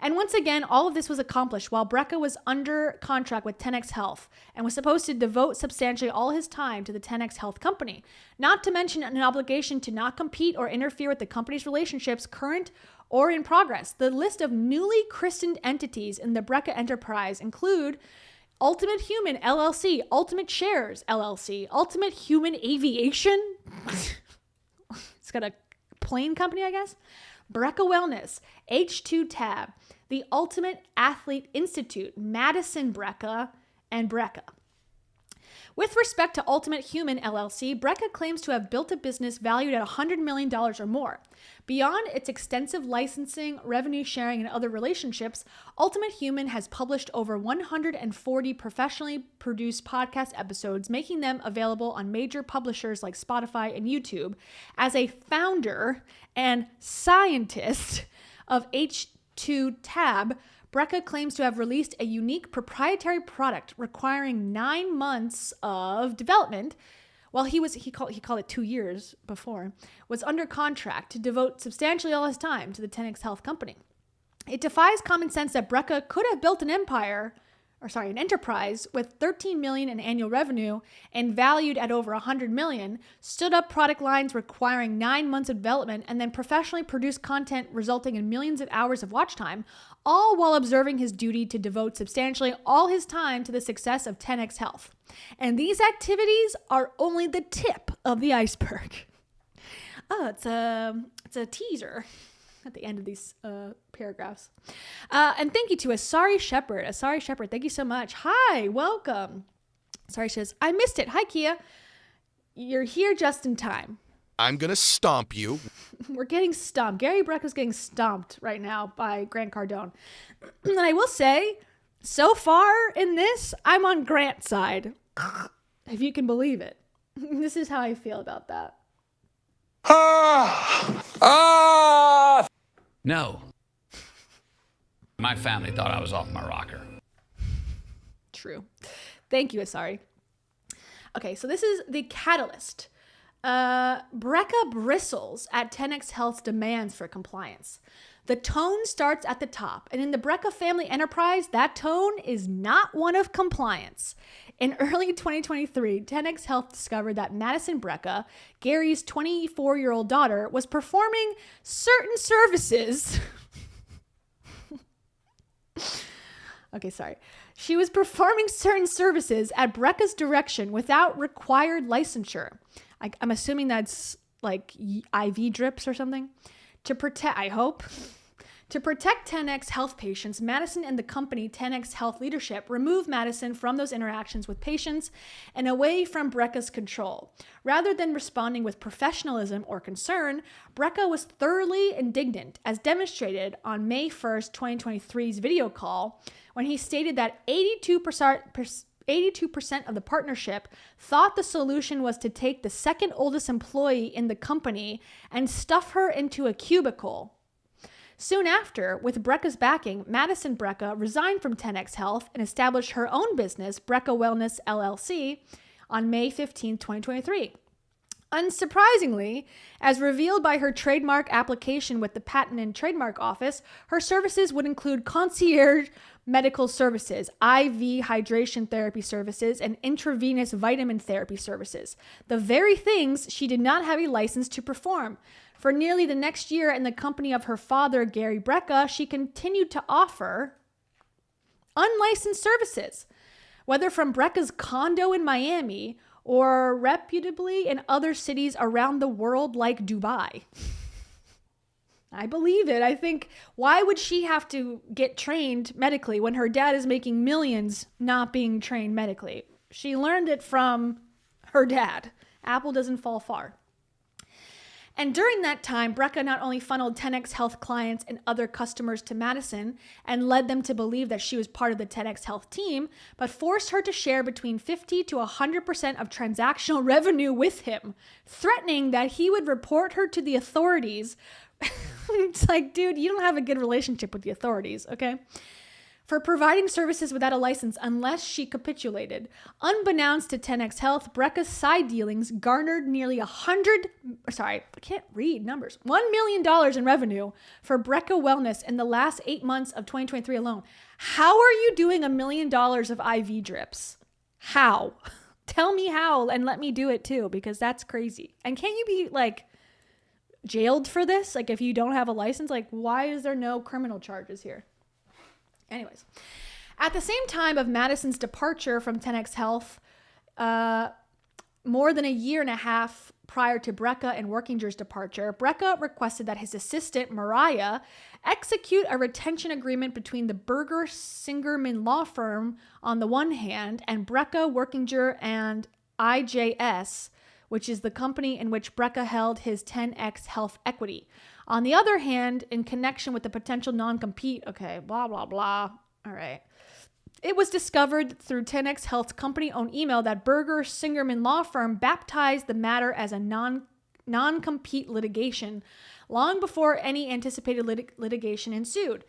And once again, all of this was accomplished while Brecka was under contract with 10X Health and was supposed to devote substantially all his time to the 10X Health company, not to mention an obligation to not compete or interfere with the company's relationships, current or in progress. The list of newly christened entities in the Brecka enterprise include Ultimate Human LLC, Ultimate Shares LLC, Ultimate Human Aviation. It's got a plane company, I guess. Brecka Wellness, H2 Tab, the Ultimate Athlete Institute, Madison Brecka, and Brecka. With respect to Ultimate Human LLC, Brecka claims to have built a business valued at $100 million or more. Beyond its extensive licensing, revenue sharing, and other relationships, Ultimate Human has published over 140 professionally produced podcast episodes, making them available on major publishers like Spotify and YouTube. As a founder and scientist of H2 Tab, Brecka claims to have released a unique proprietary product requiring 9 months of development, while he called it 2 years before, was under contract to devote substantially all his time to the 10X Health company. It defies common sense that Brecka could have built an enterprise with $13 million in annual revenue and valued at over $100 million, stood up product lines requiring 9 months of development, and then professionally produced content resulting in millions of hours of watch time, all while observing his duty to devote substantially all his time to the success of 10X Health. And these activities are only the tip of the iceberg. Oh, it's a teaser at the end of these paragraphs. And thank you to Asari Shepherd. Asari Shepherd, thank you so much. Hi, welcome. Asari says, I missed it. Hi, Kia. You're here just in time. I'm going to stomp you. We're getting stomped. Gary Brecka is getting stomped right now by Grant Cardone. And I will say, so far in this, I'm on Grant's side. If you can believe it. This is how I feel about that. No. My family thought I was off my rocker. True. Thank you, Asari. Okay, so this is the catalyst. Brecka bristles at 10X Health's demands for compliance. The tone starts at the top, and in the Brecka family enterprise, that tone is not one of compliance. In early 2023, 10X Health discovered that Madison Brecka, Gary's 24-year-old daughter, was performing certain services. She was performing certain services at Brecka's direction without required licensure. I'm assuming that's like IV drips or something. To protect 10X Health patients, Madison and the company 10X Health leadership removed Madison from those interactions with patients and away from Brecka's control. Rather than responding with professionalism or concern, Brecka was thoroughly indignant, as demonstrated on May 1st, 2023's video call, when he stated that 82% of the partnership thought the solution was to take the second oldest employee in the company and stuff her into a cubicle. Soon after, with Brecka's backing, Madison Brecka resigned from 10X Health and established her own business, Brecka Wellness LLC, on May 15, 2023. Unsurprisingly, as revealed by her trademark application with the Patent and Trademark Office, her services would include concierge medical services, IV hydration therapy services, and intravenous vitamin therapy services, the very things she did not have a license to perform. For nearly the next year in the company of her father, Gary Brecka, she continued to offer unlicensed services, whether from Brecka's condo in Miami or reputably in other cities around the world like Dubai. I believe it. I think, why would she have to get trained medically when her dad is making millions not being trained medically? She learned it from her dad. Apple doesn't fall far. And during that time, Brecka not only funneled 10X Health clients and other customers to Madison and led them to believe that she was part of the 10X Health team, but forced her to share between 50 to 100% of transactional revenue with him, threatening that he would report her to the authorities. It's like, dude, you don't have a good relationship with the authorities, okay? For providing services without a license unless she capitulated. Unbeknownst to 10X Health, Brecka's side dealings garnered nearly $1 million in revenue for Brecka Wellness in the last 8 months of 2023 alone. How are you doing $1 million of IV drips? How? Tell me how and let me do it too, because that's crazy. And can't you be like jailed for this? Like if you don't have a license, like why is there no criminal charges here? Anyways, at the same time of Madison's departure from 10X Health, more than a year and a half prior to Brecka and Workinger's departure, Brecka requested that his assistant, Mariah, execute a retention agreement between the Berger Singerman law firm on the one hand and Brecka, Workinger, and IJS, which is the company in which Brecka held his 10X Health equity. On the other hand, in connection with the potential non-compete, okay, blah, blah, blah. All right. It was discovered through 10X Health's company-owned email that Berger Singerman law firm baptized the matter as a non-compete litigation long before any anticipated litigation ensued.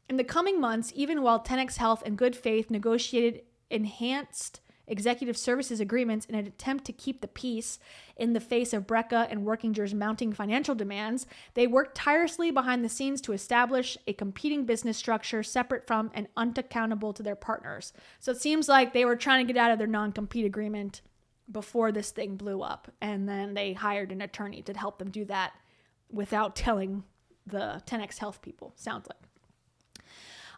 In the coming months, even while 10X Health in good faith negotiated enhanced executive services agreements in an attempt to keep the peace in the face of Brecka and Workinger's mounting financial demands, they worked tirelessly behind the scenes to establish a competing business structure separate from and unaccountable to their partners. So it seems like they were trying to get out of their non-compete agreement before this thing blew up, and then they hired an attorney to help them do that without telling the 10X Health people, sounds like.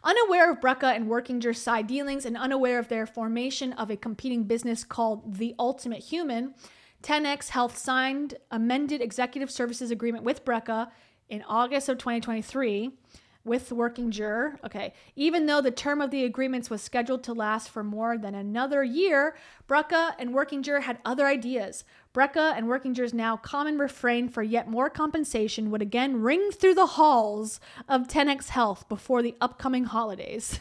Unaware of Brecka and Workinger's side dealings and unaware of their formation of a competing business called The Ultimate Human, 10X Health signed amended executive services agreement with Brecka in August of 2023 with Workinger. Okay, even though the term of the agreements was scheduled to last for more than another year, Brecka and Workinger had other ideas. Brecka and Workinger's now common refrain for yet more compensation would again ring through the halls of 10X Health before the upcoming holidays.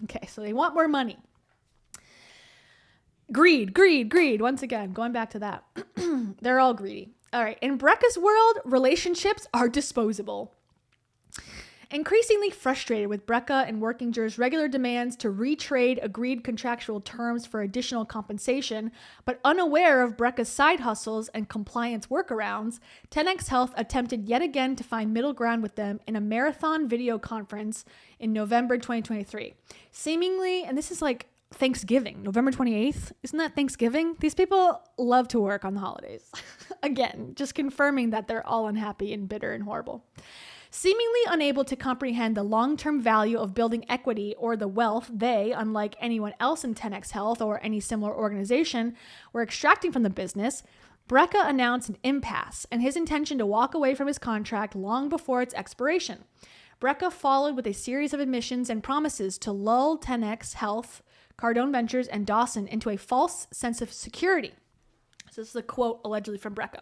Okay, so they want more money. Greed, greed, greed. Once again, going back to that. They're all greedy. All right, in Brecka's world, relationships are disposable. Increasingly frustrated with Brecka and Workinger's regular demands to retrade agreed contractual terms for additional compensation, but unaware of Brecka's side hustles and compliance workarounds, 10X Health attempted yet again to find middle ground with them in a marathon video conference in November 2023. Seemingly, and this is like Thanksgiving, November 28th. Isn't that Thanksgiving? These people love to work on the holidays. Again, just confirming that they're all unhappy and bitter and horrible. Seemingly unable to comprehend the long-term value of building equity or the wealth they, unlike anyone else in 10X Health or any similar organization, were extracting from the business, Brecka announced an impasse and his intention to walk away from his contract long before its expiration. Brecka followed with a series of admissions and promises to lull 10X Health, Cardone Ventures, and Dawson into a false sense of security. So this is a quote allegedly from Brecka.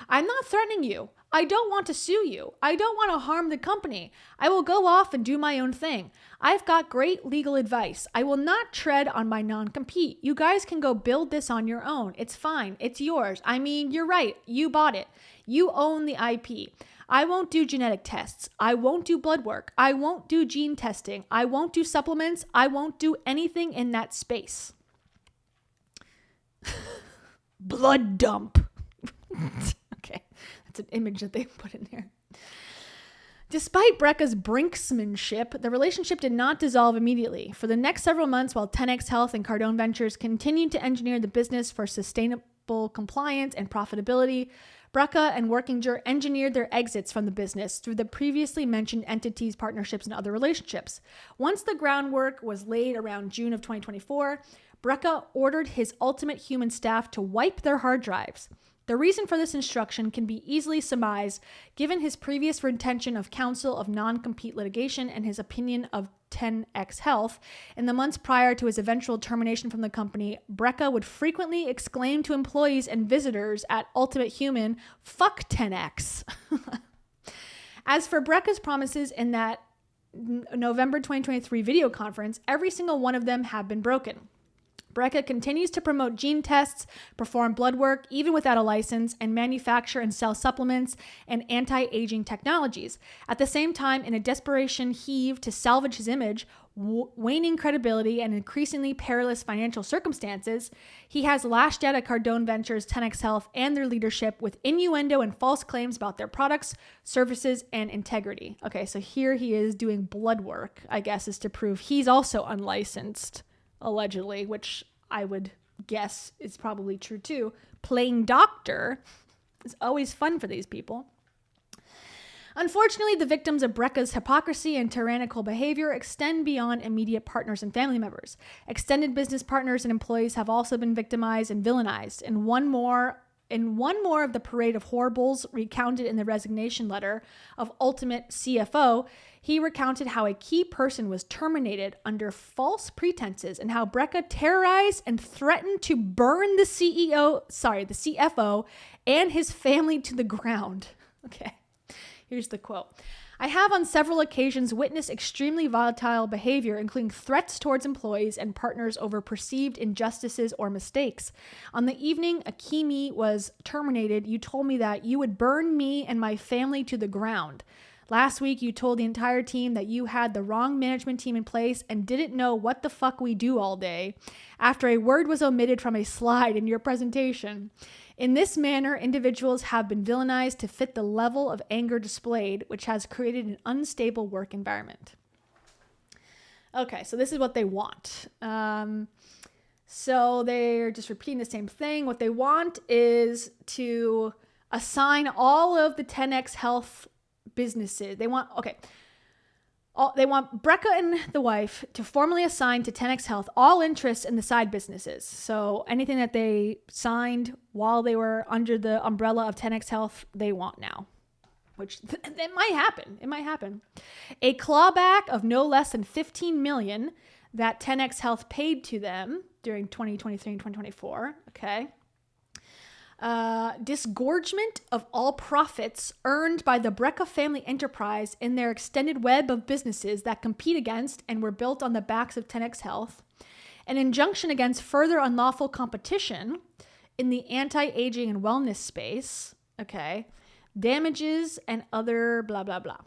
I'm not threatening you. I don't want to sue you. I don't want to harm the company. I will go off and do my own thing. I've got great legal advice. I will not tread on my non-compete. You guys can go build this on your own. It's fine. It's yours. I mean, you're right. You bought it. You own the IP. I won't do genetic tests. I won't do blood work. I won't do gene testing. I won't do supplements. I won't do anything in that space. Blood dump. Okay, that's an image that they put in there. Despite Brecka's brinksmanship, the relationship did not dissolve immediately. For the next several months, while 10X Health and Cardone Ventures continued to engineer the business for sustainable compliance and profitability, Brecka and Workinger engineered their exits from the business through the previously mentioned entities, partnerships, and other relationships. Once the groundwork was laid around June of 2024, Brecka ordered his Ultimate Human staff to wipe their hard drives. The reason for this instruction can be easily surmised given his previous retention of counsel of non-compete litigation and his opinion of 10x Health. In the months prior to his eventual termination from the company, Brecka would frequently exclaim to employees and visitors at Ultimate Human, "Fuck 10x." As for Brecka's promises in that November 2023 video conference, every single one of them have been broken. Brecka continues to promote gene tests, perform blood work, even without a license, and manufacture and sell supplements and anti-aging technologies. At the same time, in a desperation heave to salvage his image, waning credibility, and increasingly perilous financial circumstances, he has lashed out at Cardone Ventures, 10x Health, and their leadership with innuendo and false claims about their products, services, and integrity. Okay, so here he is doing blood work, I guess, is to prove he's also unlicensed. Allegedly, which I would guess is probably true too. Playing doctor is always fun for these people. Unfortunately, the victims of Brecka's hypocrisy and tyrannical behavior extend beyond immediate partners and family members. Extended business partners and employees have also been victimized and villainized. In one more of the parade of horribles recounted in the resignation letter of Ultimate CFO, he recounted how a key person was terminated under false pretenses and how Brecka terrorized and threatened to burn the CFO and his family to the ground. Okay, here's the quote. I have on several occasions witnessed extremely volatile behavior, including threats towards employees and partners over perceived injustices or mistakes. On the evening Akimi was terminated, you told me that you would burn me and my family to the ground. Last week, you told the entire team that you had the wrong management team in place and didn't know what the fuck we do all day after a word was omitted from a slide in your presentation. In this manner, individuals have been villainized to fit the level of anger displayed, which has created an unstable work environment. Okay, so this is what they want. So they're just repeating the same thing. What they want is to assign all of the 10x Health businesses. They want Brecka and the wife to formally assign to 10x Health all interests in the side businesses. So anything that they signed while they were under the umbrella of 10x Health, they want now. Which it might happen. It might happen. A clawback of no less than $15 million that 10x Health paid to them during 2023 and 2024. Okay. Disgorgement of all profits earned by the Brecka family enterprise in their extended web of businesses that compete against and were built on the backs of 10x Health. An injunction against further unlawful competition in the anti-aging and wellness space. Okay. Damages and other blah, blah, blah.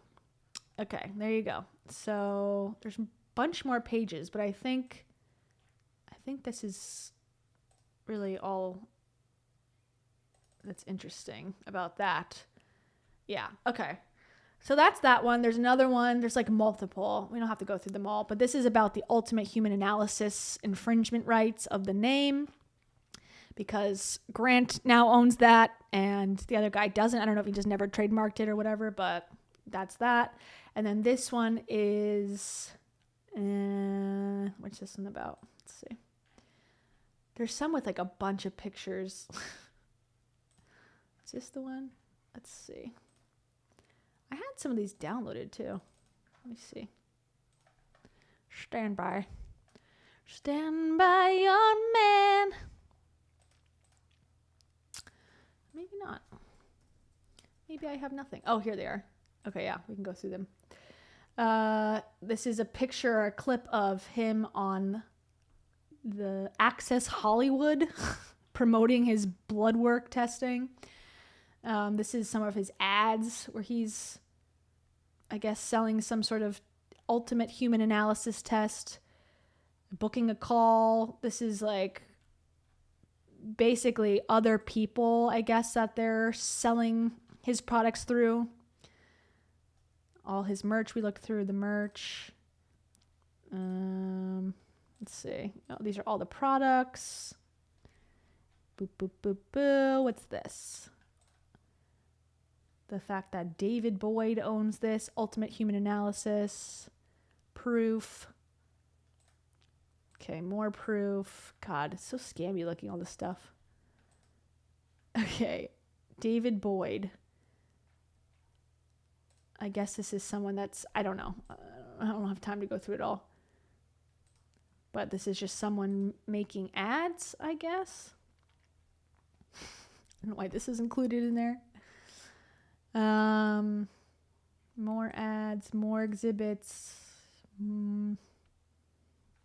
Okay, there you go. So there's a bunch more pages, but I think this is really all that's interesting about that. Yeah, okay. So that's that one. There's another one. There's like multiple. We don't have to go through them all, but this is about the ultimate human analysis infringement rights of the name because Grant now owns that and the other guy doesn't. I don't know if he just never trademarked it or whatever, but that's that. And then this one is, what's this one about? Let's see. There's some with like a bunch of pictures. Is this the one? Let's see. I had some of these downloaded too. Let me see. Stand by. Stand by your man. Maybe not. Maybe I have nothing. Oh, here they are. Okay, yeah, we can go through them. This is a picture or a clip of him on the Access Hollywood promoting his blood work testing. This is some of his ads where he's, I guess, selling some sort of ultimate human analysis test, booking a call. This is like basically other people, I guess, that they're selling his products through. All his merch, we looked through the merch. Let's see. Oh, these are all the products. Boop, boop, boop, boo. What's this? The fact that David Boyd owns this. Ultimate Human Analysis. Proof. Okay, more proof. God, it's so scammy looking, all this stuff. Okay. David Boyd. I guess this is someone that's, I don't know. I don't have time to go through it all. But this is just someone making ads, I guess. I don't know why this is included in there. More ads, more exhibits.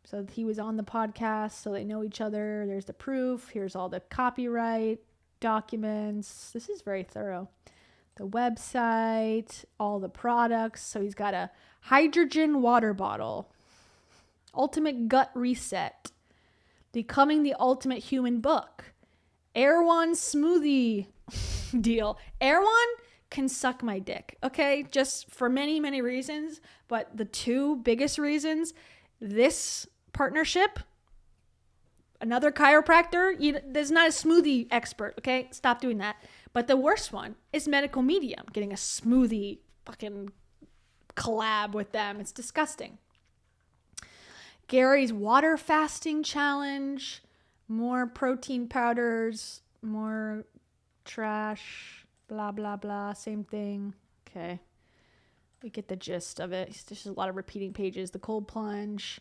So he was on the podcast, so they know each other. There's the proof. Here's all the copyright documents. This is very thorough. The website, all the products. So he's got a hydrogen water bottle, ultimate gut reset, becoming the ultimate human book, Erewhon smoothie deal. Erewhon can suck my dick, okay? Just for many, many reasons. But the two biggest reasons, this partnership, another chiropractor, there's not a smoothie expert, okay? Stop doing that. But the worst one is Medical Medium, getting a smoothie fucking collab with them. It's disgusting. Gary's water fasting challenge, more protein powders, more trash, blah, blah, blah, same thing. Okay. We get the gist of it. There's just a lot of repeating pages. The cold plunge,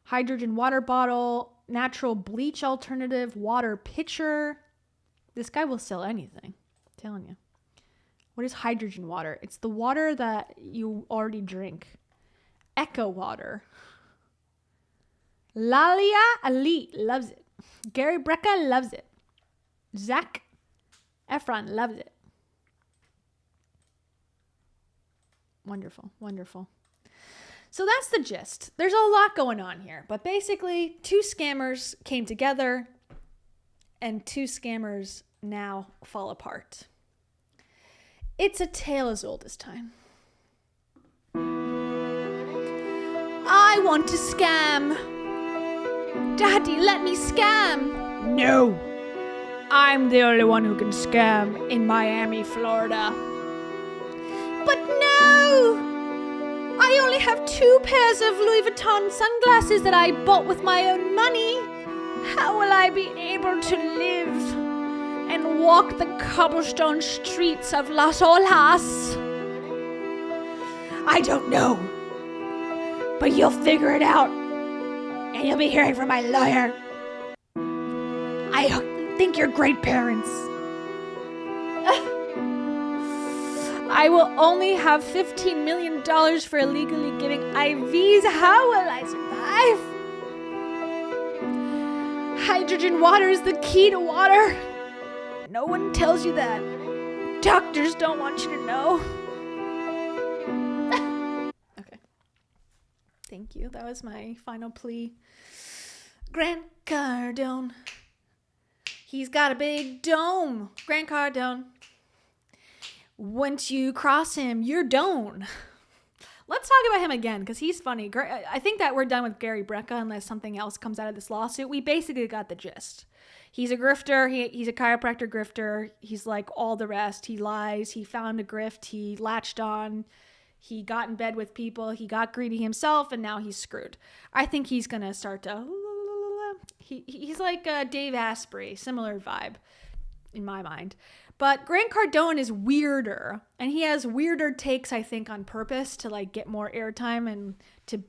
hydrogen water bottle, natural bleach alternative, water pitcher. This guy will sell anything. I'm telling you. What is hydrogen water? It's the water that you already drink. Echo water. Lalia Ali loves it. Gary Brecka loves it. Zac Efron loves it. Wonderful, wonderful. So that's the gist. There's a lot going on here, but basically two scammers came together and two scammers now fall apart. It's a tale as old as time. I want to scam. Daddy, let me scam. No. I'm the only one who can scam in Miami, Florida. But no! I only have 2 pairs of Louis Vuitton sunglasses that I bought with my own money. How will I be able to live and walk the cobblestone streets of Las Olas? I don't know. But you'll figure it out. And you'll be hearing from my lawyer. I think you're great parents. I will only have $15 million for illegally getting IVs. How will I survive? Hydrogen water is the key to water. No one tells you that. Doctors don't want you to know. Okay. Thank you. That was my final plea. Grant Cardone. He's got a big dome. Grant Cardone. Once you cross him, you're done. Let's talk about him again, because he's funny. I think that we're done with Gary Brecka unless something else comes out of this lawsuit. We basically got the gist. He's a grifter. He's a chiropractor grifter. He's like all the rest. He lies. He found a grift. He latched on. He got in bed with people. He got greedy himself, and now he's screwed. I think he's going to start to... He's like Dave Asprey. Similar vibe in my mind. But Grant Cardone is weirder, and he has weirder takes, I think, on purpose to like get more airtime and to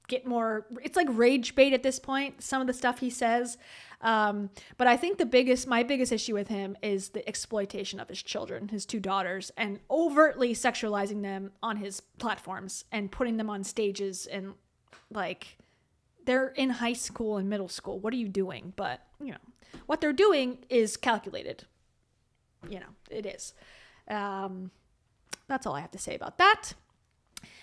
get more. It's like rage bait at this point. Some of the stuff he says, but I think my biggest issue with him is the exploitation of his children, his 2 daughters, and overtly sexualizing them on his platforms and putting them on stages and like they're in high school and middle school. What are you doing? But what they're doing is calculated. It is. That's all I have to say about that.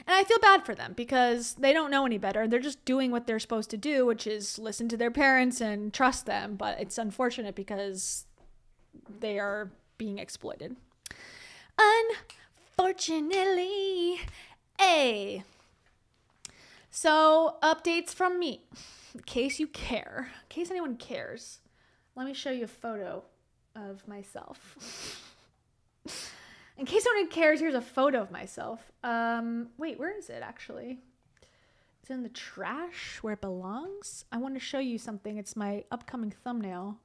And I feel bad for them because they don't know any better. They're just doing what they're supposed to do, which is listen to their parents and trust them. But it's unfortunate because they are being exploited. Unfortunately. So, updates from me. In case you care. In case anyone cares. Let me show you a photo of myself. In case anyone cares, here's a photo of myself. Wait, where is it actually? It's in the trash where it belongs. I want to show you something. It's my upcoming thumbnail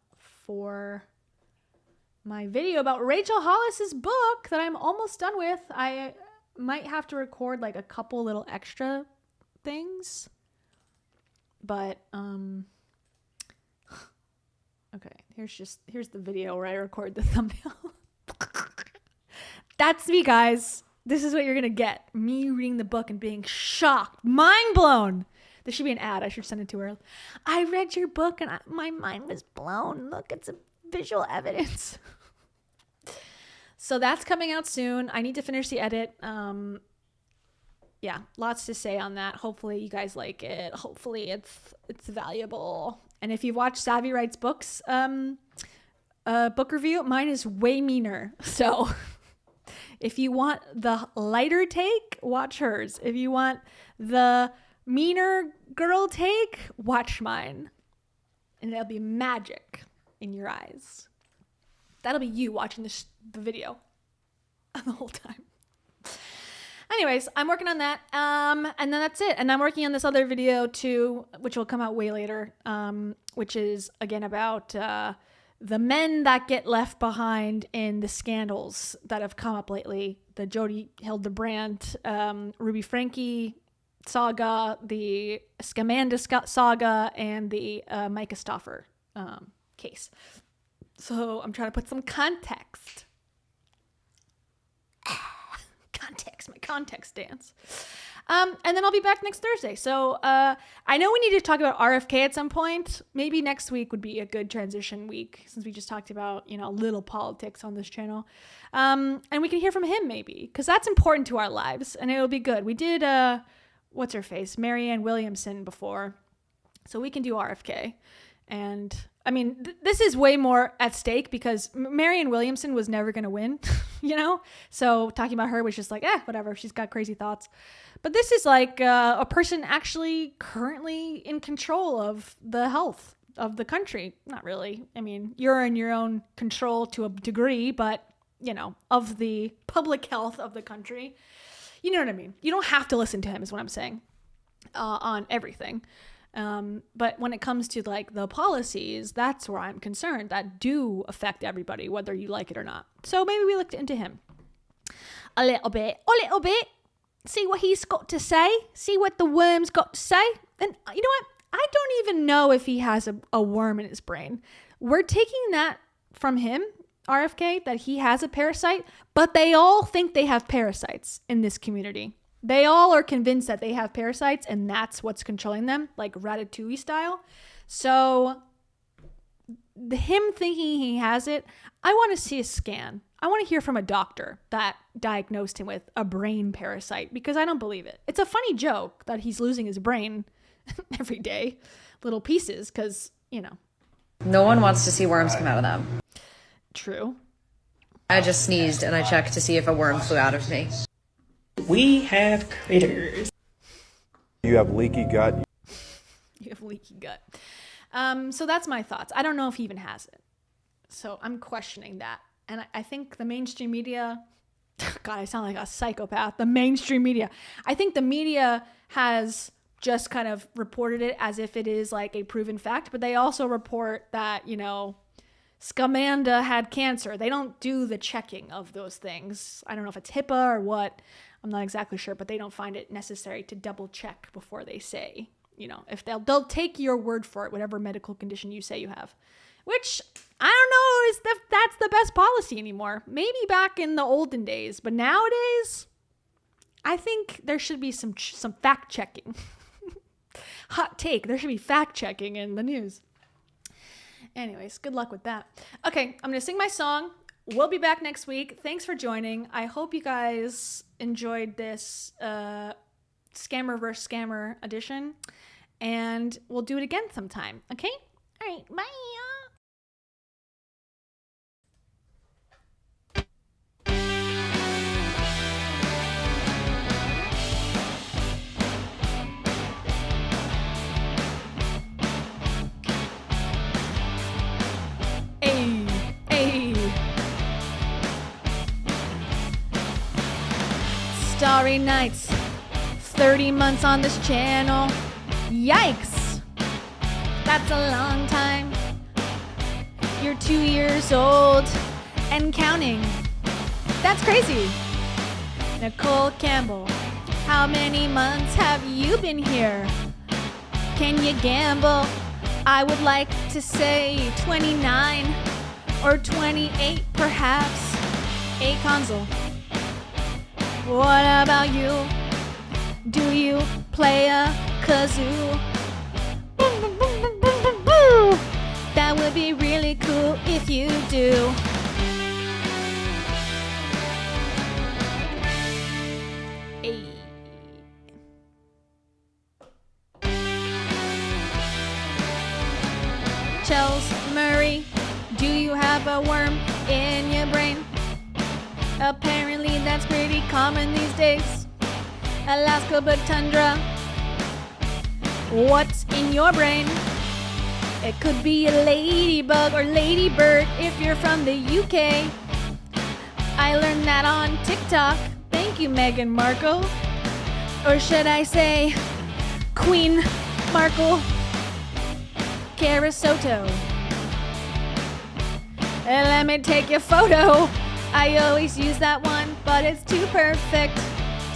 for my video about Rachel Hollis's book that I'm almost done with. I might have to record like a couple little extra things, but okay, here's the video where I record the thumbnail. That's me, guys. This is what you're gonna get. Me reading the book and being shocked, mind blown. There should be an ad. I should send it to her. I read your book and my mind was blown. Look, it's a visual evidence. So that's coming out soon. I need to finish the edit. Yeah, lots to say on that. Hopefully you guys like it. Hopefully it's valuable. And if you watch Savvy Writes Books book review, mine is way meaner. So if you want the lighter take, watch hers. If you want the meaner girl take, watch mine. And it'll be magic in your eyes. That'll be you watching the video the whole time. Anyways, I'm working on that. And then that's it. And I'm working on this other video too, which will come out way later, which is again about the men that get left behind in the scandals that have come up lately. The Jodi Hildebrandt, Ruby Franke saga, the SCAMMING saga, and the Micah Stauffer case. So I'm trying to put some context. My context dance. And then I'll be back next Thursday. So I know we need to talk about RFK at some point. Maybe next week would be a good transition week since we just talked about, a little politics on this channel. And we can hear from him maybe, because that's important to our lives and it'll be good. We did, what's her face? Marianne Williamson before. So we can do RFK. And I mean, this is way more at stake because Marianne Williamson was never going to win, So talking about her was just like, whatever. She's got crazy thoughts. But this is like a person actually currently in control of the health of the country. Not really. I mean, you're in your own control to a degree, but, of the public health of the country. You know what I mean? You don't have to listen to him is what I'm saying on everything. But when it comes to like the policies, that's where I'm concerned that do affect everybody, whether you like it or not. So maybe we looked into him a little bit, see what he's got to say, see what the worm's got to say. And you know what? I don't even know if he has a worm in his brain. We're taking that from him, RFK, that he has a parasite, but they all think they have parasites in this community. They all are convinced that they have parasites and that's what's controlling them, like Ratatouille style. So him thinking he has it, I want to see a scan. I want to hear from a doctor that diagnosed him with a brain parasite because I don't believe it. It's a funny joke that he's losing his brain every day, little pieces, because, No one wants to see worms come out of them. True. I just sneezed and I checked to see if a worm flew out of me. We have critters. You have leaky gut. You have leaky gut. So that's my thoughts. I don't know if he even has it. So I'm questioning that. And I think the mainstream media, God, I sound like a psychopath. The mainstream media. I think the media has just kind of reported it as if it is like a proven fact, but they also report that, Scamanda had cancer. They don't do the checking of those things. I don't know if it's HIPAA or what. I'm not exactly sure, but they don't find it necessary to double check before they say, if they'll take your word for it, whatever medical condition you say you have, which I don't know that's the best policy anymore. Maybe back in the olden days, but nowadays I think there should be some fact checking. Hot take. There should be fact checking in the news. Anyways, good luck with that. Okay, I'm going to sing my song. We'll be back next week. Thanks for joining. I hope you guys enjoyed this Scammer vs. Scammer edition. And we'll do it again sometime. Okay? All right. Bye. Starry Nights, 30 months on this channel. Yikes, that's a long time. You're 2 years old and counting. That's crazy. Nicole Campbell, how many months have you been here? Can you gamble? I would like to say 29 or 28 perhaps. A console. What about you? Do you play a kazoo? That would be really cool if you do. Hey. Chels Murray, do you have a worm in your brain? Apparently that's pretty common these days. Alaska but tundra, what's in your brain? It could be a ladybug or ladybird if you're from the UK. I learned that on TikTok. Thank you, Meghan Markle. Or should I say, Queen Markle Carasoto. And let me take your photo. I always use that one, but it's too perfect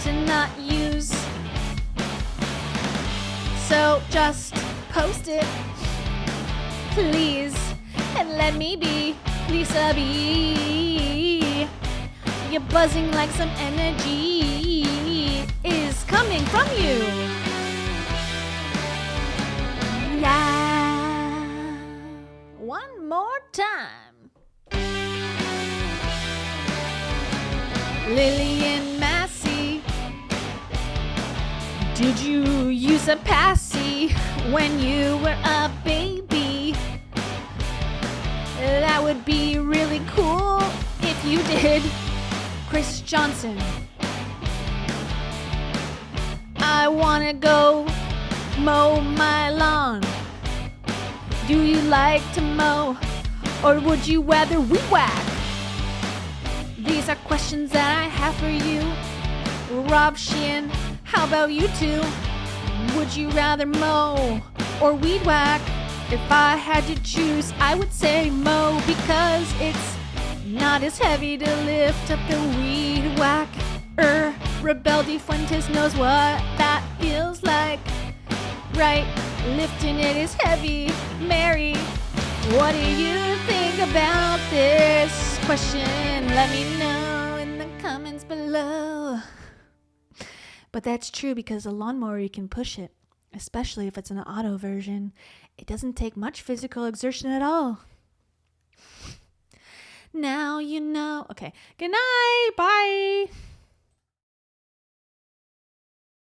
to not use. So just post it, please, and let me be Lisa B. You're buzzing like some energy is coming from you. Yeah. One more time. Lillian Massey, did you use a passy when you were a baby? That would be really cool if you did. Chris Johnson, I wanna go mow my lawn. Do you like to mow, or would you rather weed whack? These are questions that I have for you. Rob Sheehan, how about you two? Would you rather mow or weed whack? If I had to choose, I would say mow, because it's not as heavy to lift up the weed whack. Rebel De Fuentes knows what that feels like. Right, lifting it is heavy. Mary, what do you think about this question? Let me know in the comments below. But that's true, because a lawnmower, you can push it, especially if it's an auto version. It doesn't take much physical exertion at all. Now you know. Okay, good night, bye.